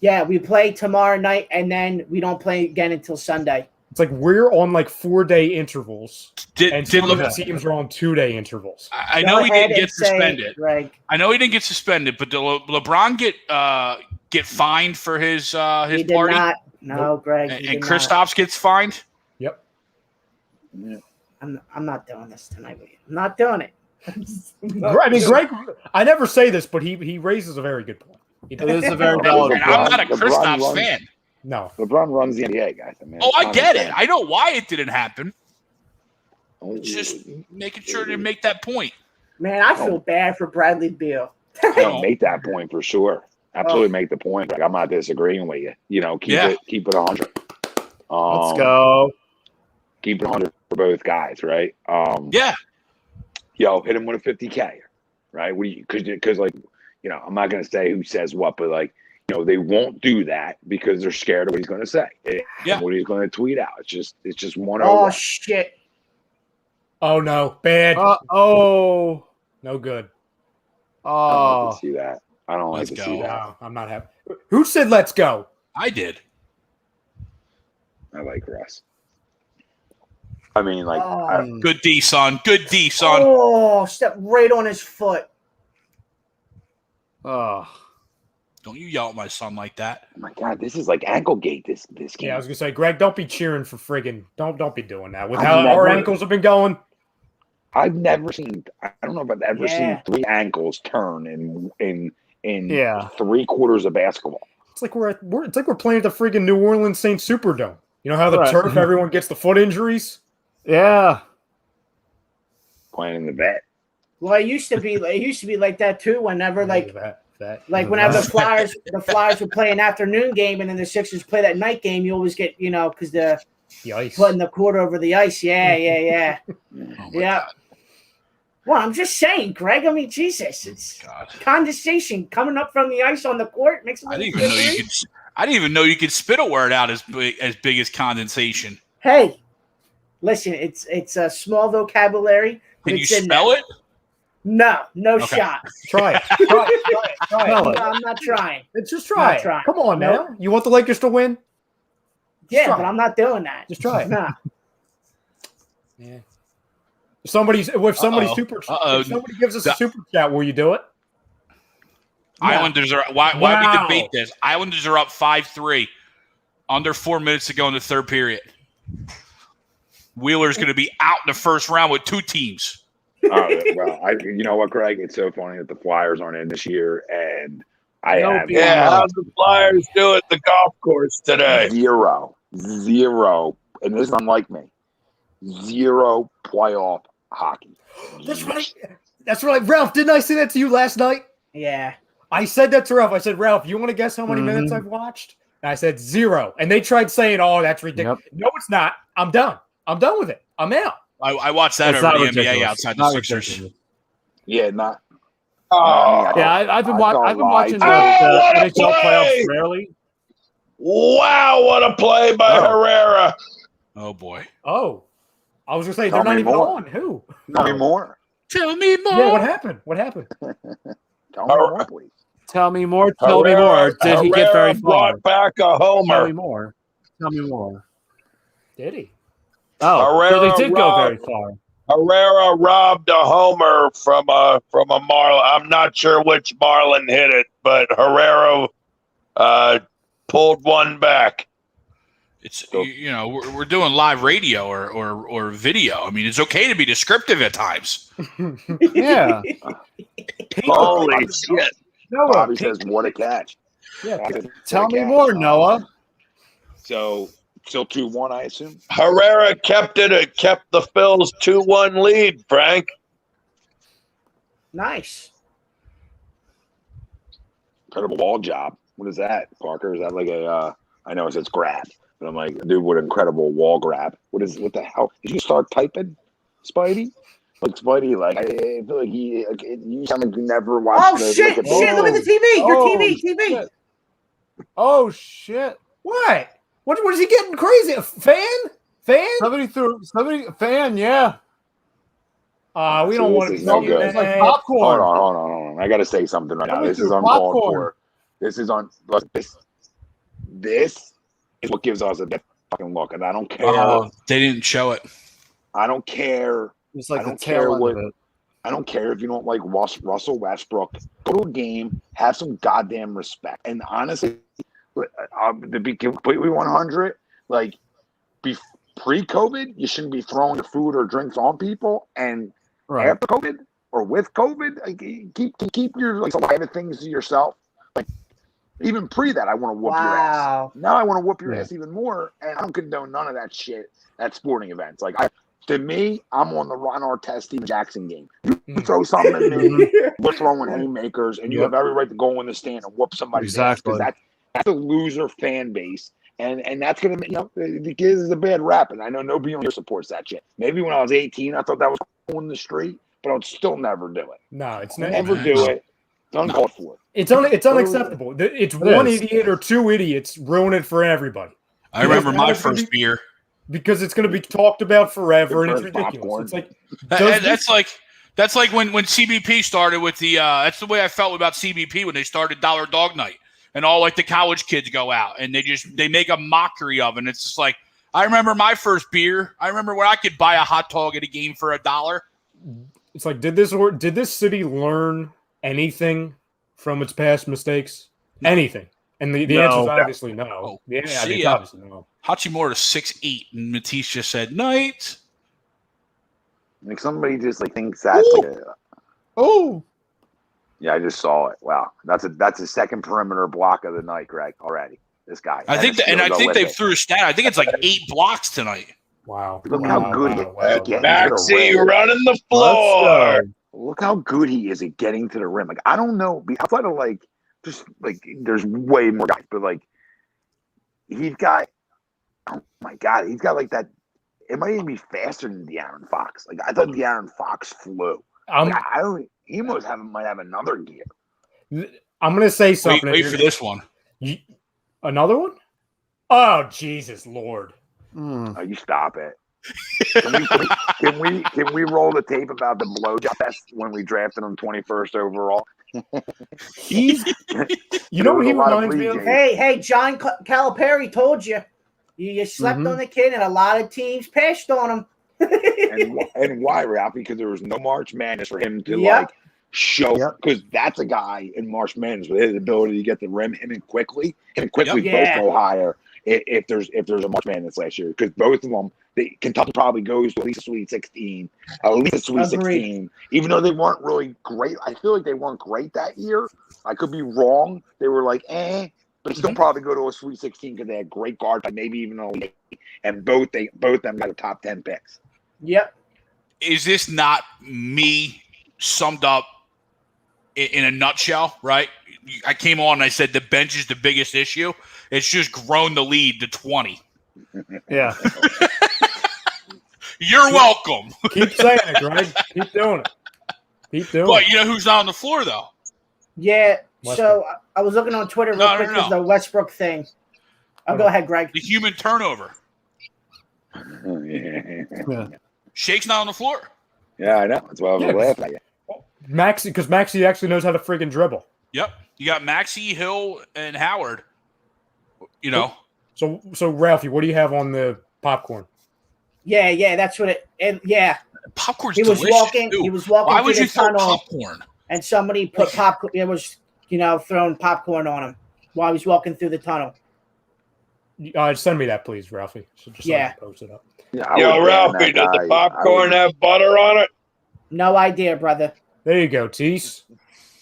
Yeah, we play tomorrow night, and then we don't play again until Sunday. It's like we're on like 4-day intervals, and some of the LeBron, teams are on 2-day intervals. I know he didn't get suspended. Greg. I know he didn't get suspended, but did LeBron get fined for his party? He did not. No, Greg. And Kristaps gets fined. Yep. Yeah. I'm not doing this tonight with you. I'm not doing it. I mean, Greg. I never say this, but he raises a very good point. It is a very valid. I'm not a Kristaps fan. No, LeBron runs the NBA, guys. I mean, I get it. I know why it didn't happen. Oh, Just making sure to make that point. Man, I feel bad for Bradley Beal. make that point for sure. Absolutely make the point. Like, I'm not disagreeing with you. You know, keep it 100. Let's go. Keep it 100 for both guys, right? Yeah. Yo, hit him with a 50K, right? Because like, you know, I'm not gonna say who says what, but like, you know, they won't do that because they're scared of what he's going to say. What he's going to tweet out. It's just one. Oh shit! Oh no, bad. Oh, no good. I don't like to see that. I don't like to see that. No, I'm not happy. Who said let's go? I did. I like Russ. I mean, like, good D, son. Good D, son. Oh, step right on his foot. Oh. Don't you yell at my son like that. Oh my God, this is like ankle gate this game. Yeah, I was gonna say, Greg, don't be cheering for friggin' don't be doing that. With how our ankles have been going. I've never seen I don't know if I've ever seen 3 ankles turn in 3 quarters of basketball. It's like we're playing at the friggin' New Orleans Saint Superdome. You know how the turf everyone gets the foot injuries? Yeah. Playing in the vet. Well, it used to be like that too. Whenever whenever the Flyers would play an afternoon game and then the Sixers play that night game, you always get, because the ice putting the quarter over the ice. Yeah. God. Well, I'm just saying, Greg. I mean, Jesus, it's condensation coming up from the ice on the court makes. I didn't even know you could spit a word out as big as condensation. Hey, listen, it's a small vocabulary. Can you spell it? No shot. Try it. Try it. I'm not trying. Just try it. Come on, man. You want the Lakers to win? Yeah, but I'm not doing that. Just try it. Nah. Yeah. If somebody gives us a super chat, will you do it? Islanders are why we debate this. Islanders are up 5-3. Under 4 minutes to go in the third period. Wheeler's going to be out in the first round with 2 teams. You know what, Greg? It's so funny that the Flyers aren't in this year, and how's the Flyers do at the golf course today? 0, and this is unlike me. 0 playoff hockey. That's right, Ralph. Didn't I say that to you last night? Yeah. I said that to Ralph. I said, Ralph, you want to guess how many minutes I've watched? And I said 0, and they tried saying, "Oh, that's ridiculous." Yep. No, it's not. I'm done. I'm done with it. I'm out. I watched that over the NBA outside the Sixers. Yeah, not. I've been watching the NHL playoffs rarely. Wow, what a play by Herrera! Oh boy. Oh, I was gonna say they're not even on. Who? Tell me more. Tell me more. Yeah, what happened? Tell me more, please. Tell me more. Tell me more. Did he get very far? Brought back a homer. Tell me more. Tell me more. Did he? Oh, Herrera so they did go very far. Herrera robbed a homer from a Marlin. I'm not sure which Marlin hit it, but Herrera pulled one back. It's we're doing live radio or video. I mean, it's okay to be descriptive at times. Yeah. Holy shit! Noah, Bobby says, "What a catch!" Yeah. Tell me more, Noah. So. Still 2-1, I assume. Herrera kept the Phils 2-1 lead, Frank. Nice. Incredible wall job. What is that, Parker? Is that like a? I know it says grab, but I'm like, dude, what incredible wall grab. What the hell? Did you start typing, Spidey? Like Spidey, like I feel like you sound like you never watched. Oh shit! Look at the TV. Your TV. Shit. Oh shit! What? What is he getting crazy? A fan? Somebody fan, yeah. We don't want to be no good. It's like popcorn. Hold on. I got to say something right now. This is uncalled for. This is This is what gives us a bad fucking look, and I don't care. They didn't show it. I don't care. It's like I don't the tail care end of it. I don't care if you don't like Russell Westbrook. Go to a game, have some goddamn respect. And honestly, to be completely 100, like pre-COVID, you shouldn't be throwing the food or drinks on people. And after COVID or with COVID, like, keep your like saliva things to yourself. Like even pre that, I want to whoop your ass. Now I want to whoop your ass even more, and I don't condone none of that shit at sporting events. Like to me, I'm on the Ron Artest, Steve Jackson game. You throw something at me, we're throwing haymakers, and you have every right to go in the stand and whoop somebody's ass, because that's a loser fan base, and that's gonna the kids is a bad rap, and I know nobody on here supports that shit. Maybe when I was 18, I thought that was on the street, but I would still never do it. No, it's never do it. It's uncalled for. It's unacceptable. It's one idiot or two idiots ruin it for everybody. I remember my first beer. Because it's going to be talked about forever, and it's ridiculous. It's like that's like when CBP started with the. That's the way I felt about CBP when they started Dollar Dog Night, and all like the college kids go out and they make a mockery of it. And it's just like, I remember my first beer. I remember when I could buy a hot dog at a game for $1. It's like, did this city learn anything from its past mistakes? Anything? And the answer is obviously no. It's obviously no. Hachimura 6'8", and Matisse just said night. Like somebody just like thinks that's yeah, I just saw it. Wow, that's a second perimeter block of the night, Greg. Already, this guy. I think they threw a stat. I think it's like 8 blocks tonight. Wow, look how good he is. Maxie running the floor. Look how good he is at getting to the rim. Like I don't know, outside of like just like there's way more guys, but like he's got. Oh my God, he's got like that. It might even be faster than De'Aaron Fox. Like I thought De'Aaron Fox flew. He might have another gear. I'm gonna say something. Wait for this one. Another one? Oh Jesus Lord! Oh, you stop it. Can we roll the tape about the blowjob fest when we drafted him 21st overall? You know what he reminds me of? Hey, John Calipari told you. You slept on the kid, and a lot of teams passed on him. and why, Ralph? Because there was no March Madness for him to like show. Because that's a guy in March Madness with his ability to get the rim, him and quickly both go higher. If there's a March Madness last year, because both of them, Kentucky probably goes to at least a Sweet 16, even though they weren't really great. I feel like they weren't great that year. I could be wrong. They were like, but still probably go to a Sweet 16 because they had great guards, maybe even a league, and both of them got a top 10 picks. Yep. Is this not me summed up in a nutshell? Right? I came on and I said the bench is the biggest issue. It's just grown the lead to 20. Yeah. You're welcome. Keep saying it, Greg. Keep doing it. But you know who's not on the floor though? Yeah. Westbrook. So I was looking on Twitter real quick because the Westbrook thing. Go ahead, Greg. The human turnover. Yeah. Shake's not on the floor. Yeah, I know. That's why I was laughing at you. Because Maxey actually knows how to friggin' dribble. Yep. You got Maxey, Hill, and Howard. You know. So Ralphie, what do you have on the popcorn? Yeah, that's what it. Popcorn's he was delicious. walking. Too. He was walking. Why would through you the throw tunnel, popcorn? And somebody put popcorn. It was throwing popcorn on him while he was walking through the tunnel. Send me that, please, Ralphie. So just post it up. Yo, Ralphie, did the popcorn have butter on it? No idea, brother. There you go, Tease.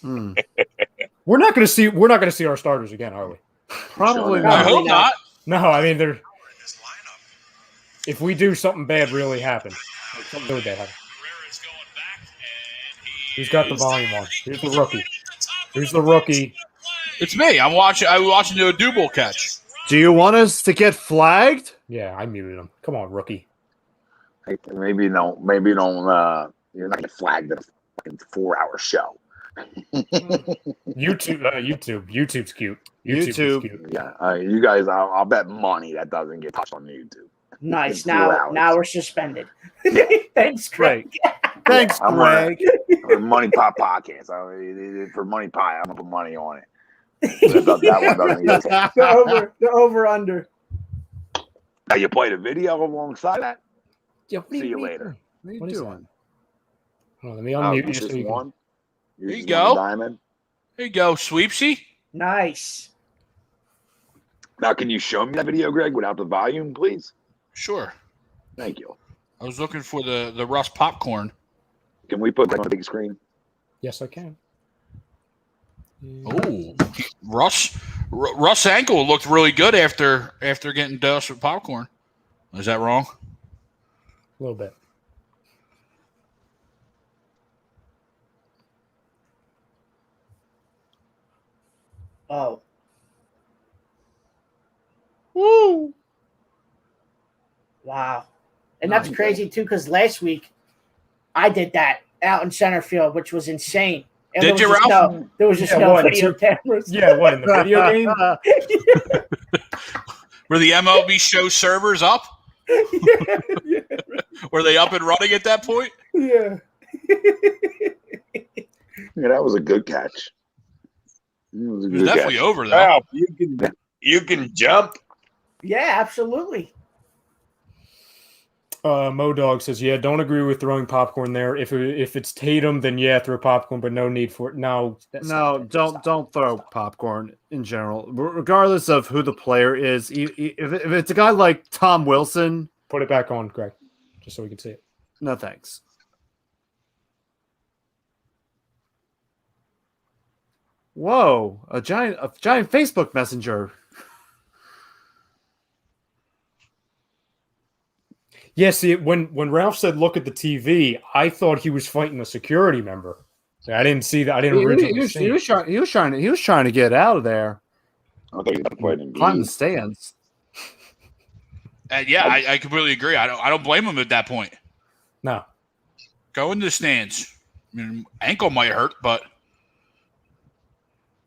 We're not going to see our starters again, are we? Probably not. I hope not. No, I mean they're. If we do something bad, really happen. Like something really bad happen. Who's got the volume on? Here's the rookie. Who's the rookie? It's me. I'm watching the Odubel catch. Do you want us to get flagged? Yeah, I muted him. Come on, rookie. Maybe don't. Maybe don't. You're not gonna flag the fucking 4-hour show. YouTube's cute. YouTube's cute. Yeah, you guys. I'll bet money that doesn't get touched on YouTube. Nice. In 4 hours. Now we're suspended. Thanks, Greg. Thanks, Greg. Money Pie podcast. For Money Pie, I'm gonna put money on it. That one doesn't get touched. The over under. Now you play the video alongside that. Yeah, See you later. What are you What is doing? Hold on, let me unmute you. Just So you can- one. There you just go. one diamond. There you go, Sweepsy. Nice. Now, can you show me that video, Greg, without the volume, please? Sure. Thank you. I was looking for the Russ popcorn. Can we put that on the big screen? Yes, I can. Oh, Russ' ankle looked really good after getting dosed with popcorn. Is that wrong? A little bit. Oh. Woo! Wow. And that's crazy, too, because last week I did that out in center field, which was insane. And Did there you, was just Ralph? No, there was just Yeah, no what, video cameras. Yeah, what, in the video game? Were the MLB show servers up? yeah. Were they up and running at that point? Yeah. Yeah, that was a good catch. It was a It was good definitely catch. over though. Ralph, you can jump. Yeah, absolutely. Modog says, yeah, don't agree with throwing popcorn there. If it's Tatum, then yeah, throw popcorn, but no need for it. No, Don't throw popcorn in general, regardless of who the player is. If it's a guy like Tom Wilson, put it back on, Greg, just so we can see it. no thanks. Whoa, a giant Facebook Messenger. Yeah, see, when Ralph said look at the TV, I thought he was fighting a security member. I didn't see that. I didn't originally see. He was trying to get out of there. I thought you were playing Climb the Embiid. stands. And yeah, I completely agree. I don't blame him at that point. No. Go into the stands. I mean, ankle might hurt, but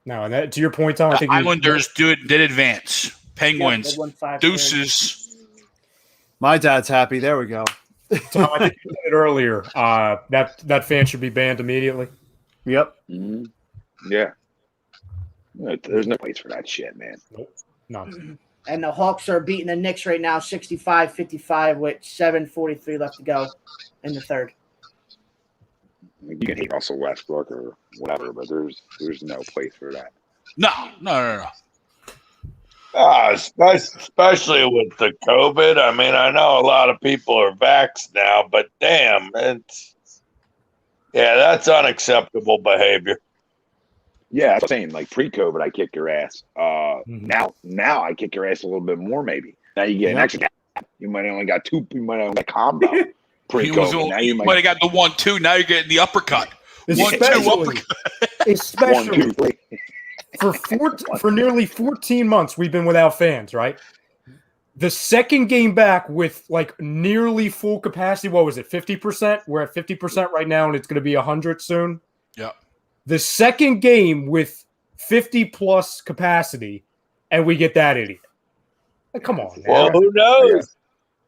No, and that, to your point, Tom, I think Islanders did advance. Penguins, they won 5-3. deuces. My dad's happy. There we go. Tom, I think you said it earlier. That fan should be banned immediately. Yep. Mhm. Yeah. There's no place for that shit, man. Nonsense. And the Hawks are beating the Knicks right now 65-55 with 7:43 left to go in the third. You can hate Russell Westbrook or whatever, but there's no place for that. No. Especially with the COVID. I mean, I know a lot of people are vaxxed now, but damn, that's unacceptable behavior. Yeah, that's what I'm saying. Like pre-COVID, I kick your ass. Now I kick your ass a little bit more. Maybe now you get an extra gap. You might only got two. You might only got combo pre-COVID. Now You might have got the 1-2. Now you're getting the uppercut. 1-2 uppercut. Especially 1, 2, 3. for nearly 14 months, we've been without fans, right? The second game back with like nearly full capacity. What was it? 50%. We're at 50% right now, and it's going to be 100 soon. Yeah. The second game with 50 plus capacity, and we get that idiot. Like, come on, man. Well, who knows?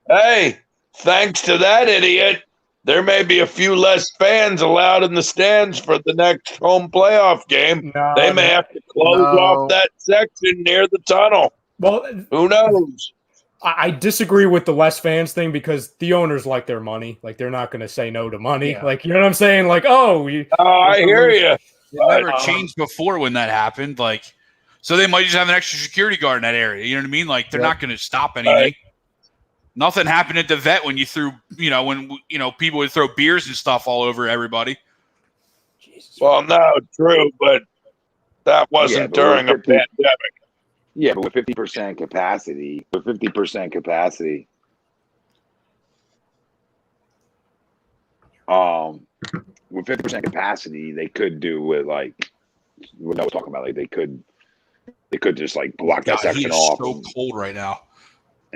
Hey, thanks to that idiot, there may be a few less fans allowed in the stands for the next home playoff game. They may have to close off that section near the tunnel. Well, who knows? I disagree with the less fans thing because the owners like their money. Like, they're not going to say no to money. Yeah. Like, you know what I'm saying? Like, I hear you. It never changed before when that happened. Like, so they might just have an extra security guard in that area. You know what I mean? Like, they're not going to stop anything. Right. Nothing happened at the vet when you threw, when people would throw beers and stuff all over everybody. Well, no, true, but that wasn't during a pandemic. Yeah, but with 50% capacity, with 50% capacity, they could do with like what I was talking about. Like they could just like block that God, he section is off so cold right now.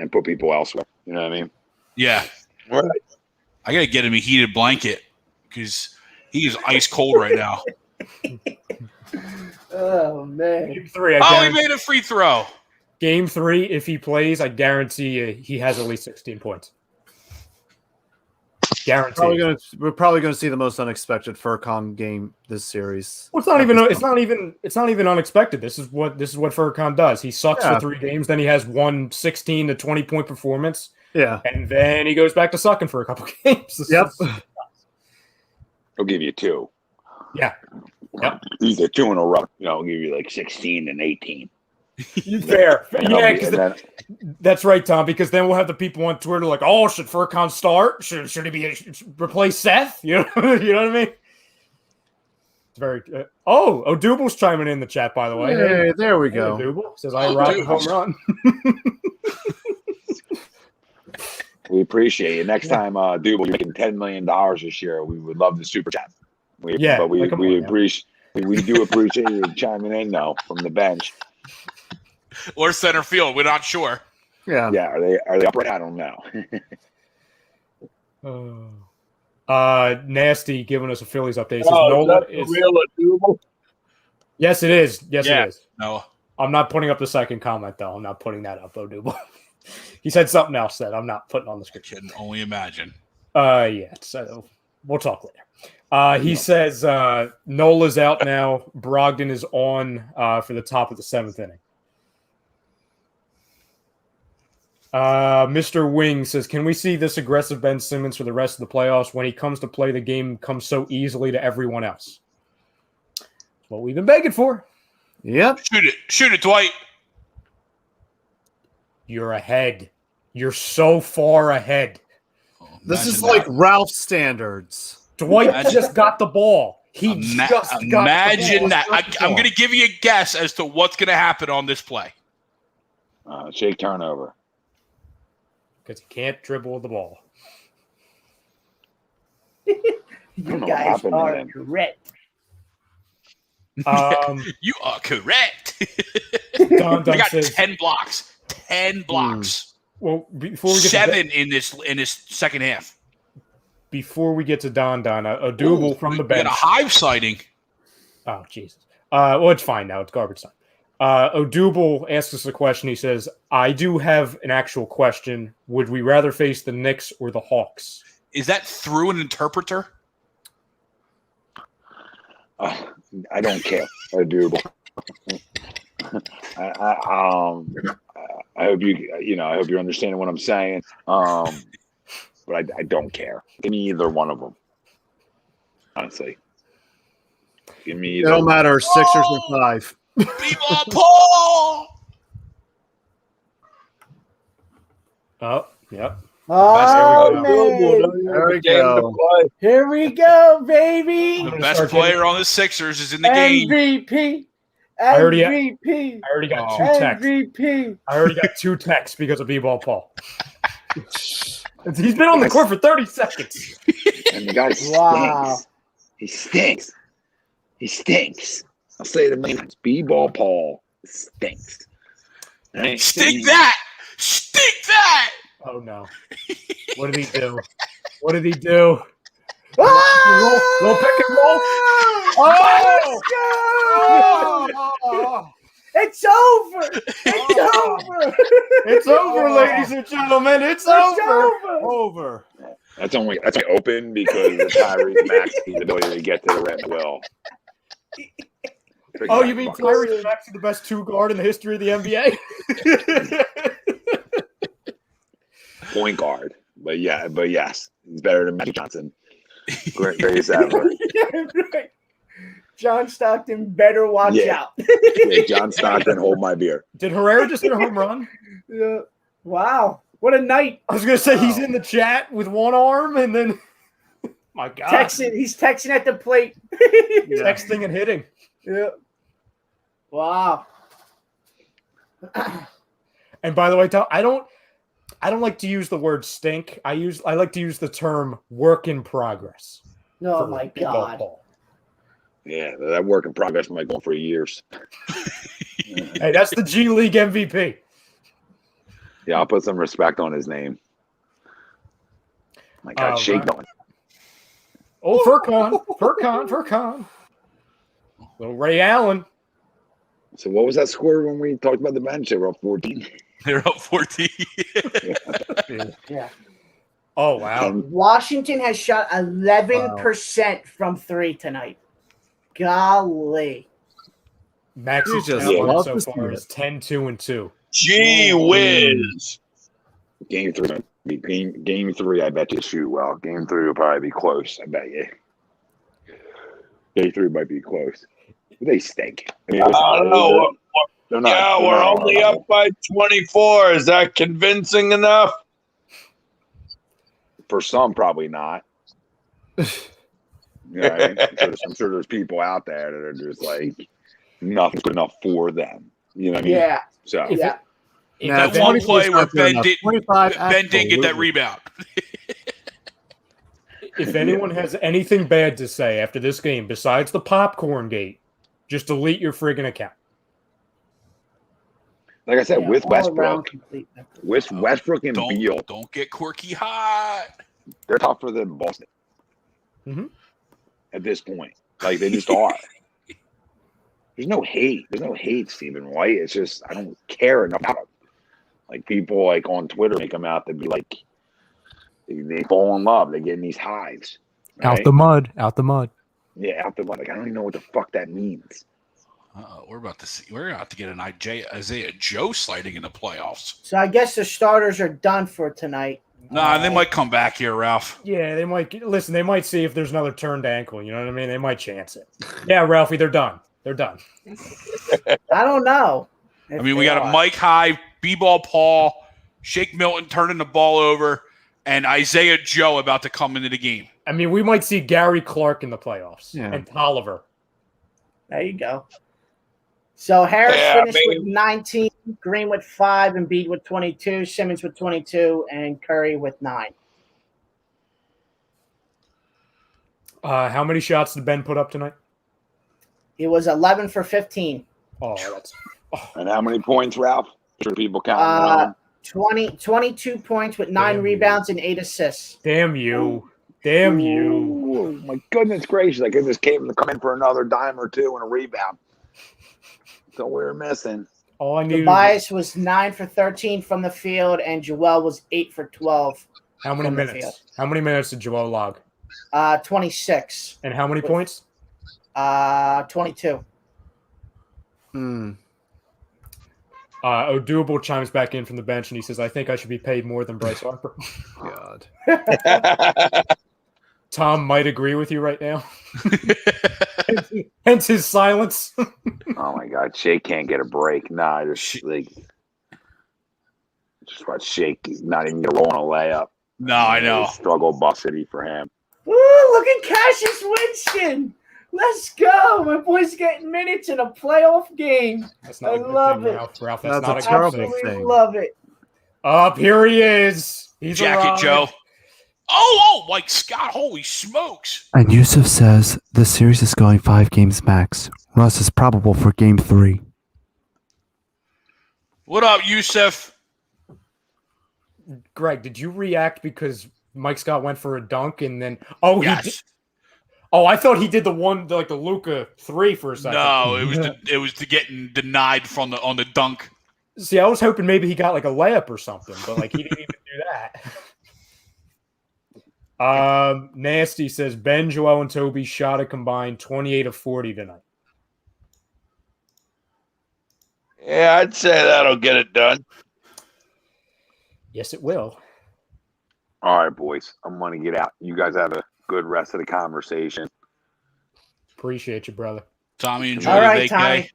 and put people elsewhere. You know what I mean? Yeah. Right. I got to get him a heated blanket because he is ice cold right now. Oh man. Game 3. He made a free throw. Game 3, if he plays, I guarantee you he has at least 16 points. Guaranteed. We're probably going to see the most unexpected Furcon game this series. Well, it's not even unexpected. This is what Furcon does. He sucks for 3 games, then he has one 16 to 20 point performance. Yeah. And then he goes back to sucking for a couple games. Yep. He'll give you 2. Yeah. Yep. Either 2 in a row. He'll give you like 16 and 18. Fair. Yeah, because that's right, Tom, because then we'll have the people on Twitter like, oh, should Furcon start? Should he replace Seth? You know what I mean? It's very Odubel's chiming in the chat, by the way. Hey, there we go. Odubel says, I rock a home run. We appreciate it. Next time, Double, you're making $10 million this year. We would love the super chat. We do appreciate you chiming in now from the bench. Or center field. We're not sure. Yeah. Yeah. Are they upright? I don't know. Nasty giving us a Phillies update. Real Double? Yes, it is. Yes, it is. No. I'm not putting up the second comment, though. I'm not putting that up, Odubel. He said something else that I'm not putting on the screen. I can only imagine. Yeah. So we'll talk later. He says Nola's out now. Brogdon is on for the top of the 7th inning. Mr. Wing says, can we see this aggressive Ben Simmons for the rest of the playoffs? When he comes to play, the game comes so easily to everyone else. What we've been begging for. Yep. Shoot it, Dwight. You're ahead. You're so far ahead. This is like Ralph standards. Dwight just got the ball. Imagine that. I'm going to give you a guess as to what's going to happen on this play. Shake turnover. Because he can't dribble the ball. You guys are correct. You are correct. Don I got says, 10 blocks. 10 blocks. Well, before we get 7 in this second half. Before we get to Don, a double from the bench. We got a hive sighting. Oh, Jesus. Well, it's fine now. It's garbage time. Odubel asks us a question. He says, I do have an actual question. Would we rather face the Knicks or the Hawks? Is that through an interpreter? I don't care. Odubel. I hope I hope you're understanding what I'm saying. But I don't care. Give me either one of them. Honestly. Give me either. It don't matter. Sixers or 5. B-ball Paul! Oh, yep. Oh, man. There we go. Here we go, baby. The best player on the Sixers is in the game. MVP. I already got 2 texts. MVP. I already got 2 texts because of B-ball Paul. He's been on the court for 30 seconds. And the guy stinks. Wow. He stinks. He stinks. I'll say it a million times. B-ball Paul stinks. Stink that! Stink that! Oh, no. What did he do? What did he do? Little pick and roll. Oh! It's over. It's over. It's over, ladies and gentlemen. It's over. Over. That's only open because of Tyrese Maxey's ability to get to the rim will. Oh, you mean Tyrese Maxey, the best 2 guard in the history of the NBA? Point guard. But yes, he's better than Magic Johnson. Greatest ever. Yeah, right. John Stockton better watch out. Yeah, John Stockton, hold my beer. Did Herrera just hit a home run? Yeah. Wow. What a night. I was going to say he's in the chat with one arm and then, my God. He's texting at the plate. Texting and hitting. Yeah. Wow. And by the way, Tom, I don't like to use the word stink. I like to use the term work in progress. Oh for my Beal God. Paul. Yeah, that work in progress might go on for years. Hey, that's the G League MVP. Yeah, I'll put some respect on his name. My God, Shake going. Oh, Furkan. Little Ray Allen. So what was that score when we talked about the bench? They were up 14. They're up 14. Yeah. Oh, wow. Washington has shot 11% from 3 tonight. Golly. Maxi You just Talon love so to far see is 10-2-2. Gee whiz. Game 3, I bet you shoot well. Game 3 will probably be close. I bet you. Game 3 might be close. They stink. I mean, I don't know. We're only up by 24. Is that convincing enough? For some, probably not. You know what I mean? I'm sure there's people out there that are just like, nothing's good enough for them. You know what I mean? Yeah. So Yeah. Now, That one 24 play is where not good enough. 25, Ben didn't get that absolutely. rebound. If anyone has anything bad to say after this game, besides the popcorn gate, just delete your friggin' account. like I said, Yeah, with all around Westbrook, complete. Westbrook and Beal, Don't get quirky hot. they're tougher than Boston. Mhm. At this point. Like, they just are. There's no hate. There's no hate, Stephen White. It's just, I don't care enough about him. Like, people like on Twitter make them out to be like, they fall in love. They get in these hives. Right? Out the mud. Yeah, out the mud. Like, I don't even know what the fuck that means. We're about to get an Isaiah Joe sliding in the playoffs. So I guess the starters are done for tonight. Nah, they might come back here, Ralph. Yeah, they might listen. They might see if there's another turned ankle. You know what I mean? They might chance it. Yeah, Ralphie, they're done. They're done. I don't know. I mean, we got a Mike High, B-ball Paul, Shake Milton turning the ball over, and Isaiah Joe about to come into the game. I mean, we might see Gary Clark in the playoffs and Tolliver. There you go. So Harris finished with 19, Green with 5, Embiid with 22, Simmons with 22, and Curry with 9. How many shots did Ben put up tonight? It was 11 for 15. Oh, that's. And how many points, Ralph? Sure, people counting. 22 points with 9 rebounds and 8 assists. Damn you. Damn you. Oh, my goodness gracious. I could just came to come in for another dime or two and a rebound. So we were missing. All I needed. Tobias was 9 for 13 from the field, and Joel was 8 for 12. How many minutes? How many minutes did Joel log? 26. And how many points? 22. Odubel chimes back in from the bench and he says, I think I should be paid more than Bryce Harper. God. Tom might agree with you right now. Hence his silence. Oh my God, Shake can't get a break. Nah, just watch Shake not even get rolling a layup. No, I know. Struggle bus city for him. Woo, look at Cassius Winston. Let's go. My boy's getting minutes in a playoff game. That's not I a good love thing, it. Ralph. That's not a terrible good thing. Absolutely love it. Up here he is. He's Jacket arrived. Joe. Oh, Mike Scott. Holy smokes. And Yusuf says the series is going 5 games max. Russ is probable for game 3. What up, Yusuf? Greg, did you react because Mike Scott went for a dunk and then he did? Oh, I thought he did the one like the Luka 3 for a second. No, it was the getting denied on the dunk. See, I was hoping maybe he got like a layup or something, but like he didn't even do that. Nasty says Ben, Joel, and Toby shot a combined 28 of 40 tonight. Yeah, I'd say that'll get it done. Yes, it will. All right, boys. I'm going to get out. You guys have a good rest of the conversation. Appreciate you, brother. Tommy, enjoy All the right, vacay.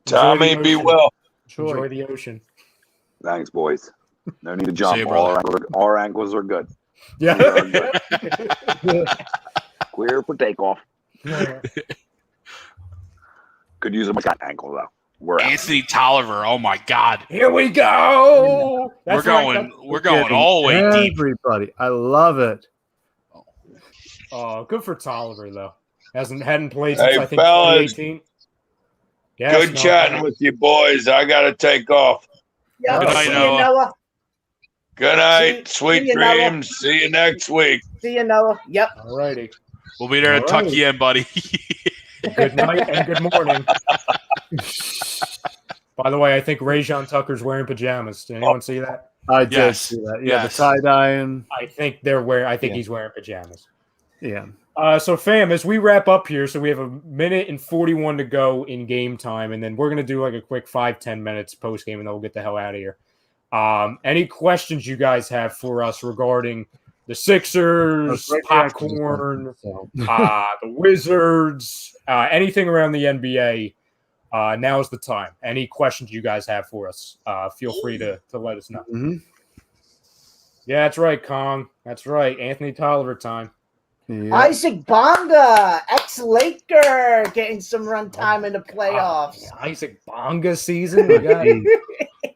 Tommy. Tommy, be well. Enjoy the ocean. Thanks, boys. No need to jump. See you, All brother. our ankles are good. Yeah. Clear for takeoff. Could use a Scott ankle, though. We're out. Anthony Tolliver. Oh my God. Here we go. We're going all the way deep. Everybody. I love it. Good for Tolliver though. Hadn't played since Hey, I think fellas. 2018. Yes, Good chatting with you boys. I got to take off. Yeah, Good night, see you, Noah. Noah. Good night. See Sweet you, Noah. dreams. See you next week. See you, Noah. Yep. All righty. We'll be there to All tuck right. you in, buddy. Good night and good morning. By the way, I think Rajon Tucker's wearing pajamas. Did anyone see that? I did Yes. see that. Yeah, Yes. the tie-dyeing. I think he's wearing pajamas. Yeah. So fam, as we wrap up here, so we have a minute and 41 to go in game time, and then we're gonna do like a quick 5-10 minutes post game, and then we'll get the hell out of here. Any questions you guys have for us regarding the Sixers, popcorn, the Wizards, anything around the NBA? Now's the time. Any questions you guys have for us? Feel free to let us know. Mm-hmm. Yeah, that's right, Kong. That's right. Anthony Tolliver time. Yeah. Isaac Bonga, ex-Laker, getting some run time in the playoffs. Isaac Bonga season. We got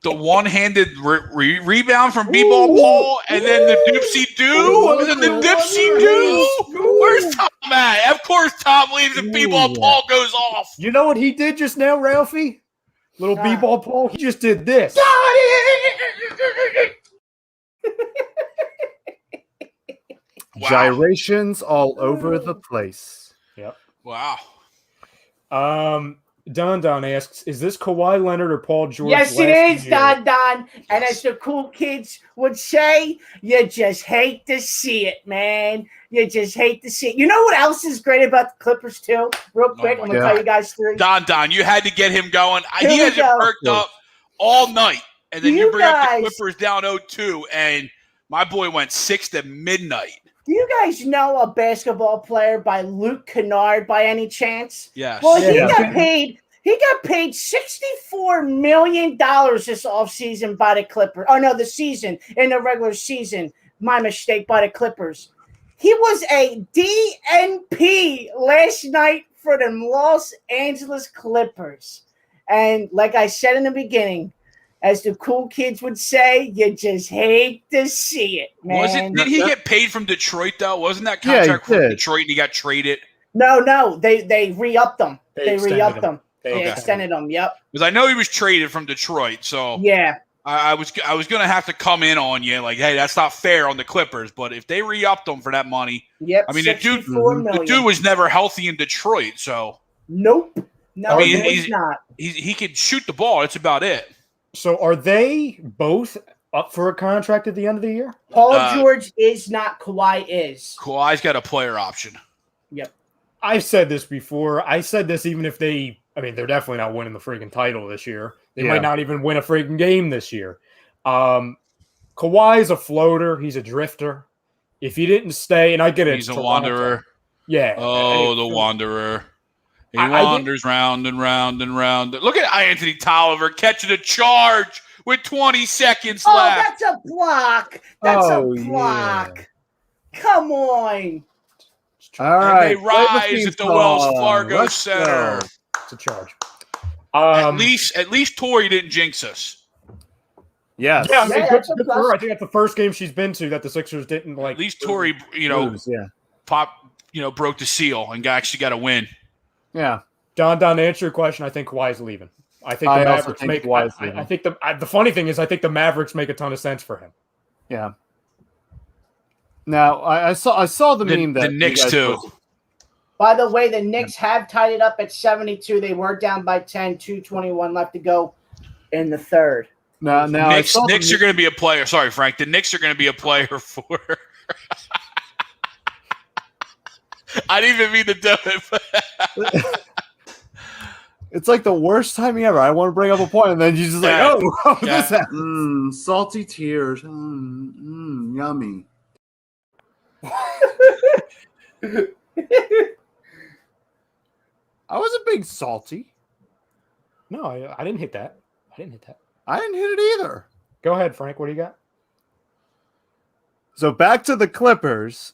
The one-handed rebound from B-ball Paul, and then the Dipsy Do, and then the Dipsy Do. Where's Tom at? Of course, Tom leaves and B-ball Paul goes off. You know what he did just now, Ralphie? Little B-ball Paul. He just did this. Wow. Gyrations all over the place. Yep. Wow. Don asks, is this Kawhi Leonard or Paul George? Yes, it is, Don. And as the cool kids would say, you just hate to see it, man. You just hate to see it. You know what else is great about the Clippers, too? Real quick, I'm going to tell you guys three. Don, you had to get him going. Here He we hasn't go. perked up all night. And then you You bring up guys- the Clippers down 0-2, and my boy went 6 to midnight. Do you guys know a basketball player by Luke Kennard by any chance? Yes. Well, he got paid $64 million this offseason by the Clippers. Oh, no, the season, in the regular season. My mistake, by the Clippers. He was a DNP last night for the Los Angeles Clippers. And like I said in the beginning, as the cool kids would say, you just hate to see it, man. Did he get paid from Detroit, though? Wasn't that contract from Detroit and he got traded? No, they re-upped them. They re-upped them. They Okay. extended them. Yep. Because I know he was traded from Detroit, so Yeah. I was going to have to come in on you, like, hey, that's not fair on the Clippers. But if they re-upped him for that money, Yep. I mean, $64 the million. dude was never healthy in Detroit, so Nope. No, I mean, he's not. he could shoot the ball. That's about it. So are they both up for a contract at the end of the year? Paul George is not. Kawhi is. Kawhi's got a player option. Yep. I've said this before. I said this even if they're definitely not winning the freaking title this year. They might not even win a freaking game this year. Kawhi's a floater. He's a drifter. If he didn't stay, and I get it. He's a wanderer. Yeah. Oh, the wanderer. He wanders round and round and round. Look at Anthony Tolliver catching a charge with 20 seconds Oh, left. that's a block. That's a block. Come on. All right. And they rise at the Wells Fargo Center. It's a charge. At least Tori didn't jinx us. Yes. Yeah, I mean, that's good a for her. plus. I think that's the first game she's been to that the Sixers didn't like. At least Tori, Lose, yeah. broke the seal and actually got a win. Yeah. Don, to answer your question, I think Kawhi's leaving. I think the I also Mavericks think make. Kawhi's leaving. I think the funny thing is, I think the Mavericks make a ton of sense for him. Yeah. Now I saw the meme that the Knicks too. By the way, the Knicks have tied it up at 72. They were down by 10, 2:21 left to go in the third. Now Knicks are going to be a player. Sorry, Frank. The Knicks are going to be a player for. I didn't even mean to do it. But it's like the worst timing ever. I want to bring up a point, and then you just like, this happened. Salty tears. Yummy. I wasn't being salty. No, I didn't hit that. I didn't hit it either. Go ahead, Frank. What do you got? So back to the Clippers.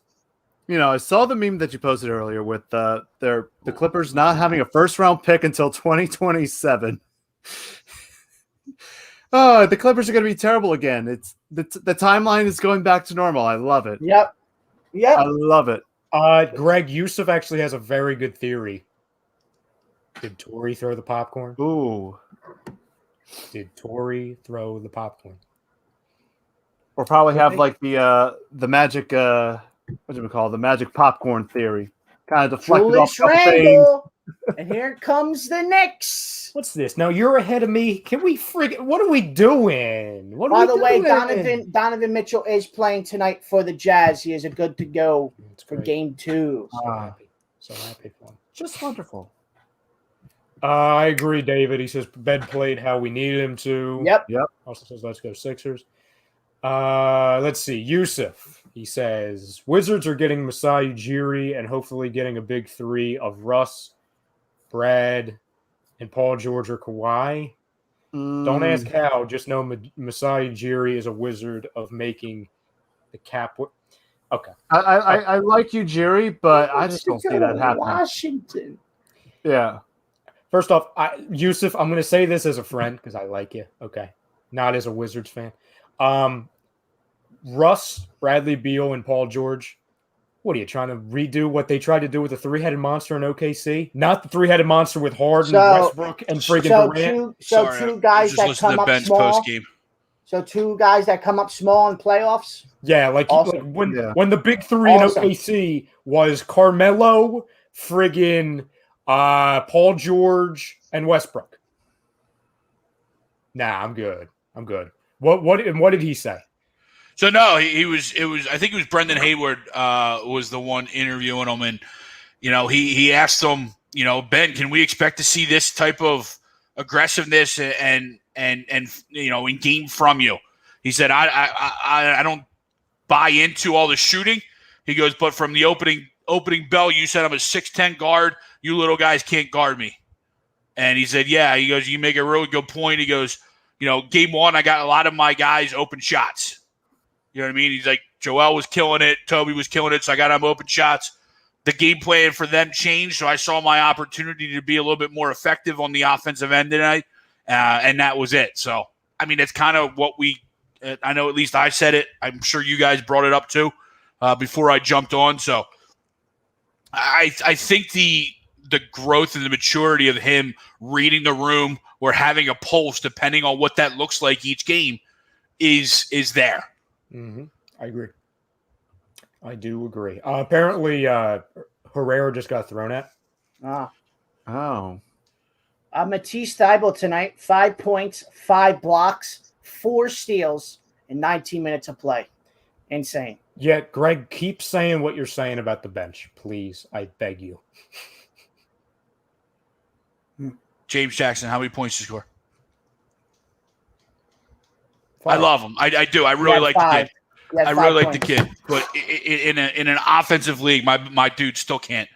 I saw the meme that you posted earlier with the Clippers not having a first-round pick until 2027. Oh, the Clippers are going to be terrible again. It's the timeline is going back to normal. I love it. Yep. I love it. Greg Yusuf actually has a very good theory. Did Torrey throw the popcorn? Ooh. Did Torrey throw the popcorn? Or probably have like the magic what do we call it? The magic popcorn theory. Kind of deflected off Julius a couple things. Randle. And here comes the Knicks. What's this? Now you're ahead of me. Can we what are we doing? What By are the we way, doing? Donovan Mitchell is playing tonight for the Jazz. He is good to go for great. game 2. So happy for him. Just wonderful. I agree, David. He says Ben played how we needed him to. Yep. Also says let's go Sixers. Let's see. Yusuf. He says Wizards are getting Masai Ujiri and hopefully getting a big 3 of Russ, Brad, and Paul George or Kawhi. Don't ask how. Just know Masai Ujiri is a wizard of making the cap. Okay. I like you, Jerry, but I just don't see that happening. Washington. Yeah. First off, Yusuf, I'm going to say this as a friend because I like you. Okay. Not as a Wizards fan. Russ, Bradley Beal, and Paul George. What are you trying to redo what they tried to do with the 3-headed monster in OKC? Not the 3-headed monster with Harden, Westbrook, and friggin' Durant. Two guys that come up small. So 2 guys that come up small in playoffs. Yeah, like when the big 3 in OKC was Carmelo, friggin' Paul George, and Westbrook. Nah, I'm good. What did he say? So no, he was. It was. I think it was Brendan Hayward was the one interviewing him, and he asked him, Ben, can we expect to see this type of aggressiveness and in game from you? He said, I don't buy into all the shooting. He goes, but from the opening bell, you said I'm a 6'10" guard. You little guys can't guard me. And he said, yeah. He goes, you make a really good point. He goes, game 1, I got a lot of my guys open shots. You know what I mean? He's like, Joel was killing it. Toby was killing it. So I got him open shots. The game plan for them changed. So I saw my opportunity to be a little bit more effective on the offensive end tonight. And that was it. So, I mean, it's kind of what I know at least I said it. I'm sure you guys brought it up too before I jumped on. So I think the growth and the maturity of him reading the room or having a pulse, depending on what that looks like each game, is there. Mm-hmm. I agree. I do agree. Apparently, Herrera just got thrown at. Oh. Matisse Thybulle tonight, 5 points, 5 blocks, 4 steals in 19 minutes of play. Insane. Yeah, Greg, keep saying what you're saying about the bench, please. I beg you. James Jackson, how many points to score? 5. I love him. I do. I really like 5. the kid. I really like the kid. But in an offensive league, my dude still can't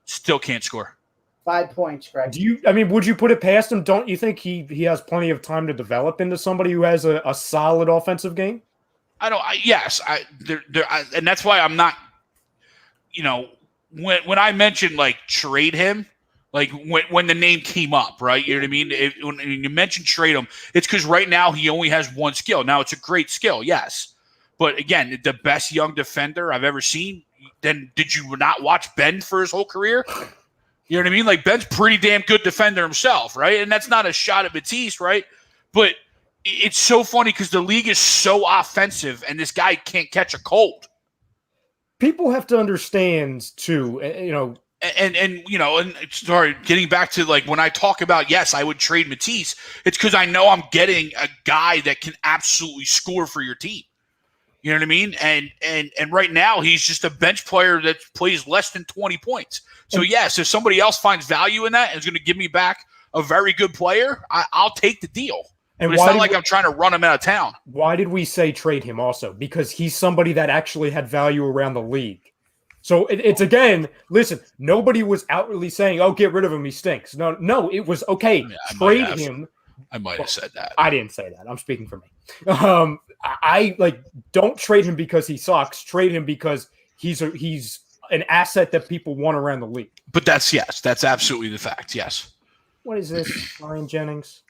score. 5 points, Greg. Would you put it past him? Don't you think he has plenty of time to develop into somebody who has a solid offensive game? Yes. And that's why I'm not, when I mentioned like trade him, like when the name came up, right? You know what I mean? When you mentioned trade him, it's because right now he only has one skill. Now it's a great skill, yes. But again, the best young defender I've ever seen. Then did you not watch Ben for his whole career? You know what I mean? Like Ben's pretty damn good defender himself, right? And that's not a shot at Matisse, right? But it's so funny because the league is so offensive and this guy can't catch a cold. People have to understand too, And sorry, getting back to like when I talk about, yes, I would trade Matisse, it's because I know I'm getting a guy that can absolutely score for your team. You know what I mean? And right now he's just a bench player that plays less than 20 points. So yes, if somebody else finds value in that and is going to give me back a very good player, I'll take the deal. But it's not like I'm trying to run him out of town. Why did we say trade him also? Because he's somebody that actually had value around the league. So it's again, listen, nobody was outwardly saying, oh, get rid of him, he stinks. No, it was okay, trade him. I might have said that. I didn't say that. I'm speaking for me. I don't trade him because he sucks. Trade him because he's an asset that people want around the league. But that's absolutely the fact. Yes. What is this, Ryan Jennings?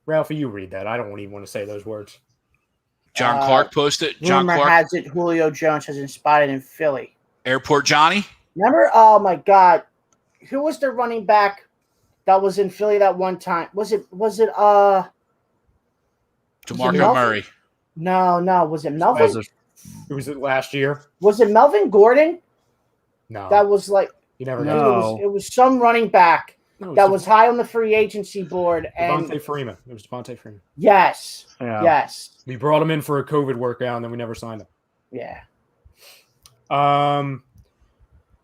Ralphie, you read that. I don't even want to say those words. John Clark posted. John Rumor Clark has it Julio Jones has been spotted in Philly. Airport Johnny. Remember? Oh my God, who was the running back that was in Philly that one time? Was it DeMarco Murray. No. Was it Melvin? Was it last year? Was it Melvin Gordon? No. That was like You never No. know. it was some running back No, that was high on the free agency board. And Devontae Freeman. It was Devontae Freeman. yes. Yeah. Yes. We brought him in for a COVID workout, and then we never signed him. Yeah.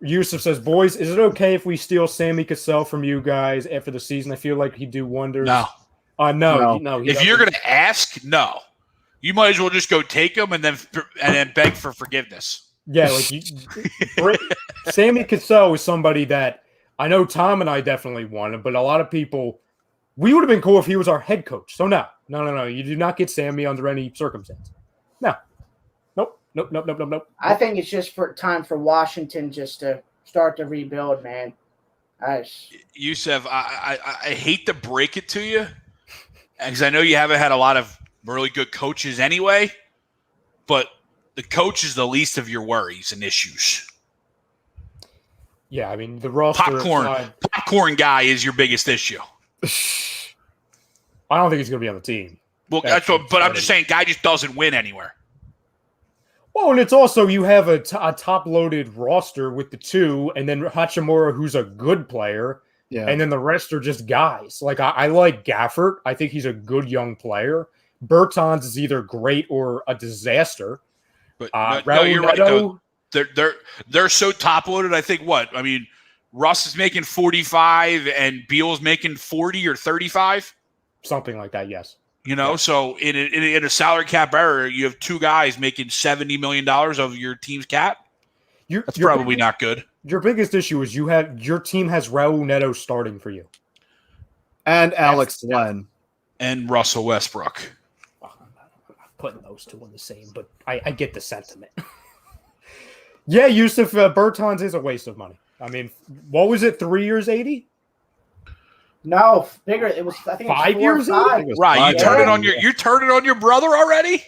Yusuf says, boys, is it okay if we steal Sammy Cassell from you guys after the season? I feel like he'd do wonders. No. No. If you're going to ask, no. You might as well just go take him and then beg for forgiveness. Yeah, Sammy Cassell was somebody that I know Tom and I definitely wanted, but a lot of people, we would have been cool if he was our head coach. So no. You do not get Sammy under any circumstance. No. Nope. I think it's just time for Washington just to start to rebuild, man. Yusuf, I hate to break it to you, because I know you haven't had a lot of really good coaches anyway, but the coach is the least of your worries and issues. Yeah, I mean, the roster popcorn guy is your biggest issue. I don't think he's going to be on the team. Well, but I'm just saying, guy just doesn't win anywhere. Well, and it's also you have a top-loaded roster with the two, and then Hachimura, who's a good player, and then the rest are just guys. Like, I like Gafford. I think he's a good young player. Bertans is either great or a disaster. But no, you're right, though. They're so top-loaded, I think, Russ is making 45 and Beal's making 40 or 35? Something like that, yes. So in a salary cap era, you have two guys making $70 million of your team's cap. That's probably not good. Your biggest issue is your team has Raul Neto starting for you. And Alex Len. And Russell Westbrook. I'm not putting those two in the same, but I get the sentiment. Yeah, Yusuf, Bertans is a waste of money. I mean, what was it, 3 years, 80? No, bigger. It was, I think, 5 years. Right, you turned it on your brother already.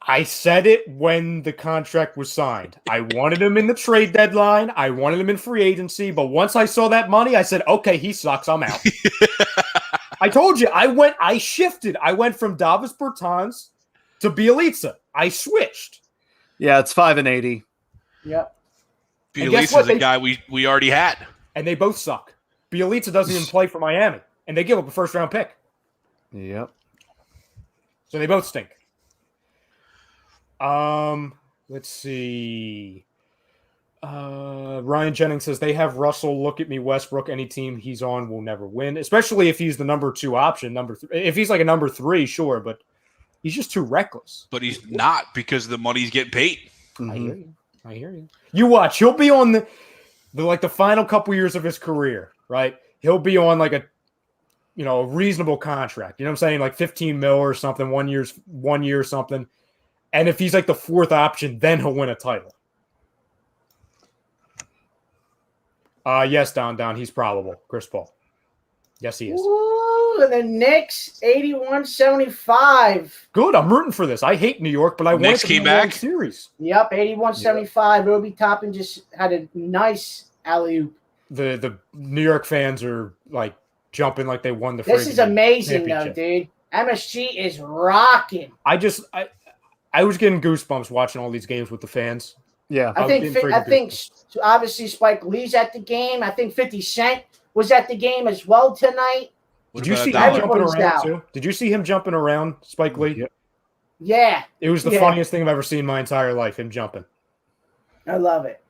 I said it when the contract was signed. I wanted him in the trade deadline. I wanted him in free agency. But once I saw that money, I said, "Okay, he sucks. I'm out." I told you. I shifted. I went from Davis Bertans to Bielitsa. I switched. Yeah, it's 5 and 80. Yep. Bielitsa's a guy we already had, and they both suck. Bielitsa doesn't even play for Miami, and they give up a first-round pick. Yep. So they both stink. Let's see. Ryan Jennings says they have Russell. Look at me, Westbrook. Any team he's on will never win, especially if he's the number 2 option. If he's like a number 3, sure, but he's just too reckless. But he's not, because the money's getting paid. Mm-hmm. I hear you. You watch. He'll be on the final couple years of his career, right? He'll be on like a reasonable contract. You know what I'm saying? Like 15 mil or something, 1 year something. And if he's like the 4th option, then he'll win a title. Yes, Don. He's probable. Chris Paul. Yes, he is. Ooh, and the Knicks, 81-75. Good. I'm rooting for this. I hate New York, but I want it to be a long series. Yep, 81-75. Ruby Toppin just had a nice alley-oop. The New York fans are like jumping like they won the. This is amazing, though, dude. MSG is rocking. I was getting goosebumps watching all these games with the fans. Yeah, I think obviously Spike Lee's at the game. I think 50 Cent was at the game as well tonight. Did you see him jumping around too? Did you see him jumping around, Spike Lee? Yeah. It was the funniest thing I've ever seen in my entire life, him jumping. I love it.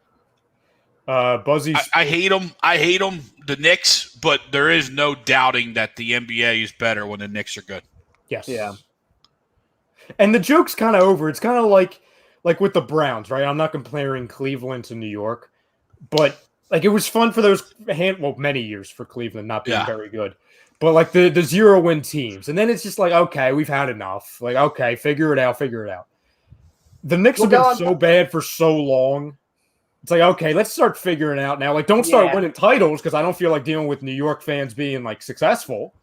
Buzzy. I hate him. The Knicks, but there is no doubting that the NBA is better when the Knicks are good. Yes. Yeah. And the joke's kind of over. It's kind of like with the Browns, right? I'm not comparing Cleveland to New York, but like it was fun for those many years for Cleveland not being very good. But like the 0-win teams. And then it's just like, okay, we've had enough. Like, okay, figure it out. The Knicks have been so bad for so long. It's like, okay, let's start figuring out now. Like, don't start winning titles, because I don't feel like dealing with New York fans being like successful.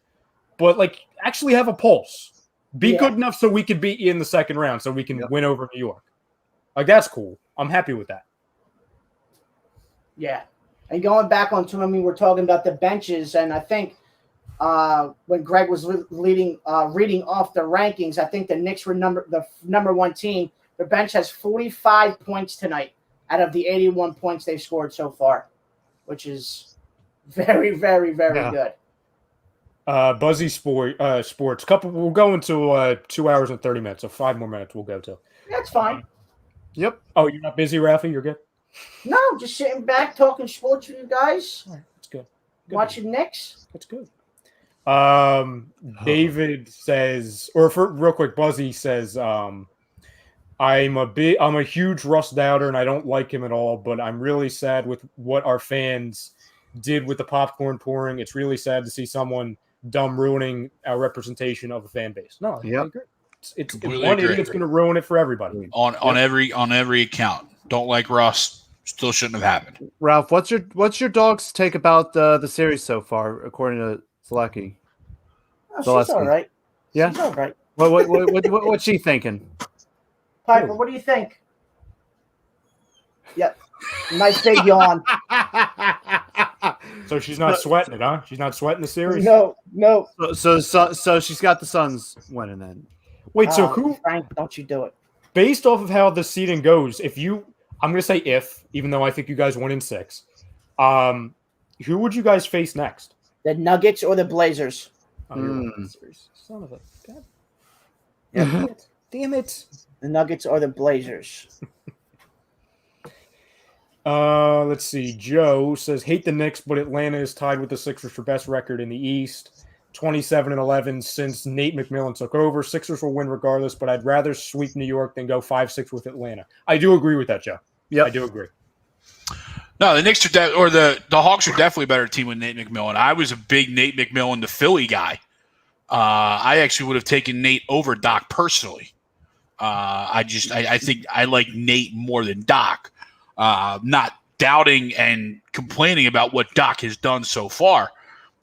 But like, actually have a pulse. Be good enough so we can beat you in the second round, so we can win over New York. Like, that's cool. I'm happy with that. Yeah. And going back on to when we were talking about the benches, and I think when Greg was reading off the rankings, I think the Knicks were the number one team. The bench has 45 points tonight out of the 81 points they've scored so far, which is very, very, very good. Buzzy Sports. We'll go into 2 hours and 30 minutes, so 5 more minutes we'll go to. That's fine. Yep. Oh, you're not busy, Ralphie? You're good? No, just sitting back talking sports with you guys. All right, that's good. Watching Knicks. That's good. David says, real quick, Buzzy says, I'm a huge Russ doubter and I don't like him at all, but I'm really sad with what our fans did with the popcorn pouring. It's really sad to see someone dumb ruining our representation of a fan base. No, I agree. It's one idiot's going to ruin it for everybody. On every account. Don't like Russ. Still shouldn't have happened. Ralph, what's your dog's take about the series so far, according to Selecki? Oh, she's all right. Yeah, she's all right. What's she thinking? Piper, what do you think? Yep. Nice big yawn. So she's not sweating it, huh? She's not sweating the series? No. So she's got the Suns winning then. Wait, so who? Frank, don't you do it. Based off of how the seeding goes, I'm going to say even though I think you guys won in 6, who would you guys face next? The Nuggets or the Blazers? Oh, son of a God. Damn it. The Nuggets or the Blazers? Let's see. Joe says, hate the Knicks, but Atlanta is tied with the Sixers for best record in the East. 27-11 since Nate McMillan took over. Sixers will win regardless, but I'd rather sweep New York than go 5-6 with Atlanta. I do agree with that, Joe. Yeah, I do agree. No, the Knicks are the Hawks are definitely a better team with Nate McMillan. I was a big Nate McMillan, the Philly guy. I actually would have taken Nate over Doc personally. I think I like Nate more than Doc. Not doubting and complaining about what Doc has done so far.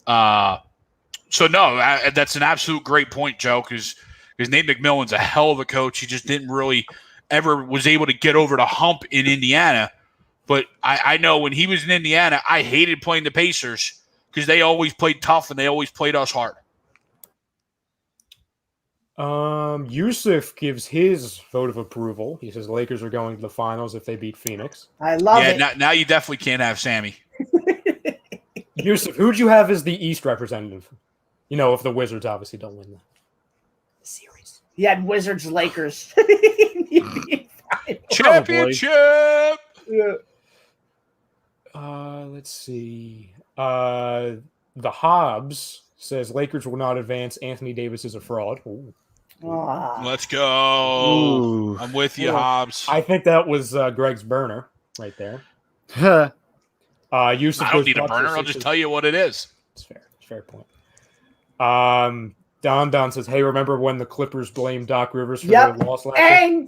So no, that's an absolute great point, Joe, because Nate McMillan's a hell of a coach. He just didn't really ever was able to get over the hump in Indiana. But I know when he was in Indiana, I hated playing the Pacers because they always played tough and they always played us hard. Yusuf gives his vote of approval. He says Lakers are going to the finals if they beat Phoenix. I love it. Yeah, now you definitely can't have Sammy. Yusuf, who'd you have as the East representative? You know, if the Wizards obviously don't win the series. He had Wizards Lakers. Championship. Yeah. Let's see. The Hobbs says Lakers will not advance. Anthony Davis is a fraud. Ooh. Let's go. Ooh. I'm with you, Hobbs. I think that was Greg's burner right there. Yusuf, I don't need a burner. I'll just tell you what it is. It's fair. It's a fair point. Don says, hey, remember when the Clippers blamed Doc Rivers for their loss last year?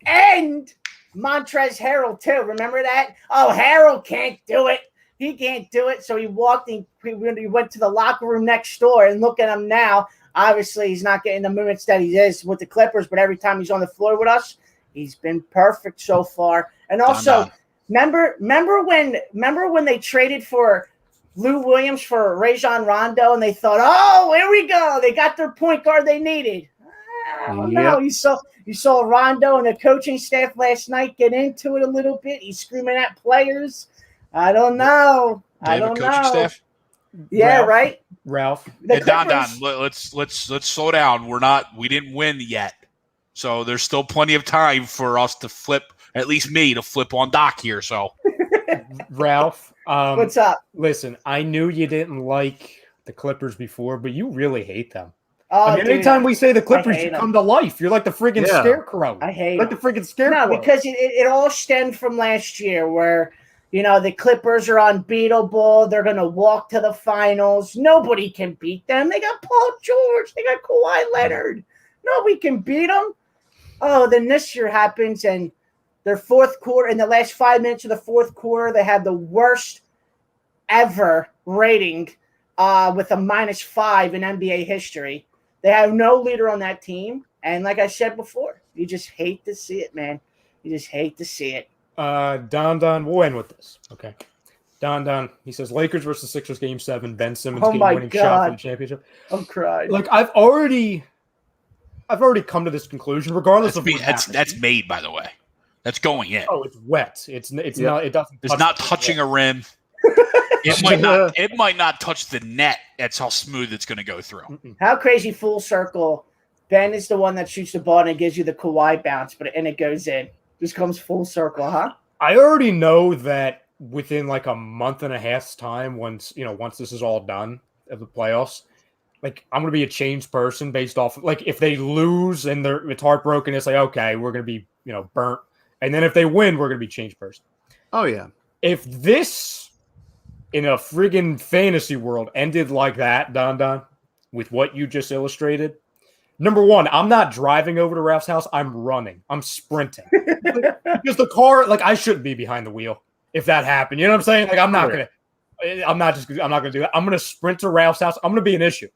And Montrezl Harrell, too. Remember that? Oh, Harrell can't do it. He can't do it. So he went to the locker room next door, and look at him now. Obviously, he's not getting the minutes that he is with the Clippers, but every time he's on the floor with us, he's been perfect so far. And also, remember when they traded for Lou Williams for Rajon Rondo, and they thought, oh, here we go. They got their point guard they needed. No, you saw Rondo and the coaching staff last night get into it a little bit. He's screaming at players. I don't know. Staff? Yeah, Ralph, right. Ralph. Hey, Don, let's slow down. We didn't win yet, so there's still plenty of time for us to flip. At least me to flip on Doc here. So, Ralph, what's up? Listen, I knew you didn't like the Clippers before, but you really hate them. Oh, anytime we say the Clippers, you come to life. You're like the friggin' scarecrow. I hate the friggin' scarecrow. No, because it all stemmed from last year where, the Clippers are unbeatable. They're going to walk to the finals. Nobody can beat them. They got Paul George. They got Kawhi Leonard. Nobody can beat them. Oh, then this year happens, and their fourth quarter, in the last 5 minutes of the fourth quarter, they had the worst ever rating with a -5 in NBA history. They have no leader on that team. And like I said before, you just hate to see it, man. You just hate to see it. Don, we'll end with this. Okay. Don. He says Lakers versus Sixers game 7. Ben Simmons Oh my game-winning shot for God. the championship. I'm crying. Like I've already come to this conclusion, regardless of what happens. That's made, by the way. That's going in. Oh, it's wet. It's not. It doesn't. It's not touching a rim. It might not touch the net. That's how smooth it's going to go through. How crazy full circle. Ben is the one that shoots the ball and it gives you the Kawhi bounce, and it goes in. Just comes full circle, huh? I already know that within like a month and a half's time, once this is all done of the playoffs, like I'm gonna be a changed person based off like if they lose and it's heartbroken, it's like okay, we're gonna be burnt, and then if they win, we're gonna be changed person. Oh yeah. If this in a friggin' fantasy world ended like that, Don, with what you just illustrated. Number one, I'm not driving over to Ralph's house. I'm running. I'm sprinting. Because the car, like, I shouldn't be behind the wheel if that happened. You know what I'm saying? Like, I'm not going to do that. I'm going to sprint to Ralph's house. I'm going to be an issue.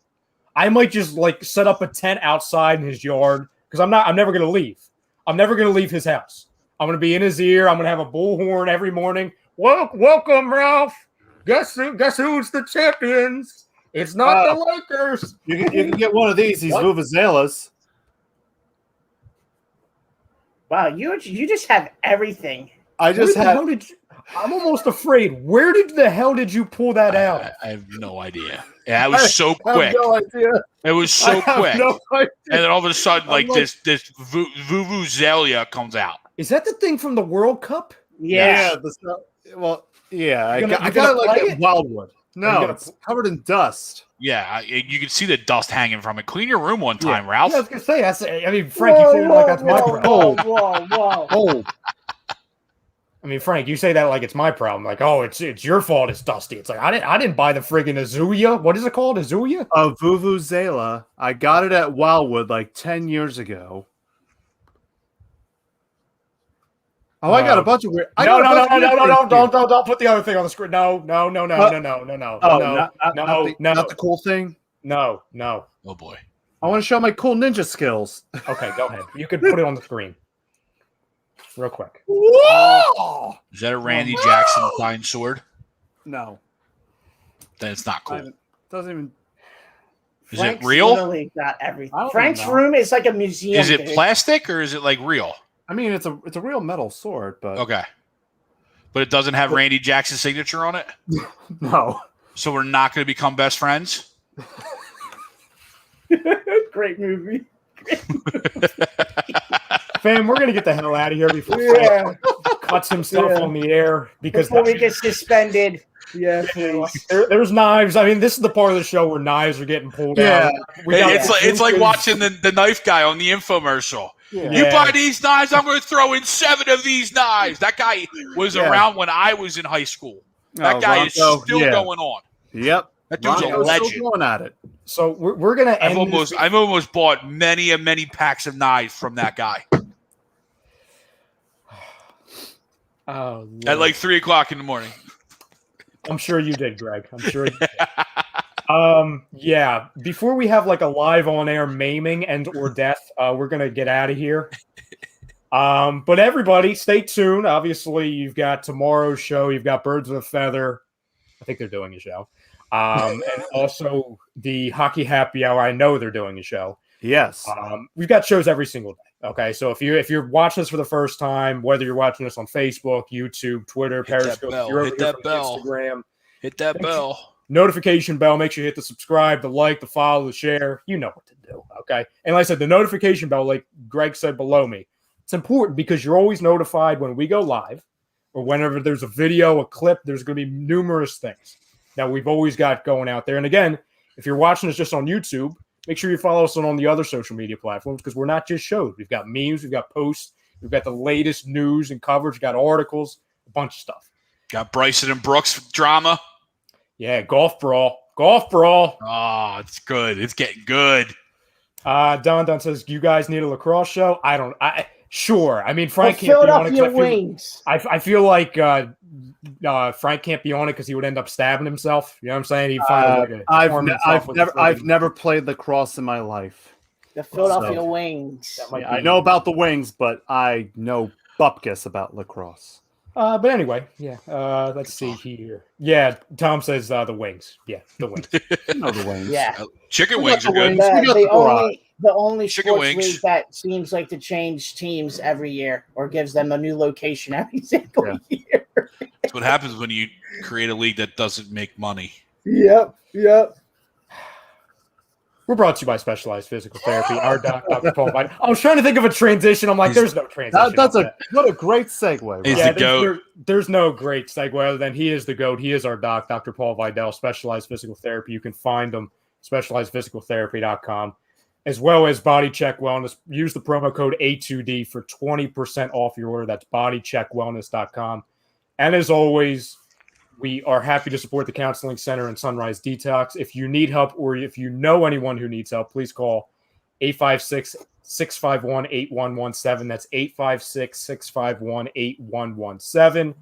I might just, like, set up a tent outside in his yard because I'm never going to leave. I'm never going to leave his house. I'm going to be in his ear. I'm going to have a bullhorn every morning. Welcome, Ralph. Guess who's the champions? It's not the Lakers. You can get one of these vuvuzelas. Wow, you just have everything. I'm almost afraid. Where the hell did you pull that out? I have no idea. Yeah, it was so quick. No idea. It was so quick. No idea. And then all of a sudden, this vuvuzela comes out. Is that the thing from the World Cup? Yeah. I You got gonna it like play at Wildwood. No, it's covered in dust. Yeah, you can see the dust hanging from it. Clean your room one time, Ralph. Yeah, I was gonna say Frank, you say that like that's my problem. Whoa. I mean, Frank, you say that like it's my problem. Like, oh, it's your fault. It's dusty. It's like I didn't buy the friggin' Azuya. What is it called? Azuya? A vuvuzela. I got it at Wildwood like 10 years ago. Oh, I got a bunch of weird. No! Don't put the other thing on the screen. No. Not the cool thing. No. Oh boy. I want to show my cool ninja skills. Okay, go ahead. You can put it on the screen, real quick. Whoa! Is that a Randy Jackson fine sword? No. Then it's not cool. Doesn't even. Is Frank's it real? Literally got everything. Frank's know. room is like a museum. Is it plastic or is it like real? I mean, it's a real metal sword, but Okay. But it doesn't have Randy Jackson's signature on it? no. So we're not going to become best friends? Great movie. Fam, we're gonna get the hell out of here before Frank cuts himself on the air before we get suspended. Yeah, please. There's knives. I mean, this is the part of the show where knives are getting pulled out. It's like watching the knife guy on the infomercial. Yeah. You buy these knives, I'm going to throw in 7 of these knives. That guy was around when I was in high school. That guy is still going on. Yep. That dude's a legend. Still going at it. So we're going to end I've almost bought many packs of knives from that guy. Oh, at like 3 o'clock in the morning. I'm sure you did, Greg. I'm sure you did. Yeah. Before we have like a live on air maiming and or death, we're gonna get out of here. But everybody, stay tuned. Obviously, you've got tomorrow's show. You've got Birds of a Feather. I think they're doing a show. And also the Hockey Happy Hour. I know they're doing a show. Yes. We've got shows every single day. Okay, so if you're watching this for the first time, whether you're watching this on Facebook, YouTube, Twitter, Periscope, hit that bell. Instagram, hit that bell. Notification bell. Make sure you hit the subscribe, the like, the follow, the share. You know what to do. Okay, and like I said, the notification bell, like Greg said below me, it's important because you're always notified when we go live or whenever there's a video, a clip. There's going to be numerous things that we've always got going out there. And again, if you're watching us just on YouTube, make sure you follow us on the other social media platforms because we're not just shows. We've got memes, we've got posts, we've got the latest news and coverage, we've got articles, a bunch of stuff. Got Bryson and Brooks drama. Yeah, golf brawl. Oh, it's good. It's getting good. Don says, you guys need a lacrosse show? Sure. I mean, Frank can't fill be it on up it. your wings. I feel like Frank can't be on it because he would end up stabbing himself. You know what I'm saying? He'd find I've never played lacrosse in my life. The Philadelphia Wings. I know about the wings, but I know bupkis about lacrosse. But anyway, yeah. Let's see here. Yeah, Tom says the wings. Yeah, the wings. No, the wings. Yeah. Chicken We wings got are the good. wings. We got the garage. The only Chicken sports wings. league that seems like to change teams every year or gives them a new location every single year. That's what happens when you create a league that doesn't make money. Yep. We're brought to you by Specialized Physical Therapy. Our Dr. Paul Biden. I was trying to think of a transition. I'm like, there's no transition. What a great segue. He's Ryan. the GOAT. There's no great segue other than he is the GOAT. He is our doc, Dr. Paul Vidal, Specialized Physical Therapy. You can find him, specializedphysicaltherapy.com, as well as Body Check Wellness. Use the promo code A2D for 20% off your order. That's bodycheckwellness.com. And as always, we are happy to support the Counseling Center and Sunrise Detox. If you need help or if you know anyone who needs help, please call 856-651-8117. That's 856-651-8117.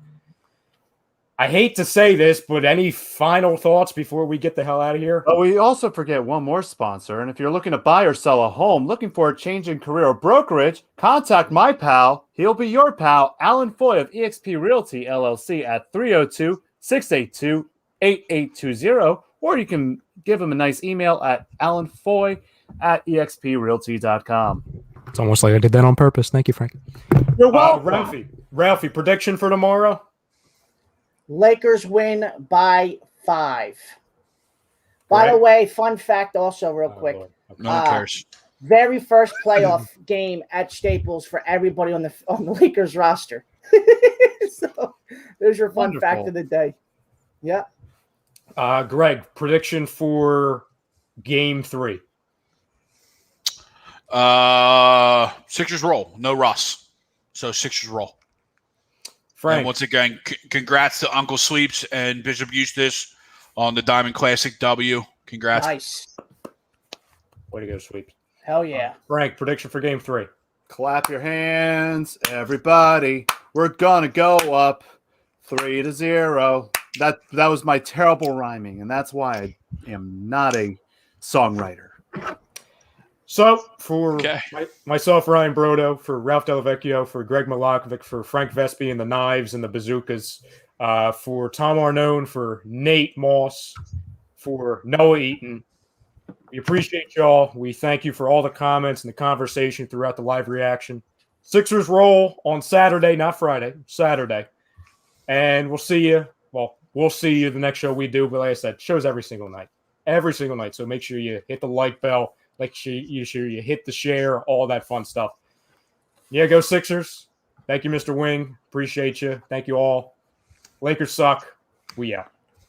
I hate to say this, but any final thoughts before we get the hell out of here? But we also forget one more sponsor. And if you're looking to buy or sell a home, looking for a change in career or brokerage, contact my pal. He'll be your pal, Alan Foy of eXp Realty LLC at 302-682-8820. Or you can give him a nice email at alanfoy@exprealty.com. It's almost like I did that on purpose. Thank you, Frank. You're welcome. Ralphie, prediction for tomorrow? Lakers win by 5. By the way, fun fact also real quick. No one cares. Very first playoff game at Staples for everybody on the Lakers roster. So there's your fun fact of the day. Yeah. Greg, prediction for Game 3. Sixers roll. No Russ. So Sixers roll. Frank. And once again, congrats to Uncle Sweeps and Bishop Eustace on the Diamond Classic W. Congrats. Nice. Way to go, Sweeps. Hell yeah. Frank, prediction for Game 3. Clap your hands, everybody. We're gonna go up 3-0. That was my terrible rhyming, and that's why I am not a songwriter. So for myself, Ryan Brodo, for Ralph Delavecchio, for Greg Milakovic, for Frank Vespi and the Knives and the Bazookas, for Tom Arnone, for Nate Moss, for Noah Eaton. We appreciate y'all. We thank you for all the comments and the conversation throughout the live reaction. Sixers roll on Saturday, not Friday, Saturday. And we'll see you. Well, we'll see you the next show we do. But like I said, shows every single night. Every single night. So make sure you hit the like bell. Make sure you hit the share, all that fun stuff. Yeah, go Sixers. Thank you, Mr. Wing. Appreciate you. Thank you all. Lakers suck. We out.